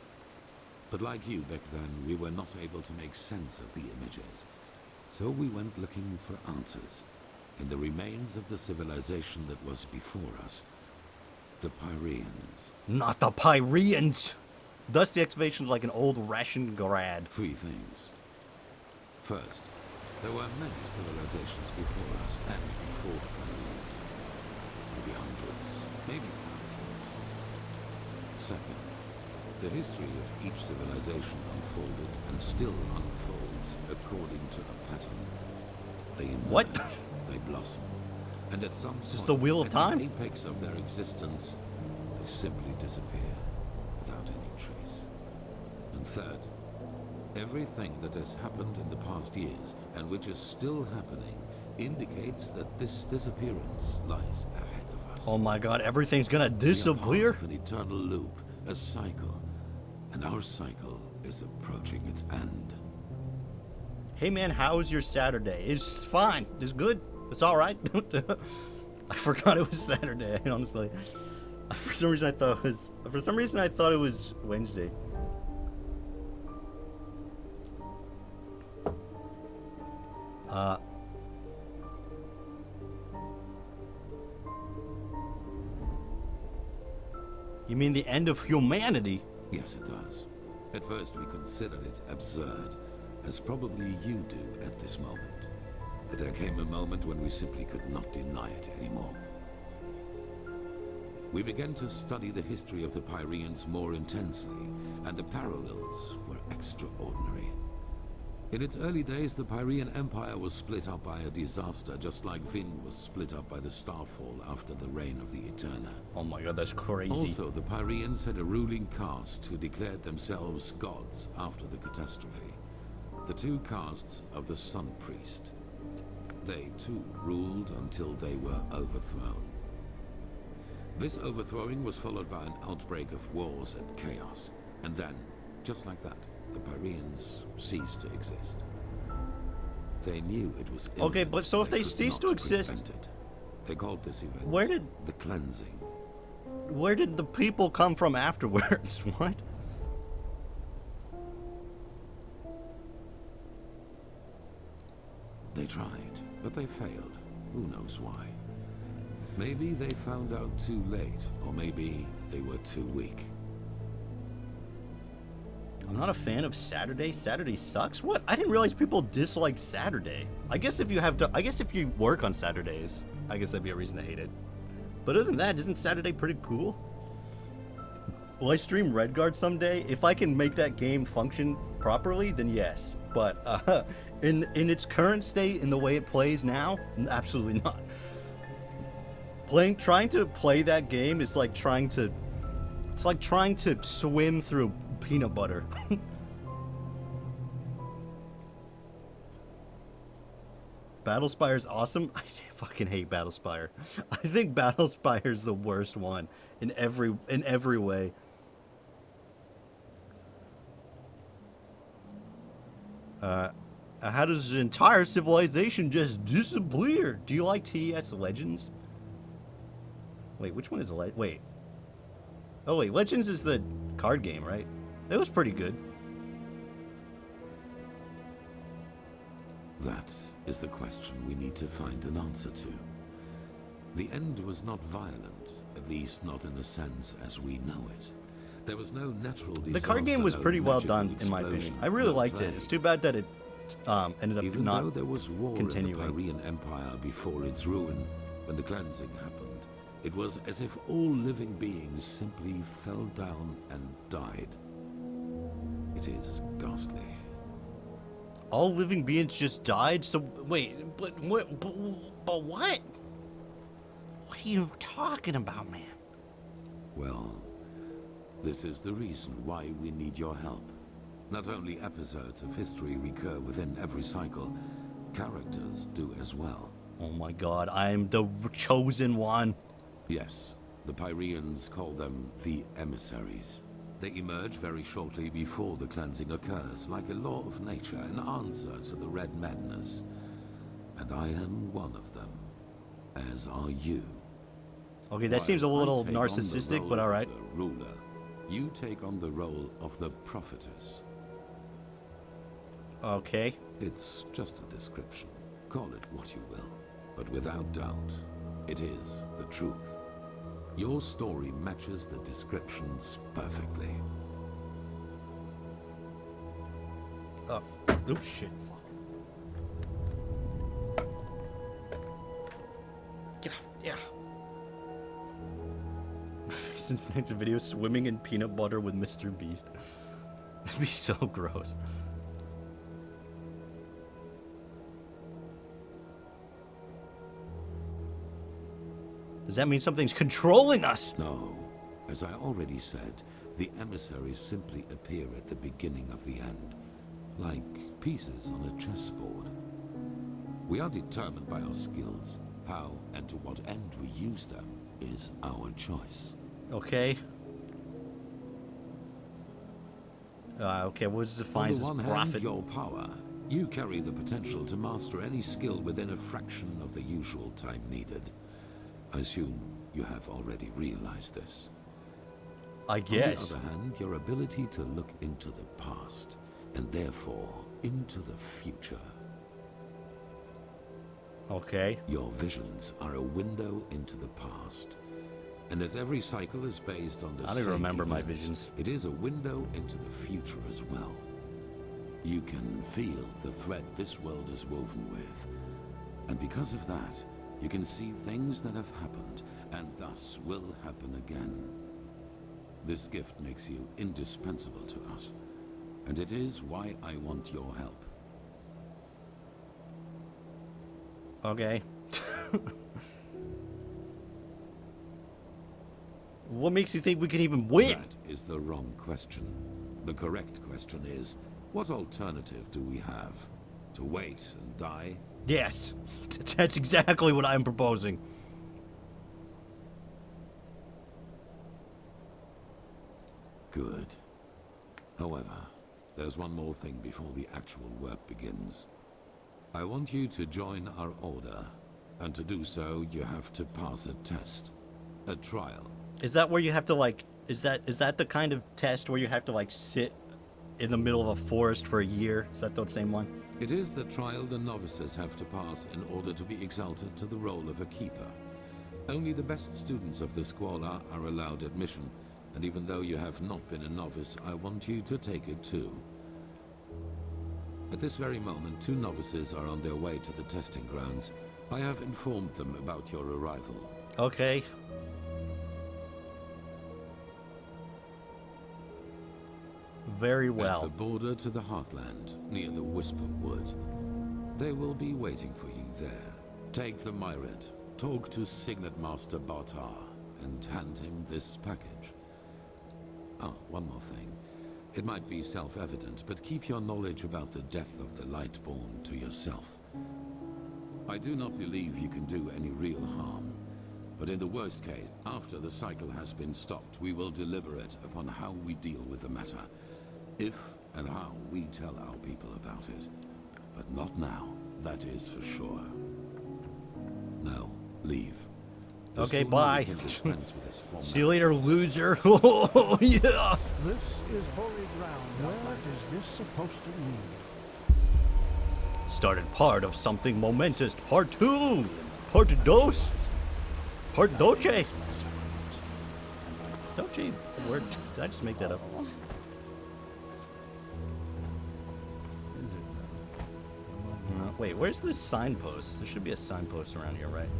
But like you back then, we were not able to make sense of the images. So we went looking for answers in the remains of the civilization that was before us. The Pyreans. Not the Pyreans! Thus the excavation is like an old ration grad. 3 things. First, there were many civilizations before us and before the Pyreans. Maybe hundreds, maybe thousands. Second, the history of each civilization unfolded and still unfolds according to a pattern. They emerge, what? They blossom, and at some Is this the Wheel of Time? At the apex of their existence, they simply disappear without any trace. And third, everything that has happened in the past years, and which is still happening, indicates that this disappearance lies ahead of us. Oh my god, everything's gonna disappear? We are part of an eternal loop, a cycle, and our cycle is approaching its end. Hey man, how was your Saturday? It's fine. It's good. It's alright. I forgot it was Saturday, honestly. For some reason I thought it was Wednesday. You mean the end of humanity? Yes, it does. At first we considered it absurd, as probably you do at this moment. But there came a moment when we simply could not deny it anymore. We began to study the history of the Pyreans more intensely, and the parallels were extraordinary. In its early days, the Pyrean Empire was split up by a disaster, just like Vin was split up by the Starfall after the reign of the Eterna. Oh my god, that's crazy. Also, the Pyreans had a ruling caste who declared themselves gods after the catastrophe. The 2 castes of the Sun Priest. They too ruled until they were overthrown. This overthrowing was followed by an outbreak of wars and chaos. And then, just like that, the Pyreans ceased to exist. They knew it was imminent. Okay, but so if they ceased to exist, they called this event where did the cleansing. Where did the people come from afterwards? What? They tried, but they failed. Who knows why? Maybe they found out too late, or maybe they were too weak. I'm not a fan of Saturday. Saturday sucks. What? I didn't realize people dislike Saturday. I guess if you work on Saturdays, I guess that'd be a reason to hate it. But other than that, isn't Saturday pretty cool? Will I stream Redguard someday? If I can make that game function properly, then yes. But in its current state, in the way it plays now, absolutely not. Trying to play that game is like trying to swim through peanut butter. Battlespire is awesome. I fucking hate Battlespire. I think Battlespire is the worst one in every way. How does the entire civilization just disappear? Do you like TES Legends? Wait, which one is wait. Oh wait, Legends is the card game, right? It was pretty good. That is the question we need to find an answer to. The end was not violent, at least not in the sense as we know it. There was no natural disaster. The card game was pretty well done, in my opinion. I really liked it. It's too bad that it ended up Even not though there was war continuing. in the Pyrean Empire before its ruin, when the cleansing happened, it was as if all living beings simply fell down and died. It is ghastly. All living beings just died? So, wait, but what? But what? What are you talking about, man? Well, this is the reason why we need your help. Not only episodes of history recur within every cycle, characters do as well. Oh my god, I'm the chosen one. Yes, the Pyreans call them the emissaries. They emerge very shortly before the cleansing occurs, like a law of nature, an answer to the Red Madness. And I am one of them, as are you. Okay, that seems a little While I take on the narcissistic, role but of alright. the ruler, you take on the role of the prophetess. Okay. It's just a description. Call it what you will. But without doubt, it is the truth. Your story matches the descriptions perfectly. Oops, shit. Yeah. Since next video, swimming in peanut butter with Mr. Beast. That'd be so gross. Does that mean something's controlling us? No. As I already said, the emissaries simply appear at the beginning of the end, like pieces on a chessboard. We are determined by our skills. How and to what end we use them is our choice. Okay. Okay, what defines as On the one profit? hand, your power. You carry the potential to master any skill within a fraction of the usual time needed. I assume you have already realized this. I guess. On the other hand, your ability to look into the past, and therefore into the future. Okay. Your visions are a window into the past. And as every cycle is based on the I don't even remember my events, visions. it is a window into the future as well. You can feel the thread this world is woven with. And because of that, you can see things that have happened, and thus will happen again. This gift makes you indispensable to us, and it is why I want your help. Okay. What makes you think we can even win? That is the wrong question. The correct question is, what alternative do we have? To wait and die? Yes. That's exactly what I'm proposing. Good. However, there's one more thing before the actual work begins. I want you to join our order, and to do so, you have to pass a test. A trial. Is that where you have to like is that the kind of test where you have to like sit in the middle of a forest for a year? Is that the same one? It is the trial the novices have to pass in order to be exalted to the role of a keeper. Only the best students of the Squalor are allowed admission, and even though you have not been a novice, I want you to take it too. At this very moment, 2 novices are on their way to the testing grounds. I have informed them about your arrival. Okay. Very well. At the border to the Heartland, near the Whisper Wood. They will be waiting for you there. Take the Myret, talk to Signet Master Bartar, and hand him this package. Ah, one more thing. It might be self-evident, but keep your knowledge about the death of the Lightborn to yourself. I do not believe you can do any real harm. But in the worst case, after the cycle has been stopped, we will deliberate upon how we deal with the matter. If and how we tell our people about it. But not now, that is for sure. Now, leave. The Okay, sooner bye. we can dispense with this See you later, loser. Oh, yeah. This is holy ground. Where is this supposed to lead? Started part of something momentous. Part 2. Part dos. Part doce. Is doce a word? Did I just make that up? Wait, where's this signpost? There should be a signpost around here, right?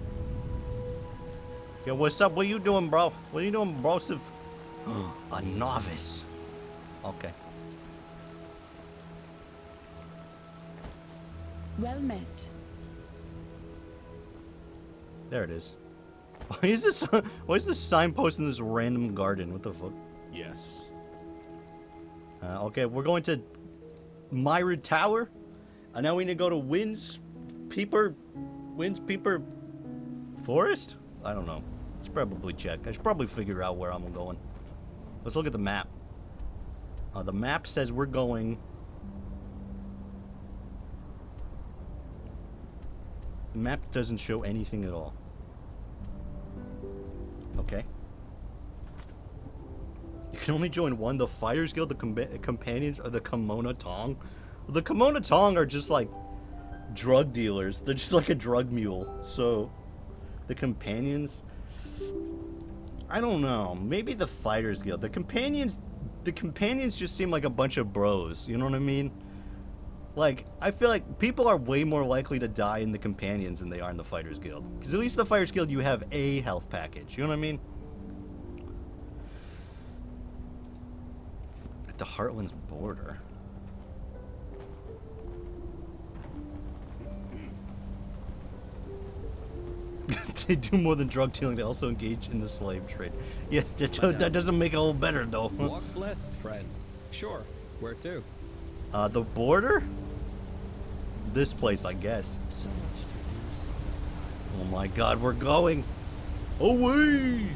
Yo, what's up? What you doing, bro? What you doing, brosive? A novice. Okay. Well met. There it is. Why is this? Why is this signpost in this random garden? What the fuck? Yes. Okay, we're going to Myrid Tower, and now we need to go to Winds Peeper Forest. I don't know. I should probably check. I should probably figure out where I'm going. Let's look at the map. The map says we're going. The map doesn't show anything at all. Okay. You can only join one, the Fighters Guild, the Companions, or the Kimono Tong. The Kimono Tong are just like drug dealers. They're just like a drug mule. So, the Companions, I don't know. Maybe the Fighters Guild. The Companions just seem like a bunch of bros. You know what I mean? Like, I feel like people are way more likely to die in the Companions than they are in the Fighters Guild. Because at least the Fighters Guild, you have a health package. You know what I mean? At the Heartland's border. They do more than drug dealing. They also engage in the slave trade. Yeah, that doesn't make it all better, though. Walk blessed, friend. Sure. Where to? The border? This place, I guess. So much to do. Oh my god, we're going away!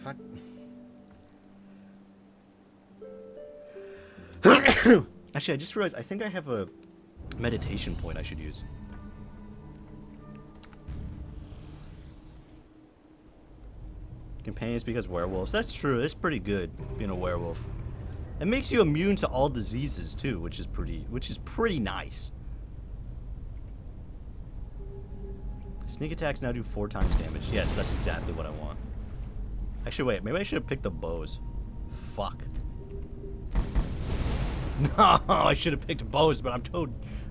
Fuck. Actually, I just realized I think I have a meditation point I should use. Companions because werewolves. That's true. It's pretty good being a werewolf. It makes you immune to all diseases too, which is pretty nice. Sneak attacks now do 4 times damage. Yes, that's exactly what I want. Actually, wait. Maybe I should have picked the bows. Fuck. No, I should have picked bows, but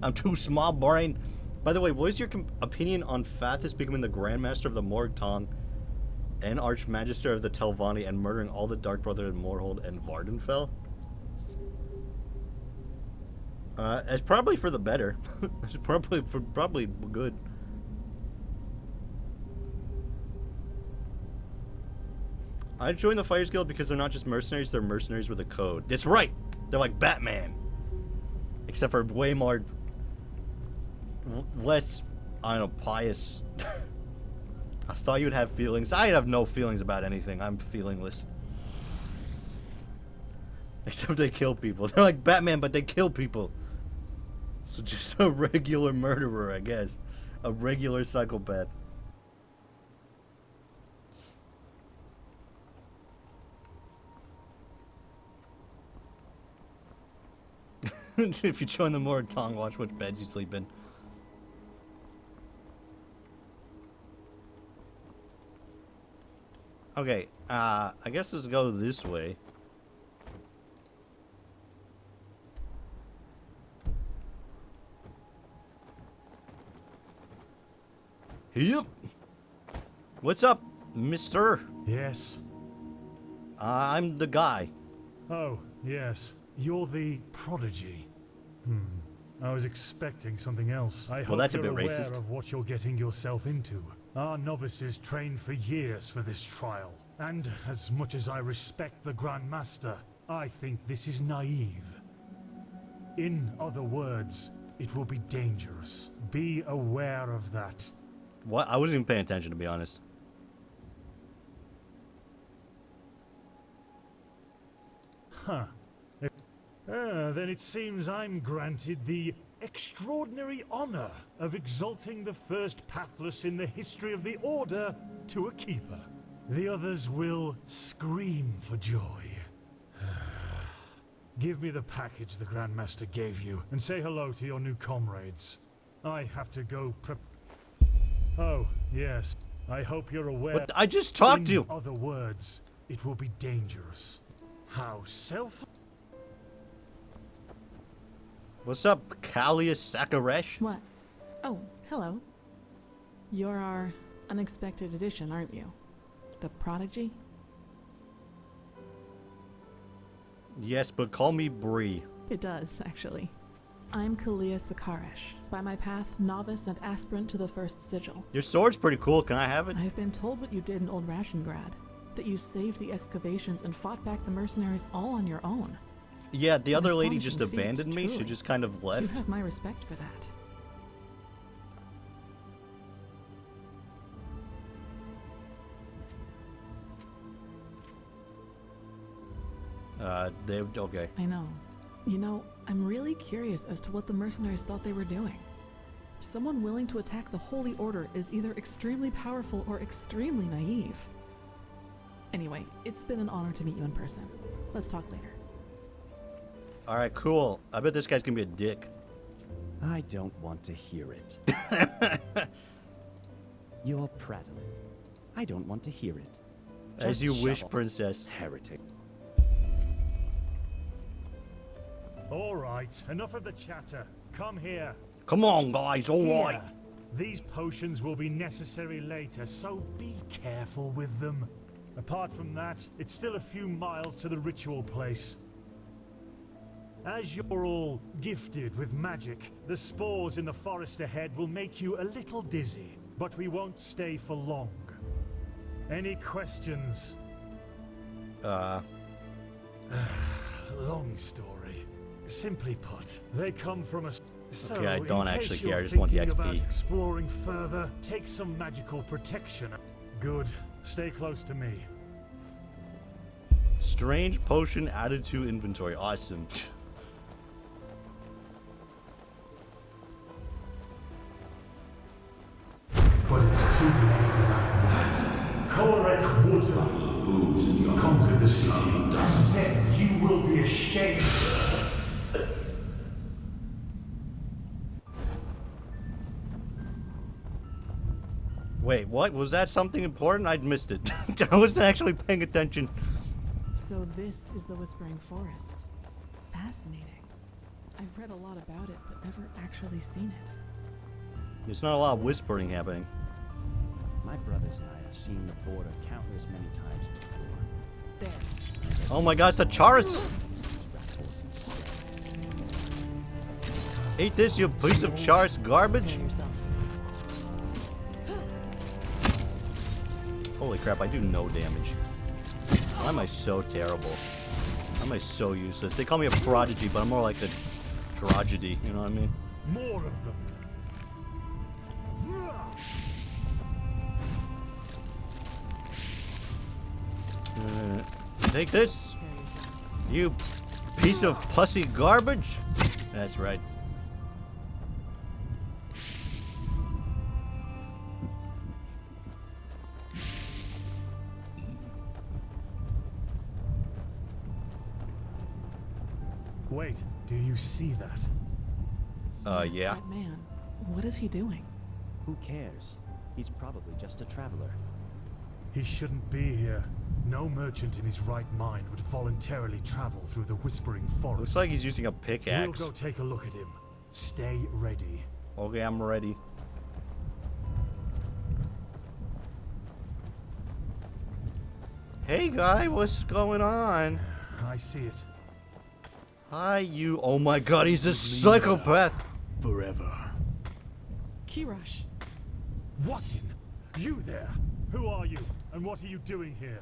I'm too small brain. By the way, what is your opinion on Fathus becoming the Grandmaster of the Morgtong and Archmagister of the Telvanni and murdering all the Dark Brother in Morhold and Vardenfell? It's probably for the better. It's probably good. I joined the Fighters Guild because they're not just mercenaries, they're mercenaries with a code. That's right! They're like Batman. Except for way more... less, I don't know, pious. I thought you'd have feelings. I have no feelings about anything. I'm feelingless. Except they kill people. They're like Batman, but they kill people. So just a regular murderer, I guess. A regular psychopath. If you join the Morgtong, watch which beds you sleep in. Okay, I guess let's go this way. Yep. What's up, mister? Yes. I'm the guy. Oh, yes. You're the prodigy. I was expecting something else. I hope that's a you're bit aware racist. of what you're getting yourself into. Our novices trained for years for this trial. And as much as I respect the Grand Master, I think this is naive. In other words, it will be dangerous. Be aware of that. What? I wasn't even paying attention, to be honest. Huh. Then it seems I'm granted the extraordinary honor of exalting the first pathless in the history of the Order to a keeper. The others will scream for joy. Give me the package the Grandmaster gave you, and say hello to your new comrades. I have to go Oh, yes. I hope you're aware... But I just talked to you! In other words, it will be dangerous. How What's up, Kallius Sakaresh? What? Oh, hello. You're our unexpected addition, aren't you? The prodigy? Yes, but call me Bree. It does, actually. I'm Kalia Sakaresh, by my path, novice and aspirant to the first sigil. Your sword's pretty cool. Can I have it? I've been told what you did in Old Rashengrad, that you saved the excavations and fought back the mercenaries all on your own. Yeah, the An other lady just astonishing feat, abandoned me. She truly. just kind of left. You have my respect for that. Okay. I know. You know, I'm really curious as to what the mercenaries thought they were doing. Someone willing to attack the Holy Order is either extremely powerful or extremely naive. Anyway, it's been an honor to meet you in person. Let's talk later. Alright, cool. I bet this guy's gonna be a dick. I don't want to hear it. You're prattling. I don't want to hear it. As Just you wish, shove off. princess. Heretic. All right, enough of the chatter. Come here. Come on, guys, alright. Here. These potions will be necessary later, so be careful with them. Apart from that, it's still a few miles to the ritual place. As you're all gifted with magic, the spores in the forest ahead will make you a little dizzy, but we won't stay for long. Any questions? Long story. Simply put, they come from a... So, Okay, I don't in case actually you're care, I just want the thinking about XP. exploring further, take some magical protection. Good. Stay close to me. Strange potion added to inventory. Awesome. But it's too late for that. Kotor II conquered the city, and then you will be ashamed. Wait, what? Was that something important? I'd missed it. I wasn't actually paying attention. So this is the Whispering Forest. Fascinating. I've read a lot about it, but never actually seen it. There's not a lot of whispering happening. My brothers and I have seen the border countless many times before. There. Oh my god, it's a Charis! Eat this, you piece of Charis garbage! Holy crap, I do no damage. Why am I so terrible? Why am I so useless? They call me a prodigy, but I'm more like a tragedy, you know what I mean? More of them. Take this, you piece of pussy garbage. That's right. Wait, do you see that? Yeah. That man, what is he doing? Who cares? He's probably just a traveler. He shouldn't be here. No merchant in his right mind would voluntarily travel through the Whispering Forest. Looks like he's using a pickaxe. We'll go take a look at him. Stay ready. Okay, I'm ready. Hey guy, what's going on? I see it. Hi, you. Oh my god, he's a psychopath. Forever. Kirash. What in? You there? Who are you? And what are you doing here?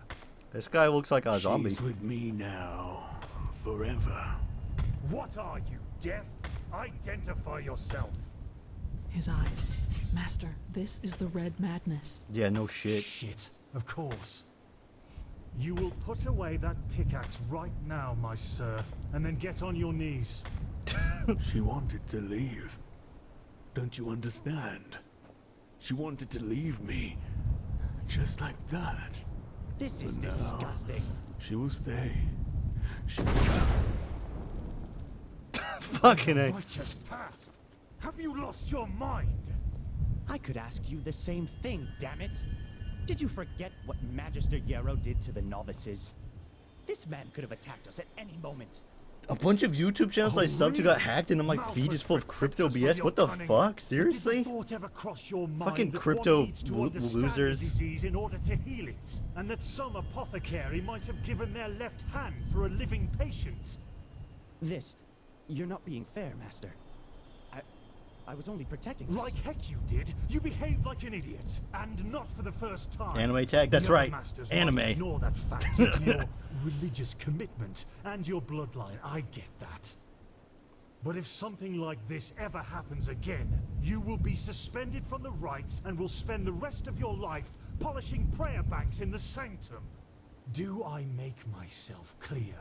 This guy looks like a zombie. She's with me now. Forever. What are you, deaf? Identify yourself. His eyes. Master, this is the Red Madness. Yeah, no shit. Shit, of course. You will put away that pickaxe right now, my sir, and then get on your knees. She wanted to leave. Don't you understand? She wanted to leave me. Just like that. This is But no, disgusting. she will stay. She Fucking A. Righteous past. Have you lost your mind? I could ask you the same thing, damn it. Did you forget what Magister Yarrow did to the novices? This man could have attacked us at any moment. A bunch of YouTube channels I subbed to got hacked and then my feed is full of crypto BS? What the fuck? Seriously? Fucking crypto losers. Disease in order to heal it, and that some apothecary might have given their left hand for a living patient. You're not being fair, Master. I was only protecting us. Like heck you did. You behaved like an idiot, and not for the first time. Anime tag, that's The other right. masters Anime. might ignore that fact due to your religious commitment and your bloodline. I get that. But if something like this ever happens again, you will be suspended from the rites and will spend the rest of your life polishing prayer banks in the sanctum. Do I make myself clear?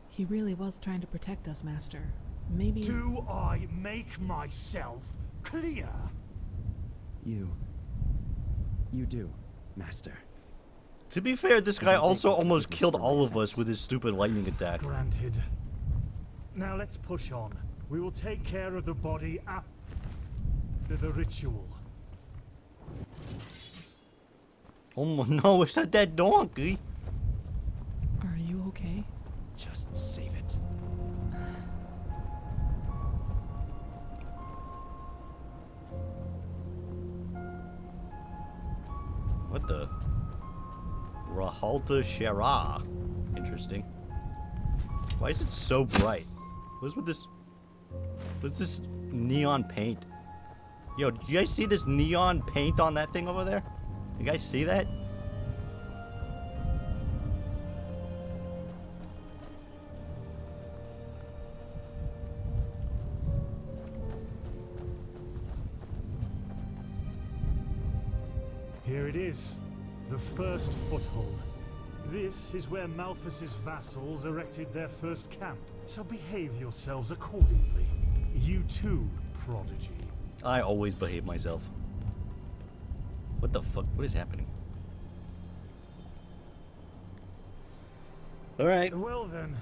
He really was trying to protect us, Master. Maybe... Do I make myself clear? You do, Master. To be fair, this guy also almost killed all of us with his stupid lightning attack. Granted. Now let's push on. We will take care of the body after the ritual. Oh no, it's a dead donkey. Are you okay? Just save it. What the? Rahalta Shara. Interesting. Why is it so bright? What's with this? What's this neon paint? Yo, do you guys see this neon paint on that thing over there? You guys see that? Here it is, the first foothold. This is where Malthus's vassals erected their first camp, so behave yourselves accordingly. You too, prodigy. I always behave myself. What the fuck? What is happening? Alright. Well then,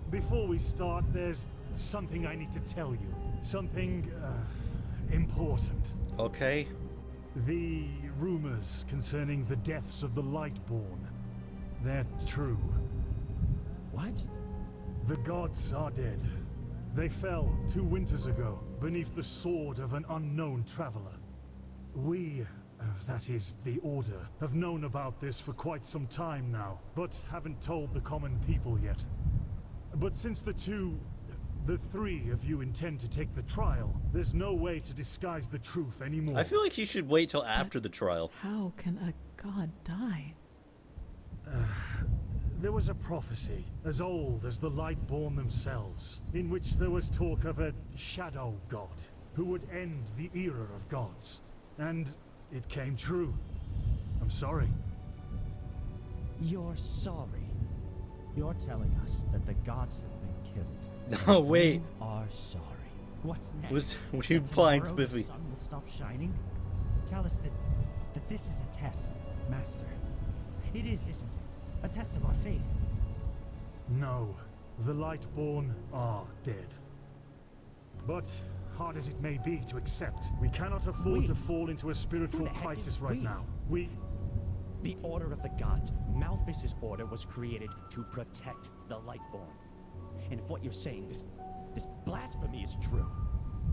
before we start, there's something I need to tell you. Something, important. Okay. The rumors concerning the deaths of the Lightborn, they're true. What? The gods are dead. They fell 2 winters ago beneath the sword of an unknown traveler. We, that is, the Order, have known about this for quite some time now, but haven't told the common people yet. But since the 3 of you intend to take the trial, there's no way to disguise the truth anymore. I feel like he should wait till after the trial. How can a god die? There was a prophecy, as old as the Lightborn themselves, in which there was talk of a shadow god, who would end the era of gods. And it came true. I'm sorry. You're sorry. You're telling us that the gods have been killed. Oh, wait. You are sorry. What's next? What are you implying, Tomorrow the Spiffy? sun will stop shining? Tell us that this is a test, Master. It is, isn't it? A test of our faith. No, the Lightborn are dead. But, hard as it may be to accept, we cannot afford to fall into a spiritual crisis right now. The Order of the Gods, Malthus's order, was created to protect the Lightborn. And if what you're saying, this blasphemy is true,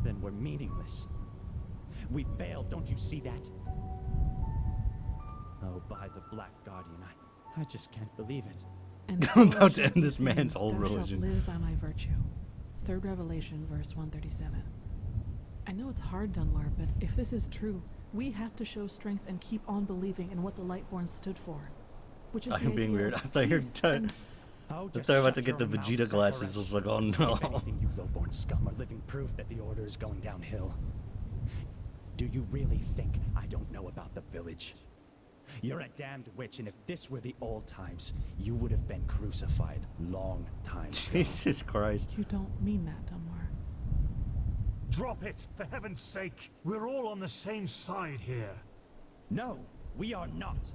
then we're meaningless. We failed, don't you see that? Oh, by the Black Guardian, I just can't believe it. And I'm about to end this man's whole thou shalt religion. live by my virtue. 3rd Revelation, verse 137. I know it's hard, Dunlar, but if this is true, we have to show strength and keep on believing in what the Lightborn stood for. Which is the I'm being idea weird. of I thought you were peace I thought I was about to get the Shut your Vegeta mouth, glasses. I was like, oh If no. anything, you low-born scum are living proof that the Order is going downhill. Do you really think I don't know about the village? You're a damned witch, and if this were the old times, you would have been crucified long time ago. Jesus Christ. You don't mean that, Dunlar. Drop it, for heaven's sake! We're all on the same side here. No, we are not.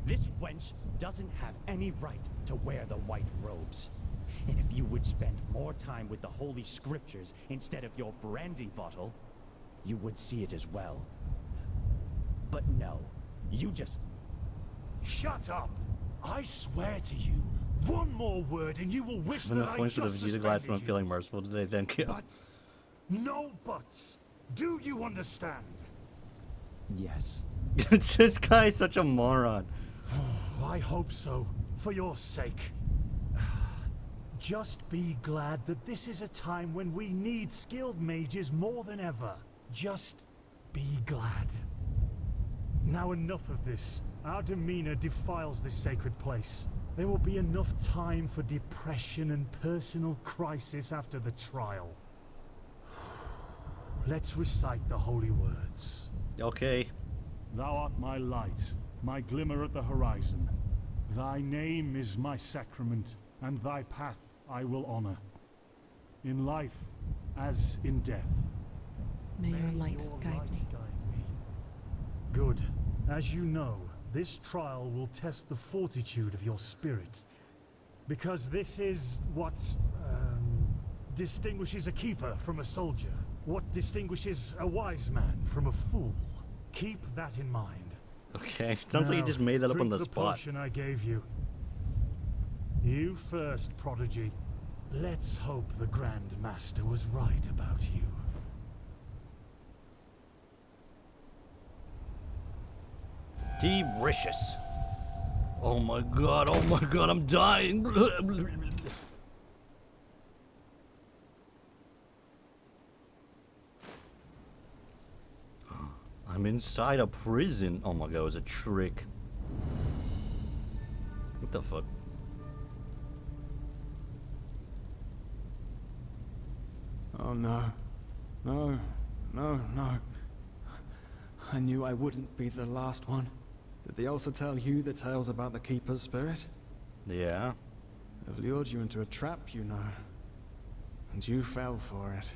This wench doesn't have any right to wear the white robes. And if you would spend more time with the Holy Scriptures instead of your brandy bottle, you would see it as well. But no, you just... Shut up! I swear to you, One more word and you will wish I'm gonna that I flinch with just the Vegeta glass and I'm suspended feeling merciful today, thank you. But no buts. Do you understand? Yes. This guy is such a moron. I hope so, for your sake. Just be glad that this is a time when we need skilled mages more than ever. Just be glad. Now enough of this. Our demeanor defiles this sacred place. There will be enough time for depression and personal crisis after the trial. Let's recite the holy words. Okay. Thou art my light, my glimmer at the horizon. Thy name is my sacrament, and thy path I will honor. In life as in death. May your light guide me. Good. As you know, this trial will test the fortitude of your spirit. Because this is what distinguishes a keeper from a soldier. What distinguishes a wise man from a fool. Keep that in mind. Okay, sounds like you just made that up on the Drink spot. potion I gave you. You first, Prodigy. Let's hope the Grand Master was right about you. Delicious. Oh my god, I'm dying. I'm inside a prison. Oh my god, it was a trick. What the fuck? Oh no. No. No, no. I knew I wouldn't be the last one. Did they also tell you the tales about the Keeper's spirit? Yeah. They've lured you into a trap, you know. And you fell for it.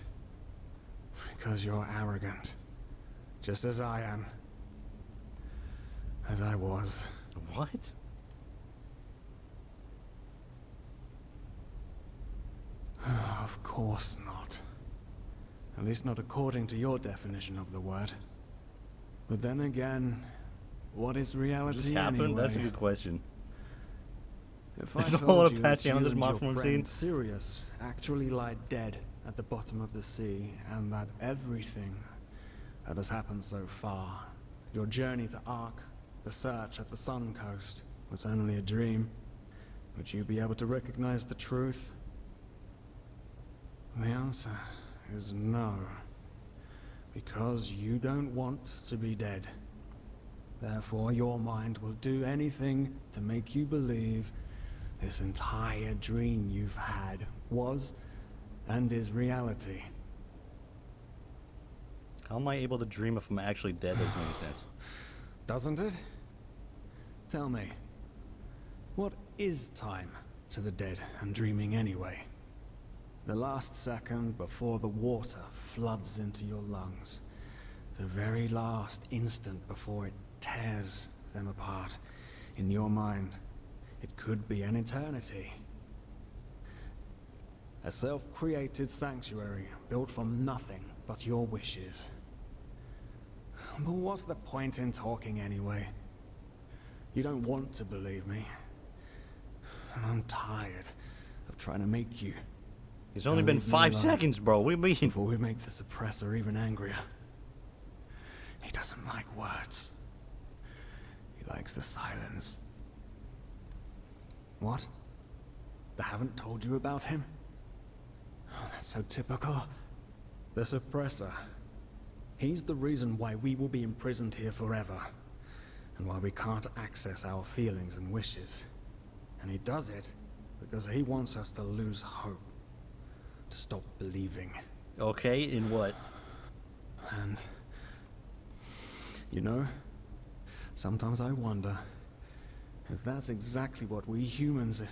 Because you're arrogant. Just as I am. As I was. What? Of course not. At least not according to your definition of the word. But then again, what is reality What just happened? anyway? That's a good question. If There's I a lot told of you passing that on you this and mod your from friend scene. Sirius actually lie dead at the bottom of the sea, and that everything that has happened so far, your journey to Ark, the search at the Sun Coast, was only a dream, would you be able to recognize the truth? The answer is no. Because you don't want to be dead. Therefore, your mind will do anything to make you believe this entire dream you've had was and is reality. How am I able to dream if I'm actually dead? Doesn't make sense. Doesn't it? Tell me, what is time to the dead and dreaming anyway? The last second before the water floods into your lungs. The very last instant before it tears them apart. In your mind, it could be an eternity. A self-created sanctuary built from nothing but your wishes. But what's the point in talking anyway? You don't want to believe me. And I'm tired of trying to make you. It's only been 5 seconds, bro. What do you mean? Before we make the suppressor even angrier. He doesn't like words. He likes the silence. What? They haven't told you about him? Oh, that's so typical. The suppressor. He's the reason why we will be imprisoned here forever. And why we can't access our feelings and wishes. And he does it because he wants us to lose hope. To stop believing. Okay, in what? And... you know, sometimes I wonder if that's exactly what we humans...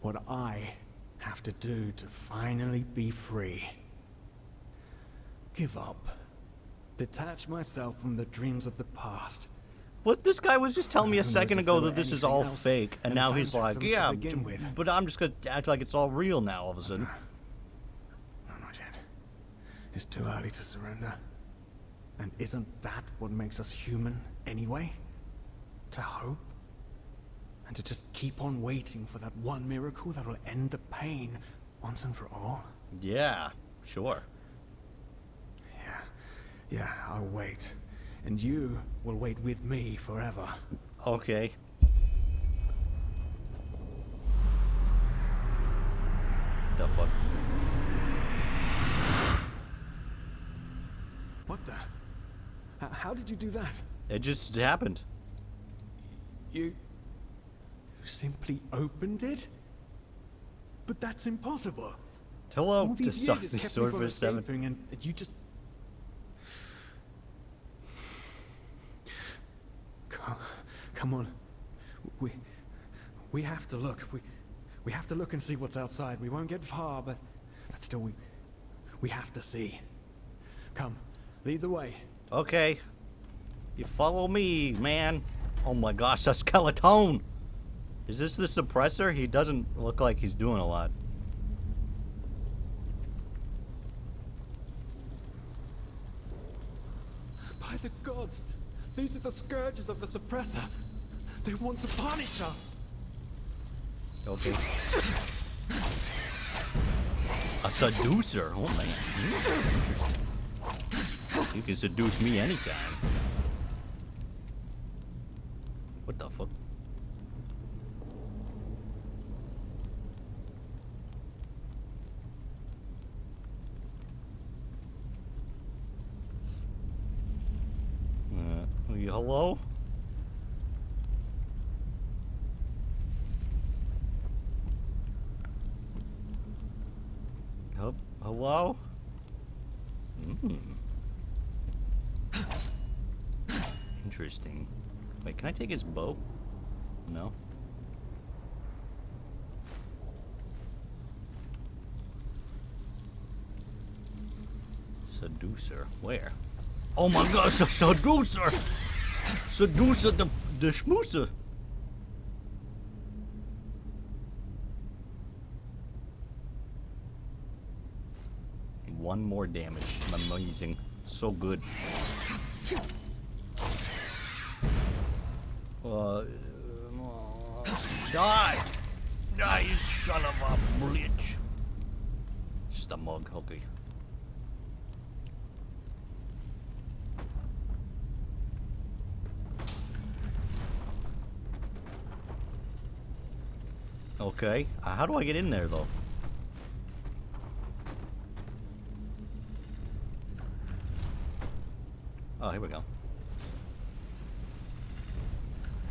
what I have to do to finally be free. Give up. Detach myself from the dreams of the past. What? This guy was just telling me a Who knows second if ago there that were this is anything all else fake, and than now he's like, phantasms to yeah, begin with. but I'm just gonna act like it's all real now all of a sudden. No, not yet. It's too early to surrender. And isn't that what makes us human, anyway? To hope? And to just keep on waiting for that one miracle that will end the pain once and for all? Yeah, sure. Yeah, I'll wait. And you will wait with me forever. Okay. The fuck? What the? How did you do that? It just happened. You simply opened it? But that's impossible. Hello, All to these years it's Saucy kept me Sword from for 7. escaping, and you just... Come on. We have to look. We have to look and see what's outside. We won't get far, but still we have to see. Come, lead the way. Okay. You follow me, man. Oh my gosh, a skeleton! Is this the suppressor? He doesn't look like he's doing a lot. By the gods, these are the scourges of the suppressor. They want to punish us. Okay. A seducer. Oh man. You can seduce me anytime. What the fuck? Hello? Hello? Interesting. Wait, can I take his bow? No. Seducer. Where? Oh my gosh, a seducer! Seducer the schmoozer. One more damage. Amazing. So good. Die! Die, you son of a bitch. Just a mug, okay. Okay. How do I get in there, though? Oh, here we go.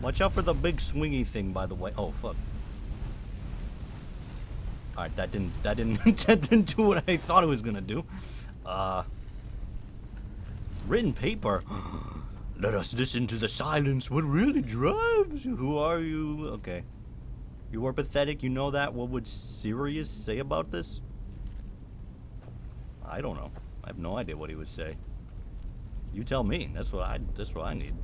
Watch out for the big swingy thing, by the way. Oh, fuck. Alright, that didn't do what I thought it was gonna do. Written paper. Let us listen to the silence. What really drives you? Who are you? Okay. You are pathetic, you know that? What would Sirius say about this? I don't know. I have no idea what he would say. You tell me. That's what I need.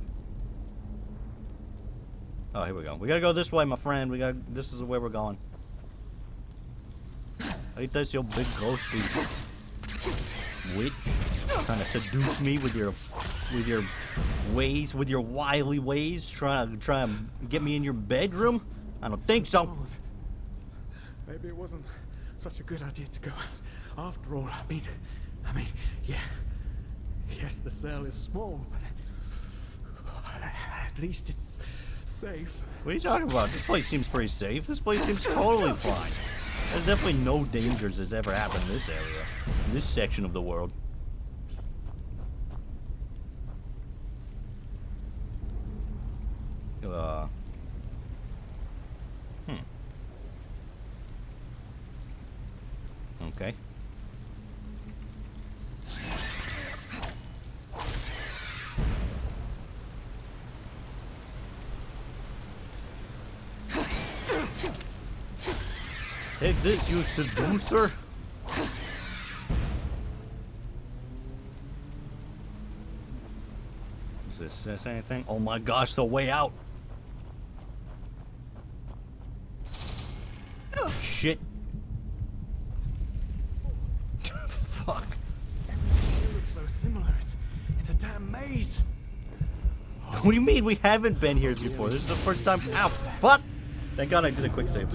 Oh, here we go. We gotta go this way, my friend. This is the way we're going. Ain't this your big ghosty witch? Trying to seduce me with your ways, with your wily ways, trying to get me in your bedroom? I don't think so. Maybe it wasn't such a good idea to go out. After all, I mean, yeah. Yes, the cell is small, but at least it's safe. What are you talking about? This place seems pretty safe. This place seems totally fine. There's definitely no dangers that's ever happened in this area, in this section of the world. Okay. Take this, you seducer. Is this anything? Oh my gosh, the way out. Shit. Fuck. It looks so similar. It's a damn maze. What do you mean we haven't been here before? This is the first time. Ow, fuck! Thank God I did a quick save.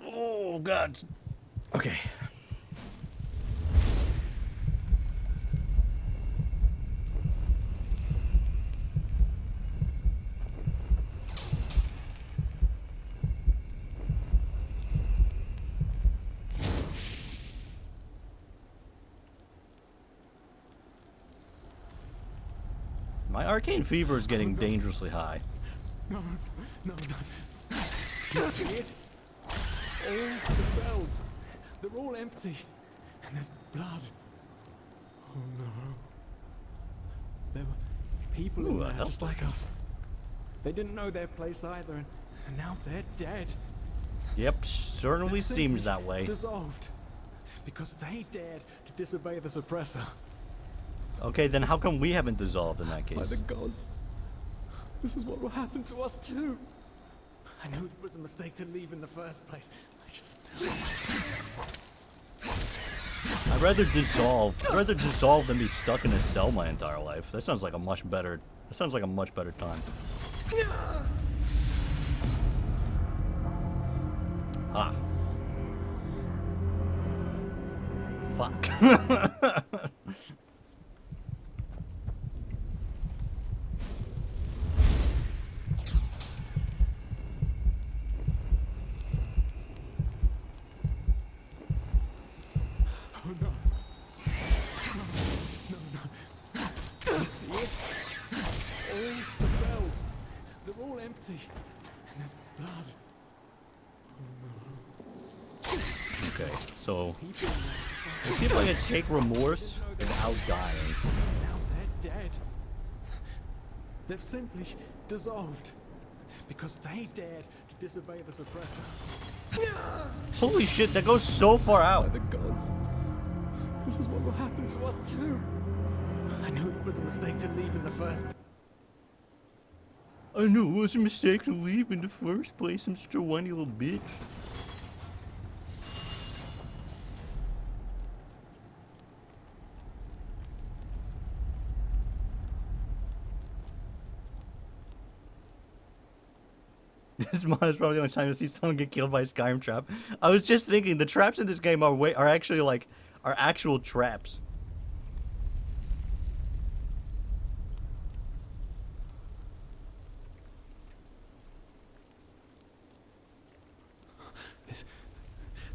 Oh God. Okay. My arcane fever is getting dangerously high. No, no, no. Do you see it? All the cells, they're all empty. And there's blood. Oh no. There were people in there just like us. They didn't know their place either, and now they're dead. Yep, certainly seems that way. Dissolved. Because they dared to disobey the suppressor. Okay, then how come we haven't dissolved in that case? By the gods. This is what will happen to us too. I knew it was a mistake to leave in the first place. I just... I'd rather dissolve. I'd rather dissolve than be stuck in a cell my entire life. That sounds like a much better... That sounds like a much better time. Ah. Fuck. See it? All the cells. They're all empty. And there's blood. Okay, so let's see if I can take remorse without dying. Now they're dead. They've simply dissolved. Because they dared to disobey the suppressor. Holy shit, that goes so far out. By the gods. This is what will happen to us too. I knew it was a mistake to leave in the first place. I knew it was a mistake to leave in the first place, I'm such a whiny little bitch. This mod is probably the only time to see someone get killed by a Skyrim trap. I was just thinking the traps in this game are actually like actual traps.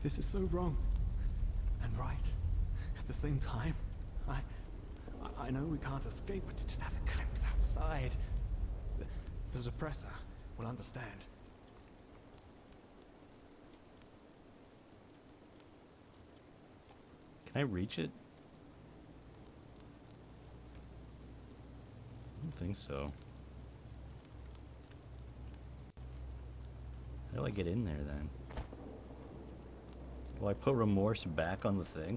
This is so wrong and right at the same time. I know we can't escape, but to just have a glimpse outside. The suppressor will understand. Can I reach it? I don't think so. How do I get in there then? Will I put remorse back on the thing?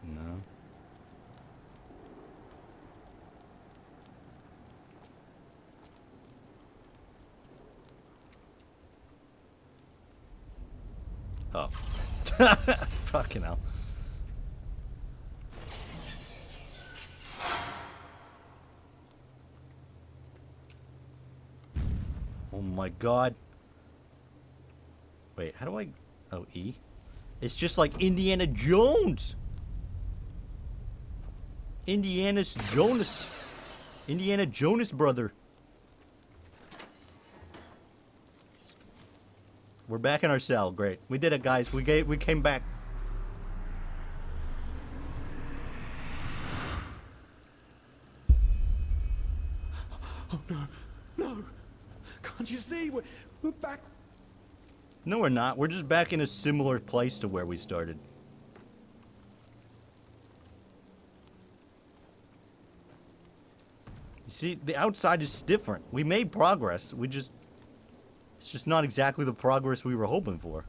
No. Oh. Fucking hell. Oh my god. Wait, how do I... Oh, E? It's just like Indiana Jones! Indiana Jonas brother. We're back in our cell. Great. We did it, guys. We came back. Oh no. No. Can't you see? We're back. No, we're not. We're just back in a similar place to where we started. You see, the outside is different. We made progress. It's just not exactly the progress we were hoping for.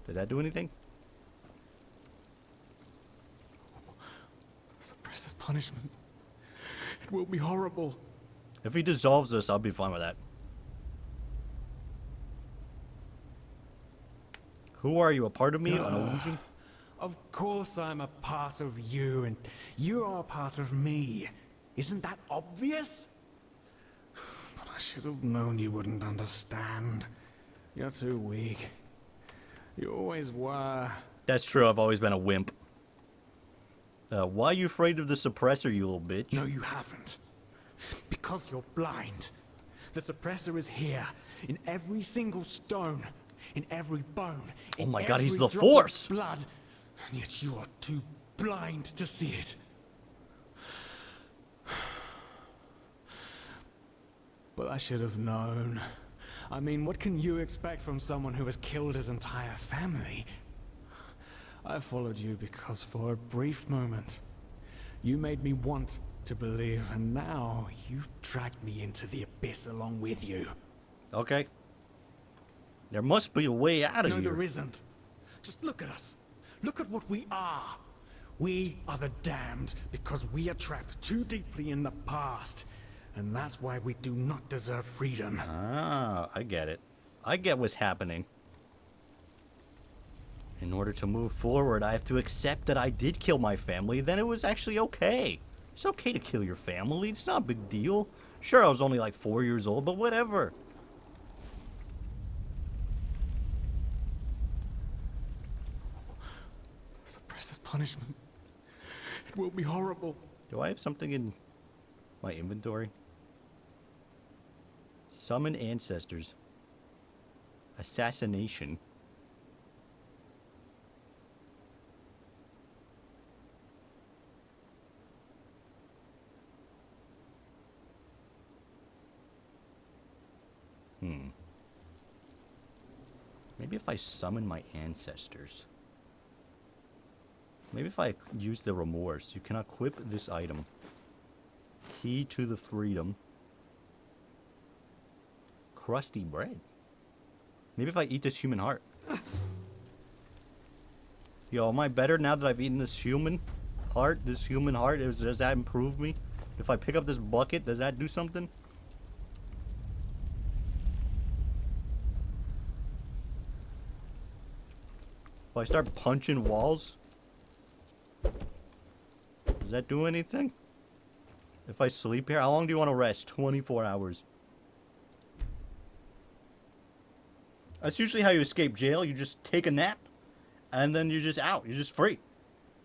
Did that do anything? Suppressor's punishment. It will be horrible. If he dissolves us, I'll be fine with that. Who are you? A part of me? An illusion? Of course I'm a part of you, and you are a part of me. Isn't that obvious? But I should have known you wouldn't understand. You're too weak. You always were. That's true, I've always been a wimp. Why are you afraid of the suppressor, you little bitch? No, you haven't. Because you're blind. The suppressor is here, in every single stone, in every bone, Oh in my god, he's every the drop Force! of blood, and yet you are too blind to see it. But I should have known. I mean, what can you expect from someone who has killed his entire family? I followed you because for a brief moment, you made me want to believe, and now you've dragged me into the abyss along with you. Okay. There must be a way out of No, here. there isn't. Just look at us. Look at what we are. We are the damned because we are trapped too deeply in the past. And that's why we do not deserve freedom. Ah, I get it. I get what's happening. In order to move forward, I have to accept that I did kill my family, then it was actually okay. It's okay to kill your family, it's not a big deal. Sure, I was only like 4 years old, but whatever. Suppresses punishment. It will be horrible. Do I have something in my inventory? Summon ancestors. Assassination. Maybe if I summon my ancestors. Maybe if I use the remorse. You can equip this item. Key to the freedom. Crusty bread. Maybe if I eat this human heart. Yo, am I better now that I've eaten this human heart? This human heart, does that improve me? If I pick up this bucket, does that do something? If I start punching walls, does that do anything? If I sleep here, how long do you want to rest? 24 hours. That's usually how you escape jail. You just take a nap, and then you're just out. You're just free.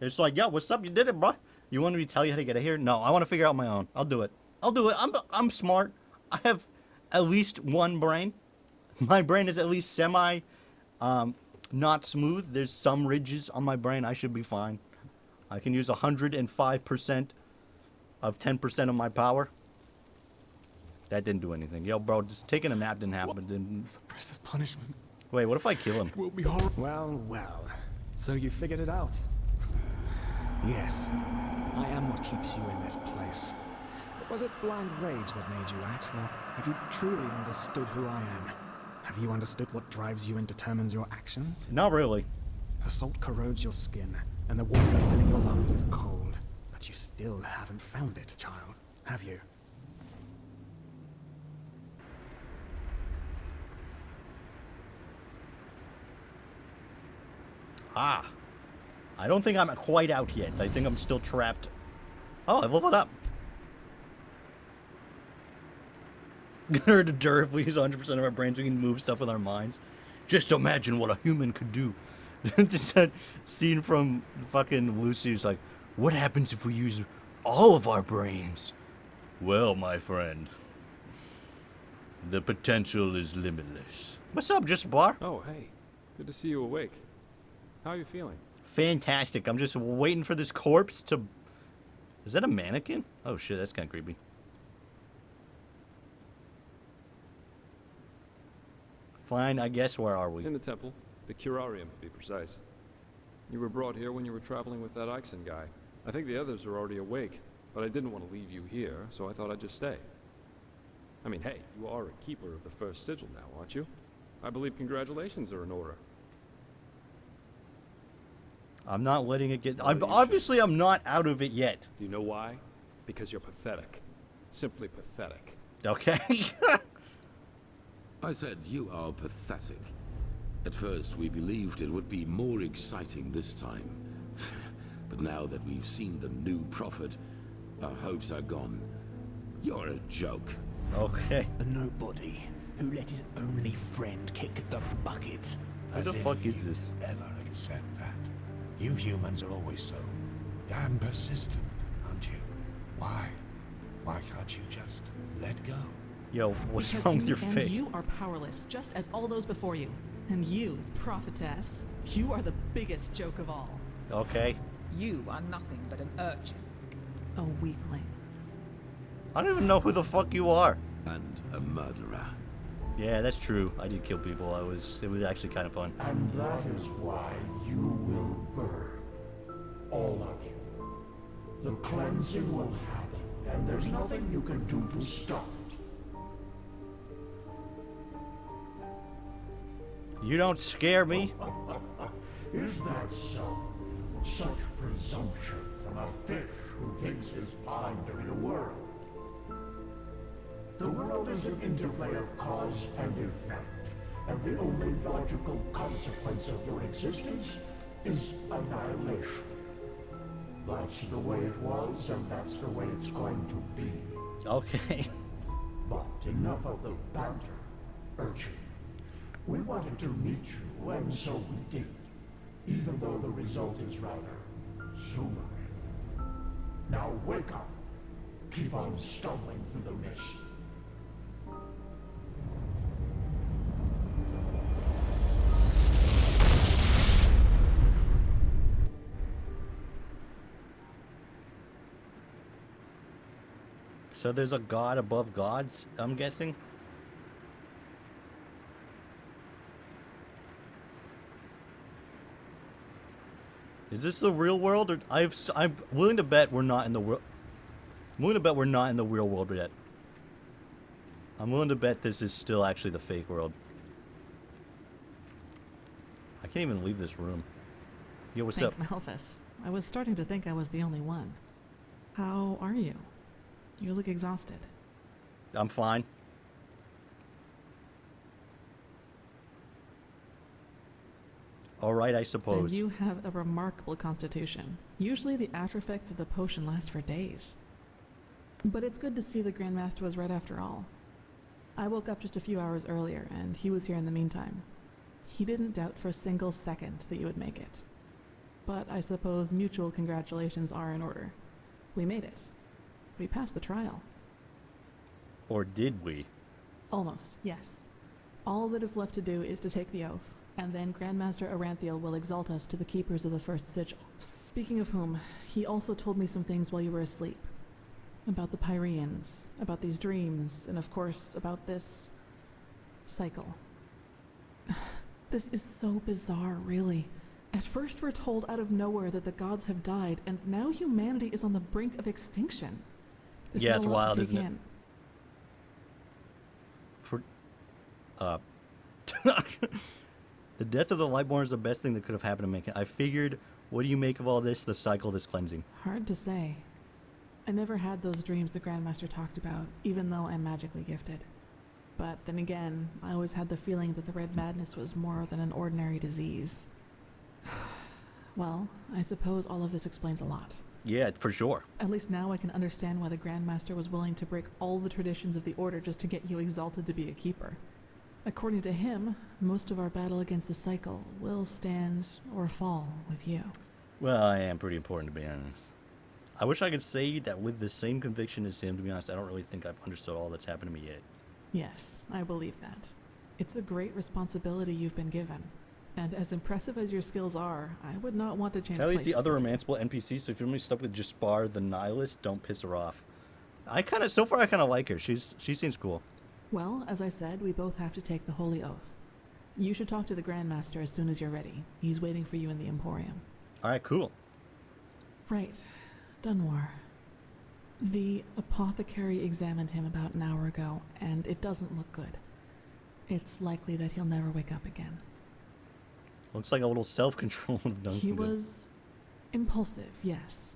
It's like, yo, what's up? You did it, bro. You want me to tell you how to get out of here? No, I want to figure out my own. I'll do it. I'll do it. I'm smart. I have at least one brain. My brain is at least semi, not smooth. There's some ridges on my brain. I should be fine. I can use 105% of 10% of my power. That didn't do anything. Yo, bro, just taking a nap didn't happen. Didn't Suppresses punishment. Wait, what if I kill him? It will be horrible. Well, well. So you figured it out? Yes. I am what keeps you in this place. Was it blind rage that made you act, or have you truly understood who I am? Have you understood what drives you and determines your actions? Not really. The salt corrodes your skin, and the water filling your lungs is cold. But you still haven't found it, child, have you? Ah. I don't think I'm quite out yet. I think I'm still trapped. Oh, I leveled up. Heard a dirt if we use 100% of our brains, we can move stuff with our minds. Just imagine what a human could do. Just that scene from fucking Lucy who's like, what happens if we use all of our brains? Well, my friend, the potential is limitless. What's up, Just Bar? Oh, hey. Good to see you awake. How are you feeling? Fantastic. I'm just waiting for this corpse to... Is that a mannequin? Oh shit, that's kind of creepy. Fine, I guess. Where are we? In the temple. The curarium, to be precise. You were brought here when you were traveling with that Ixon guy. I think the others are already awake, but I didn't want to leave you here, so I thought I'd just stay. I mean, hey, you are a keeper of the first sigil now, aren't you? I believe congratulations are in order. I'm not letting it get... Obviously, I'm not out of it yet. Do you know why? Because you're pathetic. Simply pathetic. Okay. I said you are pathetic. At first, we believed it would be more exciting this time. But now that we've seen the new prophet, our hopes are gone. You're a joke. Okay. A nobody who let his only friend kick the bucket. Who the fuck is this? Ever accept that? You humans are always so damn persistent, aren't you? Why? Why can't you just let go? Yo, what's Because wrong in with your the end, face? You are powerless, just as all those before you. And you, prophetess, you are the biggest joke of all. Okay. You are nothing but an urchin. A weakling. I don't even know who the fuck you are. And a murderer. Yeah, that's true. I did kill people. It was actually kind of fun. And that is why you will burn. All of you. The cleansing will happen, and there's nothing you can do to stop it. You don't scare me. Is that so? Such presumption from a fish who thinks his pond are the world. The world is an interplay of cause and effect, and the only logical consequence of your existence is annihilation. That's the way it was, and that's the way it's going to be. Okay. But enough of the banter, urchin. We wanted to meet you, and so we did, even though the result is rather sobering. Now wake up. Keep on stumbling through the mist. So there's a god above gods, I'm guessing? Is this the real world, or I'm willing to bet we're not in the world. I'm willing to bet we're not in the real world yet. I'm willing to bet this is still actually the fake world. I can't even leave this room. Yo, what's up? Malphus. I was starting to think I was the only one. How are you? You look exhausted. I'm fine. All right, I suppose. And you have a remarkable constitution. Usually the after effects of the potion last for days. But it's good to see the Grand Master was right after all. I woke up just a few hours earlier, and he was here in the meantime. He didn't doubt for a single second that you would make it. But I suppose mutual congratulations are in order. We made it. We passed the trial. Or did we? Almost, yes. All that is left to do is to take the oath, and then Grandmaster Aranthiel will exalt us to the keepers of the first sigil. Speaking of whom, he also told me some things while you were asleep. About the Pyreans, about these dreams, and of course, about this cycle. This is so bizarre, really. At first we're told out of nowhere that the gods have died, and now humanity is on the brink of extinction. This Yeah, is it's a lot to wild, take isn't it? in. The death of the Lightborn is the best thing that could have happened to mankind. I figured, what do you make of all this? The cycle, this cleansing. Hard to say. I never had those dreams the Grandmaster talked about, even though I'm magically gifted. But then again, I always had the feeling that the Red Madness was more than an ordinary disease. Well, I suppose all of this explains a lot. Yeah, for sure. At least now I can understand why the Grandmaster was willing to break all the traditions of the Order just to get you exalted to be a keeper. According to him, most of our battle against the cycle will stand or fall with you. Well, I am pretty important, to be honest. I wish I could say that with the same conviction as him. To be honest, I don't really think I've understood all that's happened to me yet. Yes, I believe that. It's a great responsibility you've been given. And as impressive as your skills are, I would not want to change Kelly's places the other with you. romanceable NPC, so if you're only stuck with Jaspar the Nihilist, don't piss her off. So far I kind of like her. She seems cool. Well, as I said, we both have to take the Holy Oath. You should talk to the Grandmaster as soon as you're ready. He's waiting for you in the Emporium. Alright, cool. Right. Dunwar. The apothecary examined him about an hour ago, and it doesn't look good. It's likely that he'll never wake up again. Looks like a little self-control would have done He some good. was impulsive, yes.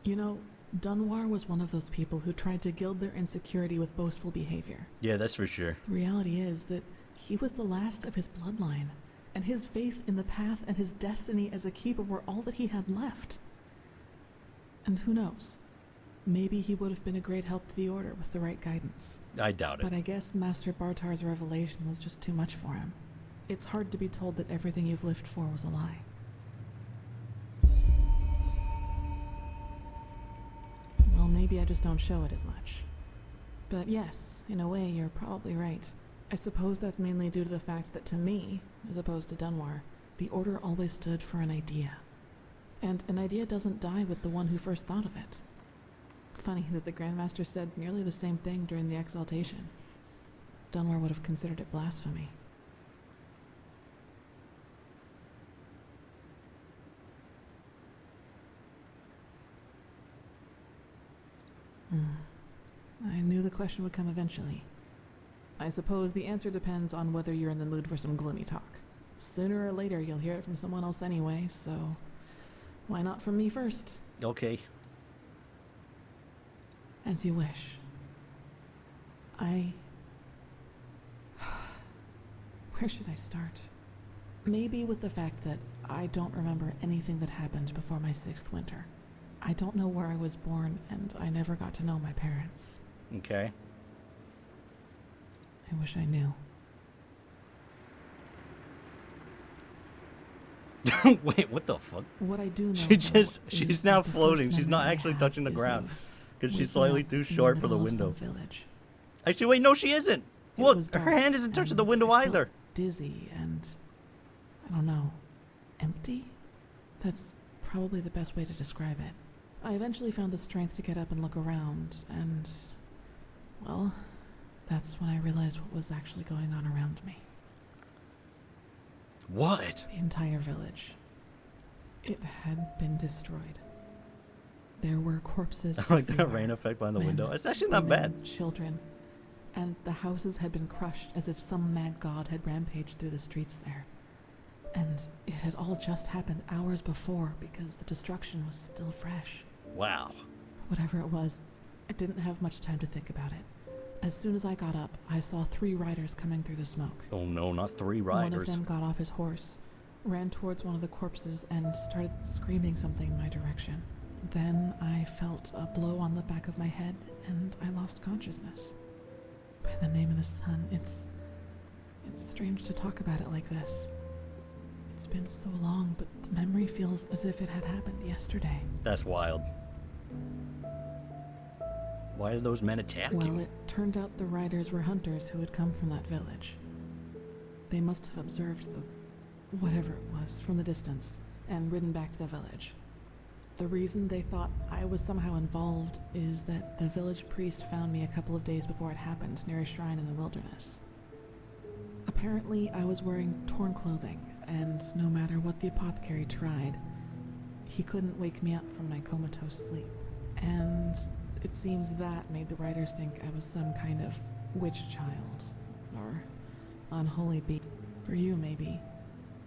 You know, Dunwar was one of those people who tried to gild their insecurity with boastful behavior. Yeah, that's for sure. The reality is that He was the last of his bloodline, and his faith in the path and his destiny as a keeper were all that he had left. And who knows? Maybe he would have been a great help to the Order with the right guidance. I doubt it. But I guess Master Bartar's revelation was just too much for him. It's hard to be told that everything you've lived for was a lie. Well, maybe I just don't show it as much. But yes, in a way, you're probably right. I suppose that's mainly due to the fact that to me, as opposed to Dunwar, the Order always stood for an idea. And an idea doesn't die with the one who first thought of it. Funny that the Grandmaster said nearly the same thing during the exaltation. Dunwar would have considered it blasphemy. I knew the question would come eventually. I suppose the answer depends on whether you're in the mood for some gloomy talk. Sooner or later, you'll hear it from someone else anyway, so why not from me first? Okay. As you wish. Where should I start? Maybe with the fact that I don't remember anything that happened before my 6th winter. I don't know where I was born, and I never got to know my parents. Okay. I wish I knew. Wait, what the fuck? What I do know, she's now floating. She's not actually touching the ground because she's slightly too short for the window. Actually, wait, no, she isn't. Look, her hand isn't touching the window either. Dizzy and, I don't know, empty? That's probably the best way to describe it. I eventually found the strength to get up and look around, and, well, that's when I realized what was actually going on around me. What? The entire village. It had been destroyed. There were corpses. I like that rain effect behind the window. It's actually not bad. Children. And the houses had been crushed as if some mad god had rampaged through the streets there. And it had all just happened hours before because the destruction was still fresh. Wow. Whatever it was, I didn't have much time to think about it. As soon as I got up, I saw 3 riders coming through the smoke. Oh no, not 3 riders. One of them got off his horse, ran towards one of the corpses, and started screaming something in my direction. Then I felt a blow on the back of my head, and I lost consciousness. By the name of the sun, it's strange to talk about it like this. It's been so long, but the memory feels as if it had happened yesterday. That's wild. Why did those men attack you? Well, it turned out the riders were hunters who had come from that village. They must have observed the whatever it was from the distance and ridden back to the village. The reason they thought I was somehow involved is that the village priest found me a couple of days before it happened near a shrine in the wilderness. Apparently, I was wearing torn clothing, and no matter what the apothecary tried, he couldn't wake me up from my comatose sleep. And it seems that made the writers think I was some kind of witch child, or unholy beast. For you, maybe.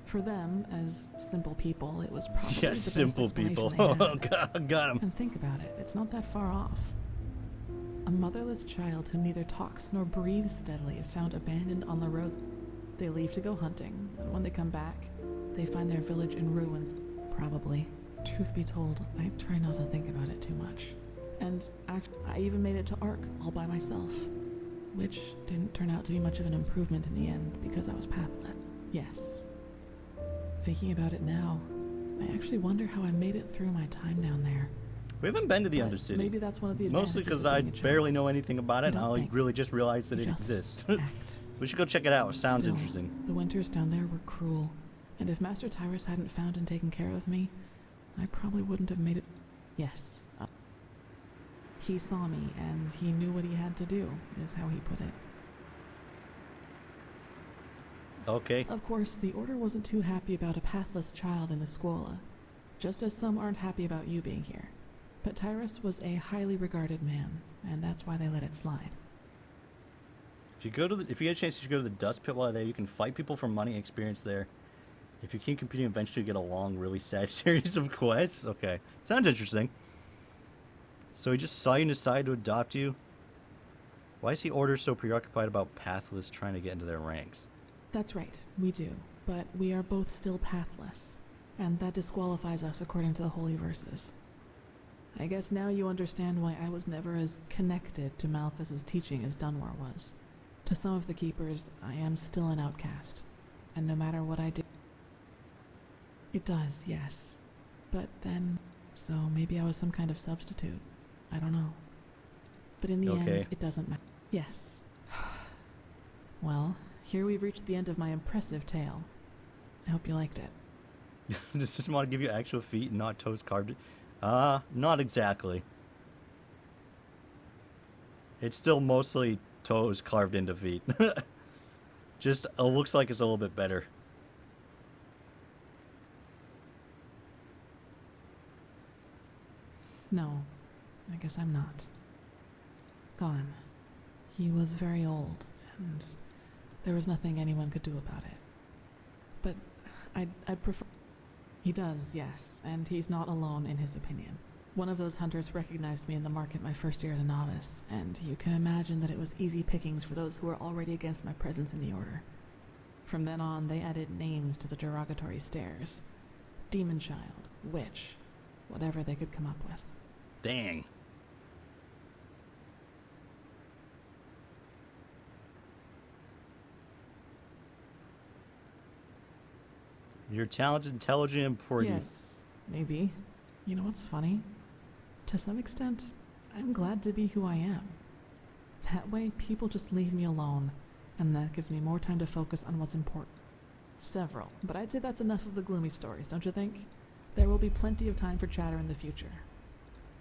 For them, as simple people, it was probably the best simple people. explanation they Oh, had. God, got him. And think about it, it's not that far off. A motherless child who neither talks nor breathes steadily is found abandoned on the roads. They leave to go hunting, and when they come back, they find their village in ruins. Probably. Truth be told, I try not to think about it too much. And I even made it to Ark all by myself, which didn't turn out to be much of an improvement in the end because I was pathless. Yes. Thinking about it now, I actually wonder how I made it through my time down there. We haven't been to the Undercity. Maybe that's one of the Mostly because I barely know anything about it, and I really just realized that it exists. We should go check it out. It sounds Still, interesting. The winters down there were cruel, and if Master Tyrus hadn't found and taken care of me, I probably wouldn't have made it. Yes. He saw me, and he knew what he had to do, is how he put it. Okay. Of course, the Order wasn't too happy about a pathless child in the Scuola, just as some aren't happy about you being here. But Tyrus was a highly regarded man, and that's why they let it slide. If you get a chance, you should go to the Dust Pit while there. You can fight people for money and experience there. If you keep competing, eventually you get a long, really sad series of quests. Okay. Sounds interesting. So he just saw you and decided to adopt you? Why is the Order so preoccupied about pathless trying to get into their ranks? That's right, we do. But we are both still pathless, and that disqualifies us according to the holy verses. I guess now you understand why I was never as connected to Malthus's teaching as Dunwar was. To some of the Keepers, I am still an outcast, and no matter what I do... It does, yes. But then... So maybe I was some kind of substitute. I don't know. But in the end, it doesn't matter. Yes. Well, here we've reached the end of my impressive tale. I hope you liked it. Does this mod give you actual feet and not toes carved? Not exactly. It's still mostly toes carved into feet. Just looks like it's a little bit better. No, I guess I'm not. Gone. He was very old, and there was nothing anyone could do about it. But I'd prefer... He does, yes, and he's not alone in his opinion. One of those hunters recognized me in the market my first year as a novice, and you can imagine that it was easy pickings for those who were already against my presence in the Order. From then on, they added names to the derogatory stares. Demon Child, Witch, whatever they could come up with. Dang. You're talented, intelligent, and pretty. Yes, maybe. You know what's funny? To some extent, I'm glad to be who I am. That way, people just leave me alone, and that gives me more time to focus on what's important. Several, but I'd say that's enough of the gloomy stories, don't you think? There will be plenty of time for chatter in the future.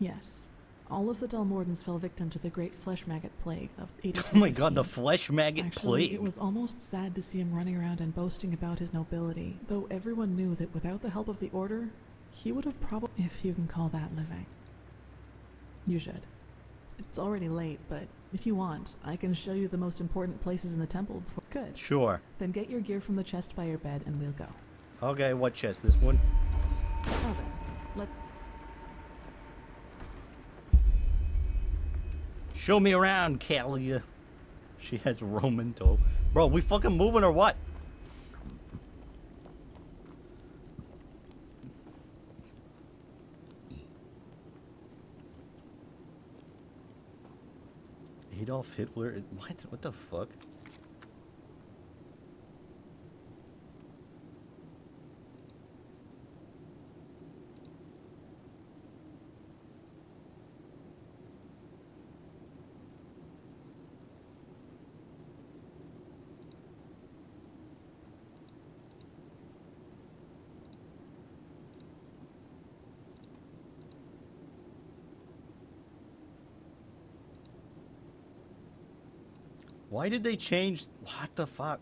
Yes, all of the Dalmordans fell victim to the great flesh maggot plague of 82. Oh my god, the flesh maggot Actually, plague. It was almost sad to see him running around and boasting about his nobility, though everyone knew that without the help of the Order, he would have probably... If you can call that living. You should. It's already late, but if you want, I can show you the most important places in the temple before... Good. Sure. Then get your gear from the chest by your bed and we'll go. Okay, what chest? This one? Oh, then. Let... Show me around, Kalia. She has Roman toe. Bro, we fucking moving or what? Adolf Hitler? What? What the fuck? Why did they change? What the fuck?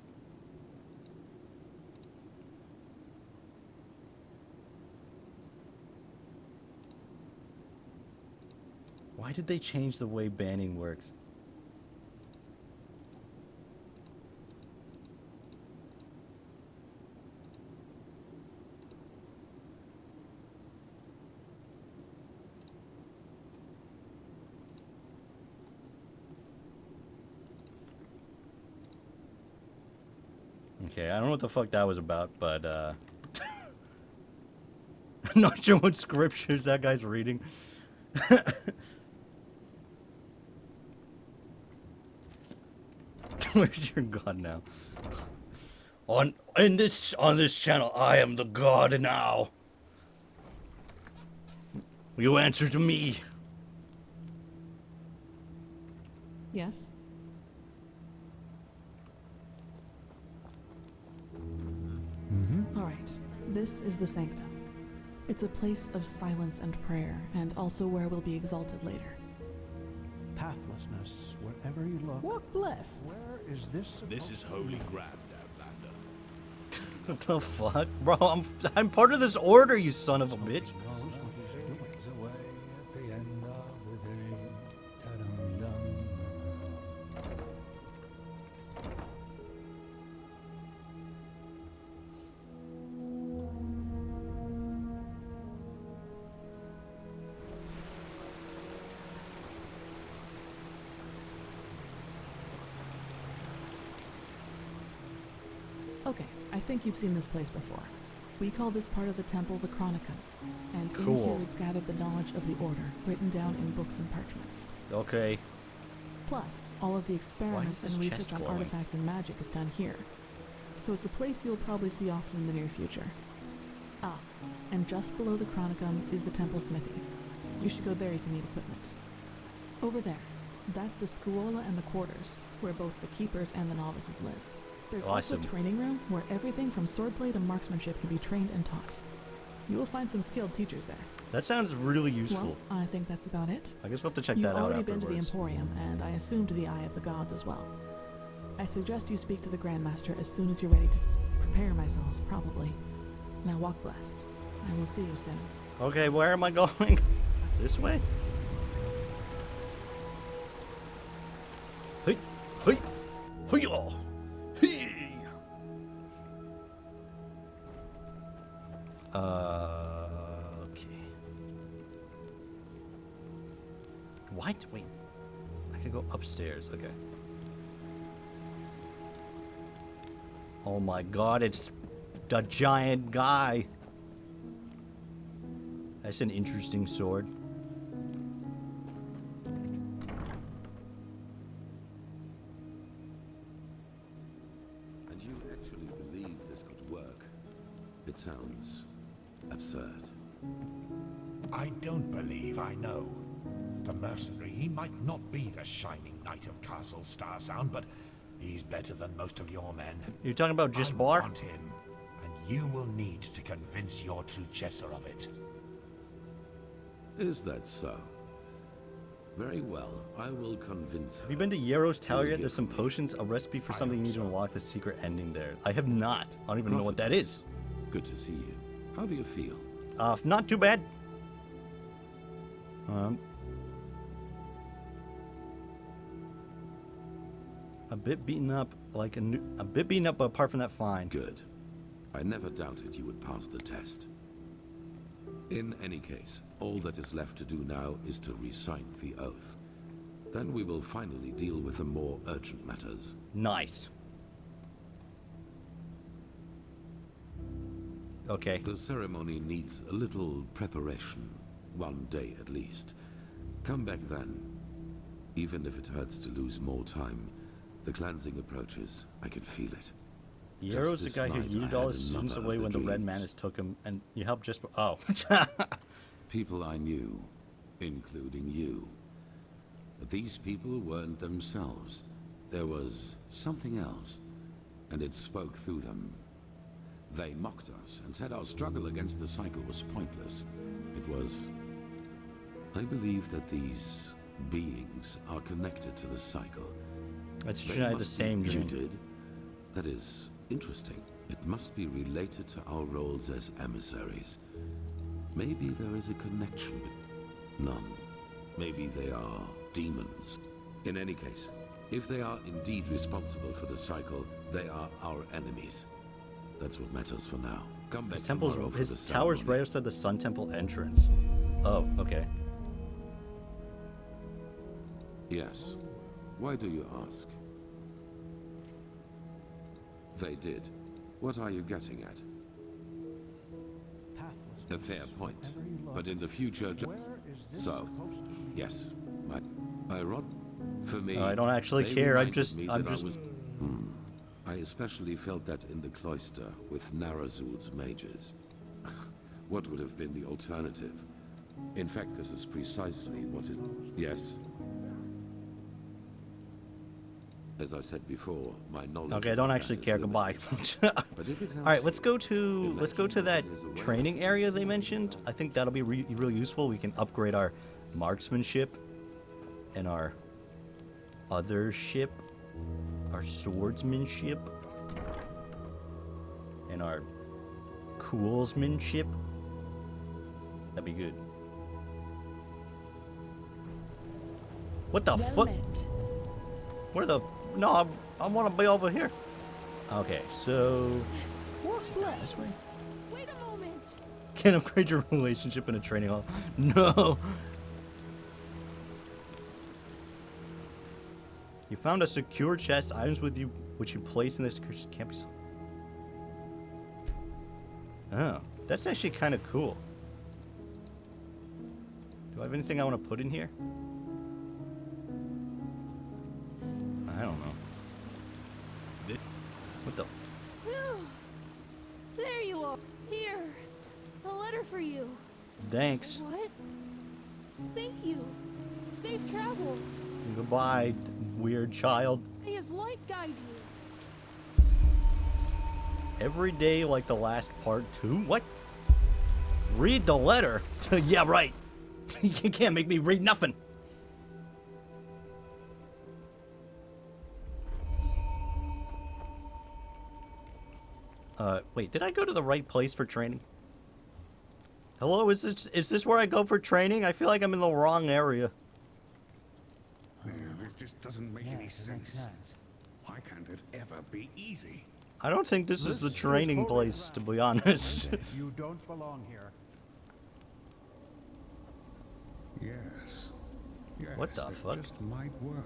Why did they change the way banning works? Okay, I don't know what the fuck that was about, but I'm not sure what scriptures that guy's reading. Where's your god now? On this channel, I am the god now. You answer to me. Yes? All right. This is the sanctum. It's a place of silence and prayer, and also where we'll be exalted later. Pathlessness, wherever you look. Walk blessed. Where is this? This is holy ground, Outlander. What the fuck? Bro, I'm part of this order, you son of a bitch. Okay, I think you've seen this place before. We call this part of the temple the Chronicon, and in Cool. here is gathered the knowledge of the Order, written down in books and parchments. Okay. Plus, all of the experiments this and chest research on glowing? artifacts and magic is done here. So it's a place you'll probably see often in the near future. Ah, and just below the Chronicon is the temple smithy. You should go there if you need equipment. Over there, that's the Scuola and the quarters, where both the keepers and the novices live. There's also Awesome. a training room where everything from swordplay to marksmanship can be trained and taught. You will find some skilled teachers there. That sounds really useful. Well, I think that's about it. I guess we'll have to check You've that out already been to the afterwards. Emporium, and I assume to the Eye of the Gods as well. I suggest you speak to the Grandmaster as soon as you're ready to prepare myself, probably. Now walk blessed. I will see you soon. Okay, where am I going? This way? Hey, hey, hey, oh, hey. Okay. What? Wait. I can go upstairs. Okay. Oh my god, it's the giant guy. That's an interesting sword. And you actually believe this could work? It sounds absurd. I don't believe I know. The mercenary, he might not be the shining knight of Castle Starsound, but he's better than most of your men. You're talking about just I Bar? want him, and you will need to convince your Truchessa of it. Is that so? Very well, I will convince her. Have you been to Yarrow's Tower You'll yet? hear There's some from me. potions, a recipe for something you need to so. unlock the secret ending there. I have not. I don't even know what that is. Good to see you. How do you feel? Not too bad. A bit beaten up, like a bit beaten up, but apart from that, fine. Good. I never doubted you would pass the test. In any case, all that is left to do now is to recite the oath. Then we will finally deal with the more urgent matters. Nice. Okay. The ceremony needs a little preparation. 1 day at least. Come back then. Even if it hurts to lose more time, the cleansing approaches. I can feel it. Yarrow's the Just guy who this night, I yeeted all had his students another away of when the the Red dreams. Manus took him, and you helped just... Oh. People I knew, including you. But these people weren't themselves. There was something else, and it spoke through them. They mocked us and said our struggle against the cycle was pointless. It was... I believe that these beings are connected to the cycle. That's They true, I had the must be same dream. muted. That is interesting. It must be related to our roles as emissaries. Maybe there is a connection. None. Maybe they are demons. In any case, if they are indeed responsible for the cycle, they are our enemies. That's what matters for now. Come back tomorrow for the His tower's ceremony. right outside the Sun Temple entrance. Oh, okay. Yes. Why do you ask? They did. What are you getting at? A fair point. But in the future... So, yes. I rot... For me... I don't actually they care, I'm reminded just... me I'm that I just... was- I especially felt that in the cloister with Narazul's mages. What would have been the alternative? In fact, this is precisely what is... Yes. As I said before, my knowledge... Okay, I of don't that actually is care. Goodbye. But if it All right, helps let's go to that Imagine there is a way training area they mentioned. I think that'll be really useful. We can upgrade our marksmanship and our other ship, our swordsmanship, and our coolsmanship. That'd be good. What the fuck? Where the... No, I want to be over here. Okay, so... What's this way? Wait a moment. Can't upgrade your relationship in a training hall. No. You found a secure chest, items with you, which you place in this can't be. Oh, that's actually kind of cool. Do I have anything I want to put in here? I don't know. What the? Phew. There you are. Here. A letter for you. Thanks. What? Thank you. Safe travels. Goodbye, weird child. May his light guide you. Every day like the last part 2? What? Read the letter? Yeah, right. You can't make me read nothing. Wait, did I go to the right place for training? Hello, is this where I go for training? I feel like I'm in the wrong area. Yeah, this just doesn't make any sense. Why can't it ever be easy? I don't think this is the training place, to be honest. You don't belong here. Yes. What the fuck? Just might work.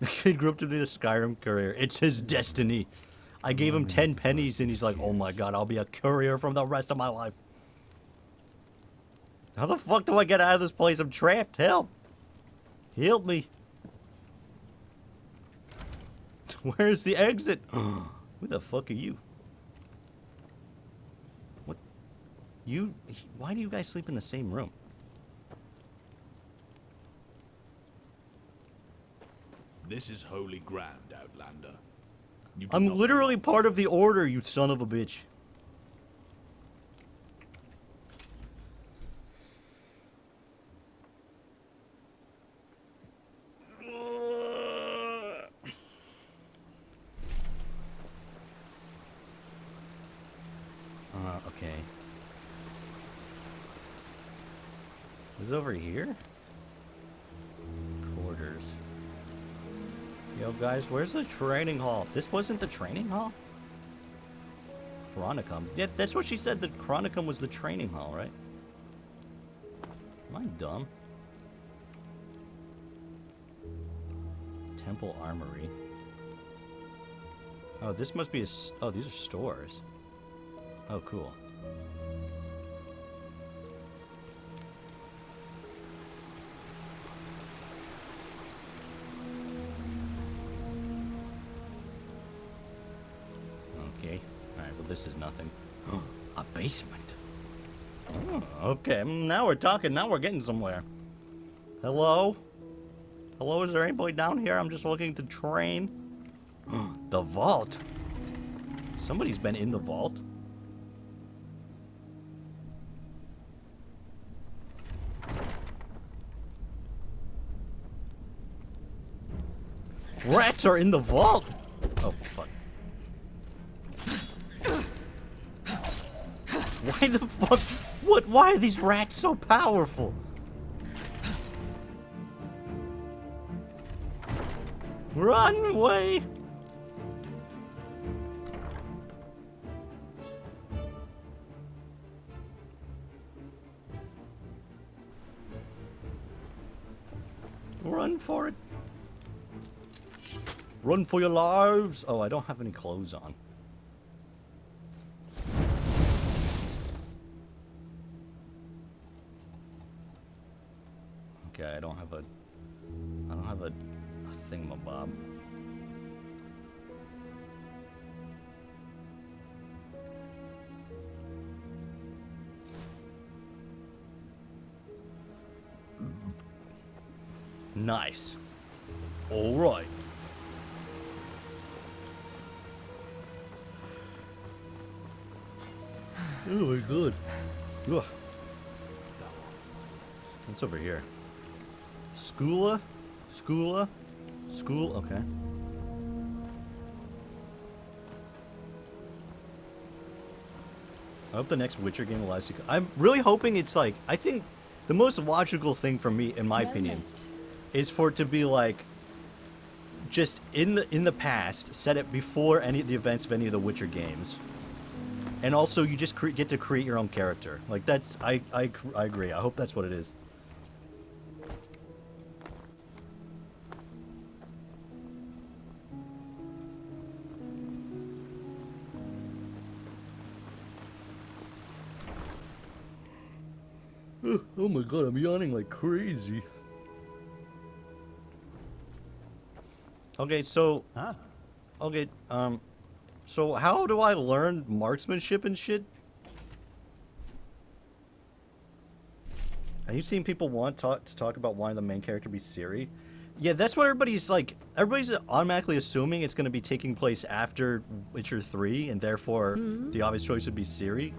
The kid grew up to be the Skyrim courier. It's his destiny. I gave him 10 pennies and he's like, oh my god, I'll be a courier for the rest of my life. How the fuck do I get out of this place? I'm trapped. Help. Help me. Where's the exit? Who the fuck are you? What? Why do you guys sleep in the same room? This is holy ground, Outlander. You do I'm not literally part of the order, you son of a bitch. Okay. Is over here? Quarters. Yo, guys, where's the training hall? This wasn't the training hall? Chronicum. Yeah, that's what she said. The Chronicum was the training hall, right? Am I dumb? Temple Armory. Oh, this must be a... Oh, these are stores. Oh, cool. Okay. Alright, well this is nothing. A basement. Oh, okay, now we're talking. Now we're getting somewhere. Hello? Hello, is there anybody down here? I'm just looking to train. The vault. Somebody's been in the vault. Rats are in the vault! Oh, fuck. Why the fuck? What? Why are these rats so powerful? Run away! Run for it. Run for your lives! Oh, I don't have any clothes on. Okay, I don't have a thingamabob. Nice. All right. Oh my god. Ugh. What's over here? Schoola? Schoola? School? Okay. I hope the next Witcher game will last you. I'm really hoping it's like, I think the most logical thing for me, in my opinion, is for it to be like, just in the past, set it before any of the events of any of the Witcher games. And also, you just get to create your own character. Like, that's... I agree. I hope that's what it is. Oh my god, I'm yawning like crazy. Okay, so... Huh? Okay, so how do I learn marksmanship and shit? Have you seen people want to talk about why the main character be Ciri? Yeah, that's what everybody's like. Everybody's automatically assuming it's going to be taking place after Witcher 3, and therefore the obvious choice would be Ciri.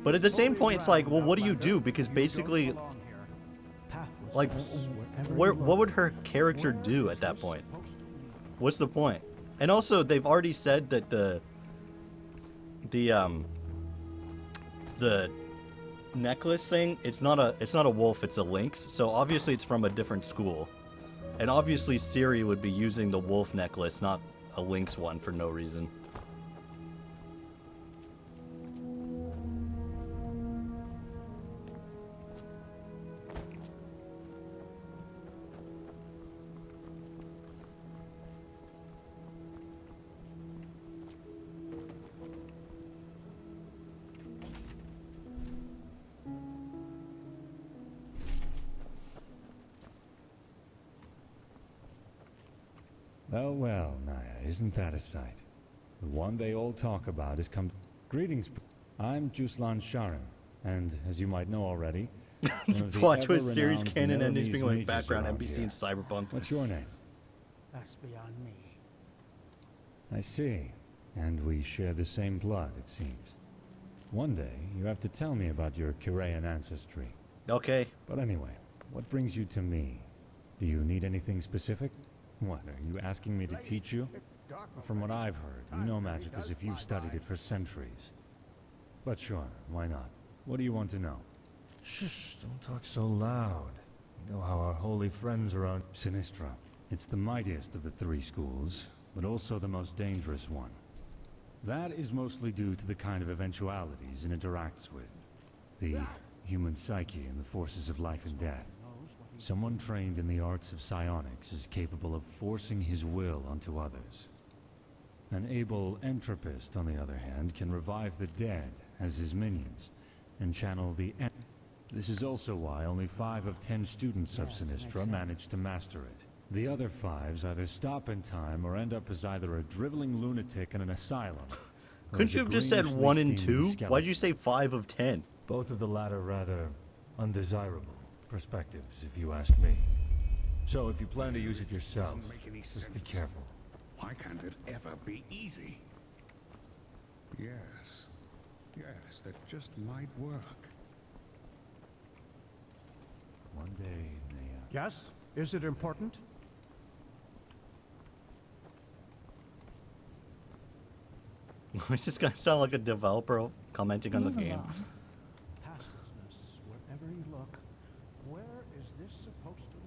But at the same point, it's like, well, what do you do? Because basically, like, what would her character do at that point? What's the point? And also, they've already said that the necklace thing, it's not a wolf, it's a lynx. So obviously it's from a different school. And obviously Ciri would be using the wolf necklace, not a lynx one, for no reason. Well, well, Naya, isn't that a sight? The one they all talk about has come... Greetings, I'm Juslan Sharim, and as you might know already... Plot twist series canon endings being like background NPC in Cyberpunk. What's your name? That's beyond me. I see. And we share the same blood, it seems. One day, you have to tell me about your Kirayan ancestry. Okay. But anyway, what brings you to me? Do you need anything specific? What, are you asking me to teach you? From what I've heard, you know magic as if you've studied it for centuries. But sure, why not? What do you want to know? Shh, don't talk so loud. You know how our holy friends around Sinistra. It's the mightiest of the three schools, but also the most dangerous one. That is mostly due to the kind of eventualities it interacts with. The human psyche and the forces of life and death. Someone trained in the arts of psionics is capable of forcing his will onto others. An able entropist, on the other hand, can revive the dead as his minions and channel the This is also why only 5 of 10 students of Sinistra manage to master it. The other 5s either stop in time or end up as either a driveling lunatic in an asylum. Couldn't you have just said 1 and 2? Why'd you say 5 of 10? Both of the latter rather undesirable perspectives, if you ask me. So if you plan to use it yourself, just be careful. Why can't it ever be easy? Yes. Yes, that just might work. One day, Naya. Yes? Is it important? It's just gonna sound like a developer commenting on the game. Passlessness, wherever you look. Where is this supposed to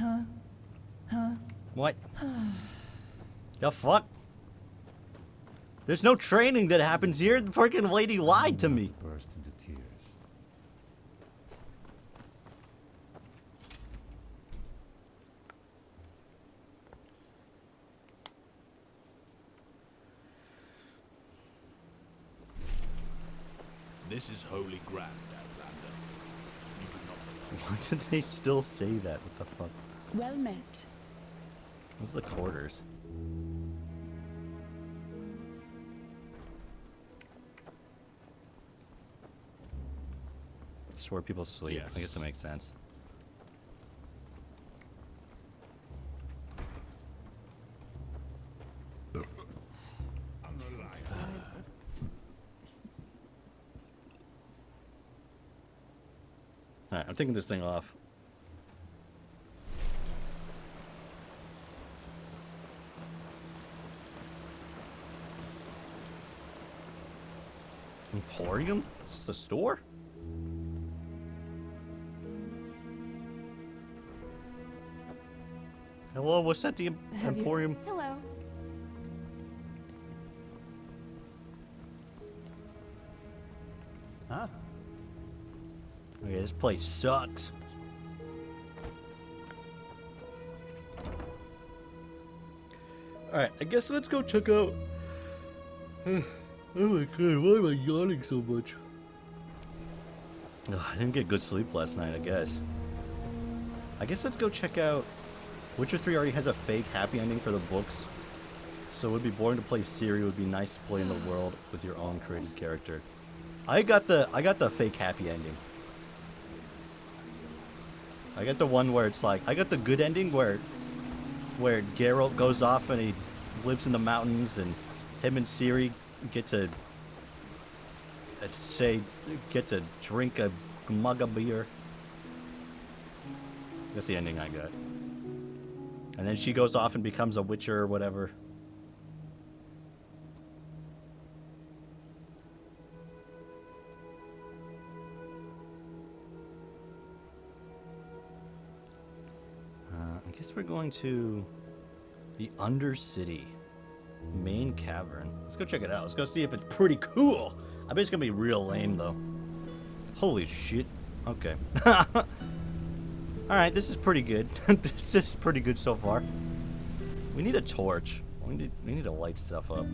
lead? Huh? What? The fuck? There's no training that happens here. The freaking lady lied to me. Burst into tears. This is holy ground, Outlander. You do not belong. Why did they still say that? What the fuck? Well met. What's the quarters? It's where people sleep. Yes. I guess that makes sense. Alright, I'm taking this thing off. Emporium? Is this a store? Hello, what's at the Emporium? Hello. Huh? Okay, this place sucks. Alright, I guess let's go check out Oh my god, why am I yawning so much? Ugh, I didn't get good sleep last night, I guess. Let's go check out... Witcher 3 already has a fake happy ending for the books. So it would be boring to play Ciri. It would be nice to play in the world with your own created character. I got the fake happy ending. I got the one where it's like... I got the good ending where Geralt goes off and he lives in the mountains and him and Ciri get to... Let's say, get to drink a mug of beer. That's the ending I got. And then she goes off and becomes a witcher or whatever. I guess we're going to the Undercity main cavern. Let's go check it out. Let's go see if it's pretty cool. I bet it's gonna be real lame though. Holy shit. Okay. Alright, this is pretty good. This is pretty good so far. We need a torch. We need to light stuff up.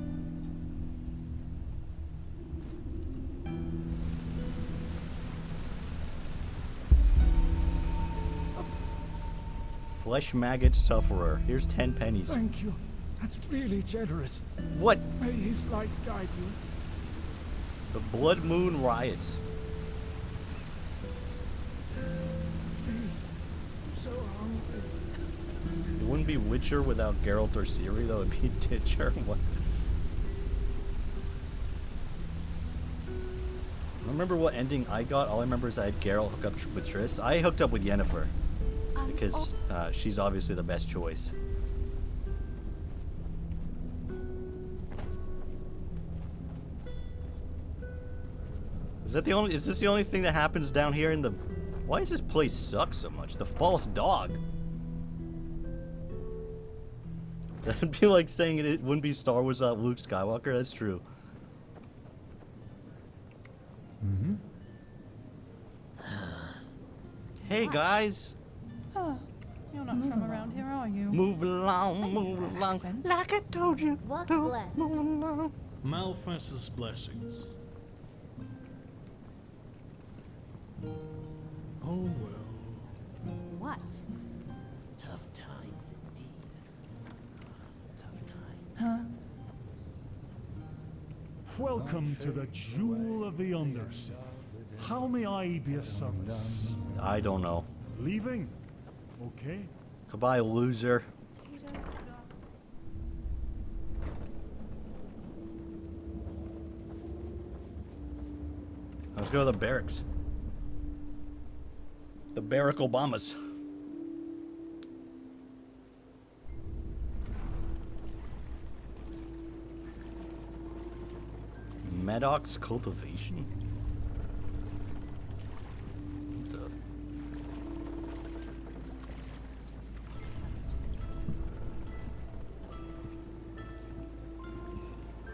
Flesh maggot sufferer. Here's 10 pennies. Thank you. That's really generous. What? May his light guide you. The Blood Moon Riots. So hungry. It wouldn't be Witcher without Geralt or Ciri, though. It'd be Ditcher. What? I don't remember what ending I got. All I remember is I had Geralt hook up with Triss. I hooked up with Yennefer because she's obviously the best choice. Is this the only thing that happens down here in the... Why does this place suck so much? The false dog. That'd be like saying it wouldn't be Star Wars without Luke Skywalker. That's true. Mm-hmm. Hey, guys. Huh. You're not from around here, are you? Move along, move along. Like I told you. What to blessed? move along. Malphas's blessings. Oh well. What? Tough times indeed. Tough times. Huh? Welcome to the Jewel of the Undercity. How may I be of service? I don't know. Leaving? Okay. Goodbye, loser. Let's go to the barracks. The Barack Obamas. Maddox cultivation?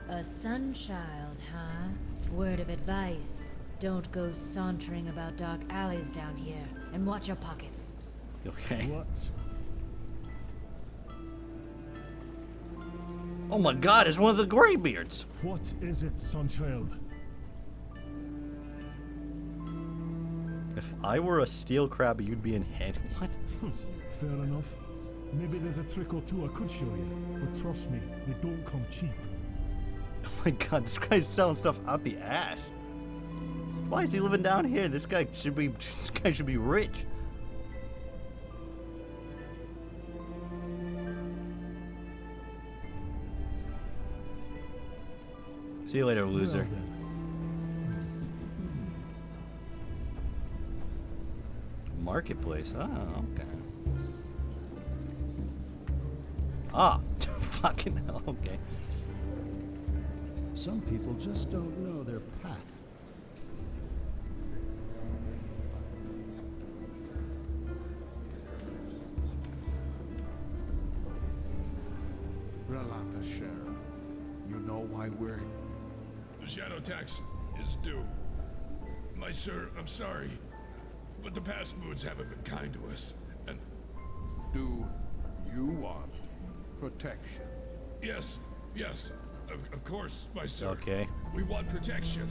A sunchild, huh? Word of advice. Don't go sauntering about dark alleys down here. And watch your pockets. Okay. What? Oh my god, it's one of the Greybeards! What is it, Sunchild? If I were a steel crab, you'd be in head. What? Fair enough. Maybe there's a trick or two I could show you, but trust me, they don't come cheap. Oh my god, this guy's selling stuff out the ass. Why is he living down here? This guy should be rich. See you later, loser. Marketplace. Oh, okay. Ah, fucking hell. Okay. Some people just don't know their path. Relata Sheriff, you know why we're... The shadow tax is due. My sir, I'm sorry, but the past moods haven't been kind to us, and... Do you want protection? Yes, of course, my sir. Okay. We want protection.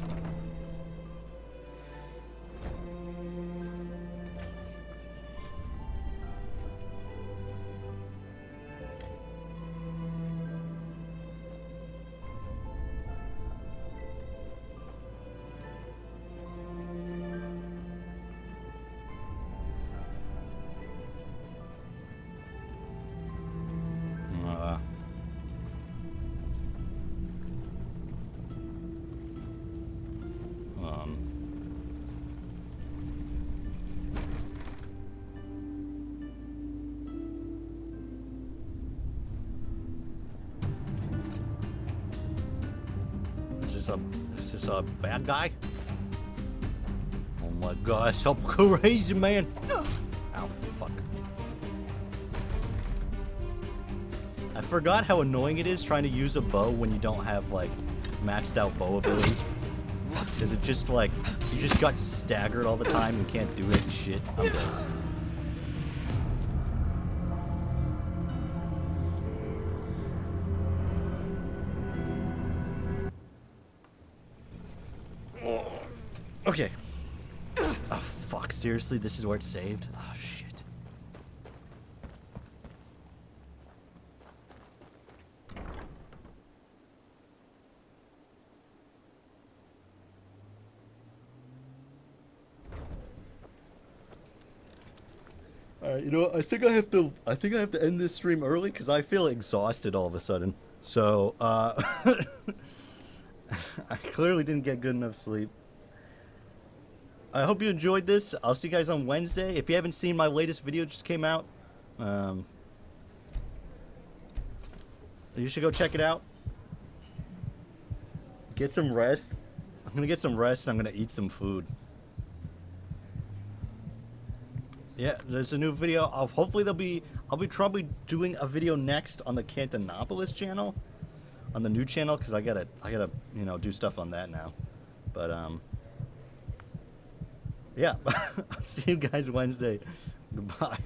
Is this a bad guy? Oh my god, it's so crazy, man. Ow, fuck. I forgot how annoying it is trying to use a bow when you don't have, like, maxed out bow ability. Because it just, like, you just got staggered all the time and can't do it and shit. I'm dead. Okay. Oh, fuck. Seriously? This is where it's saved? Oh, shit. Alright, you know what? I think I have to end this stream early because I feel exhausted all of a sudden. So, I clearly didn't get good enough sleep. I hope you enjoyed this. I'll see you guys on Wednesday. If you haven't seen my latest video, it just came out. You should go check it out. Get some rest. I'm gonna get some rest and I'm gonna eat some food. Yeah, there's a new video. Hopefully I'll be probably doing a video next on the Cantonopolis channel. On the new channel, because I gotta, you know, do stuff on that now. But, yeah. I'll see you guys Wednesday. Goodbye.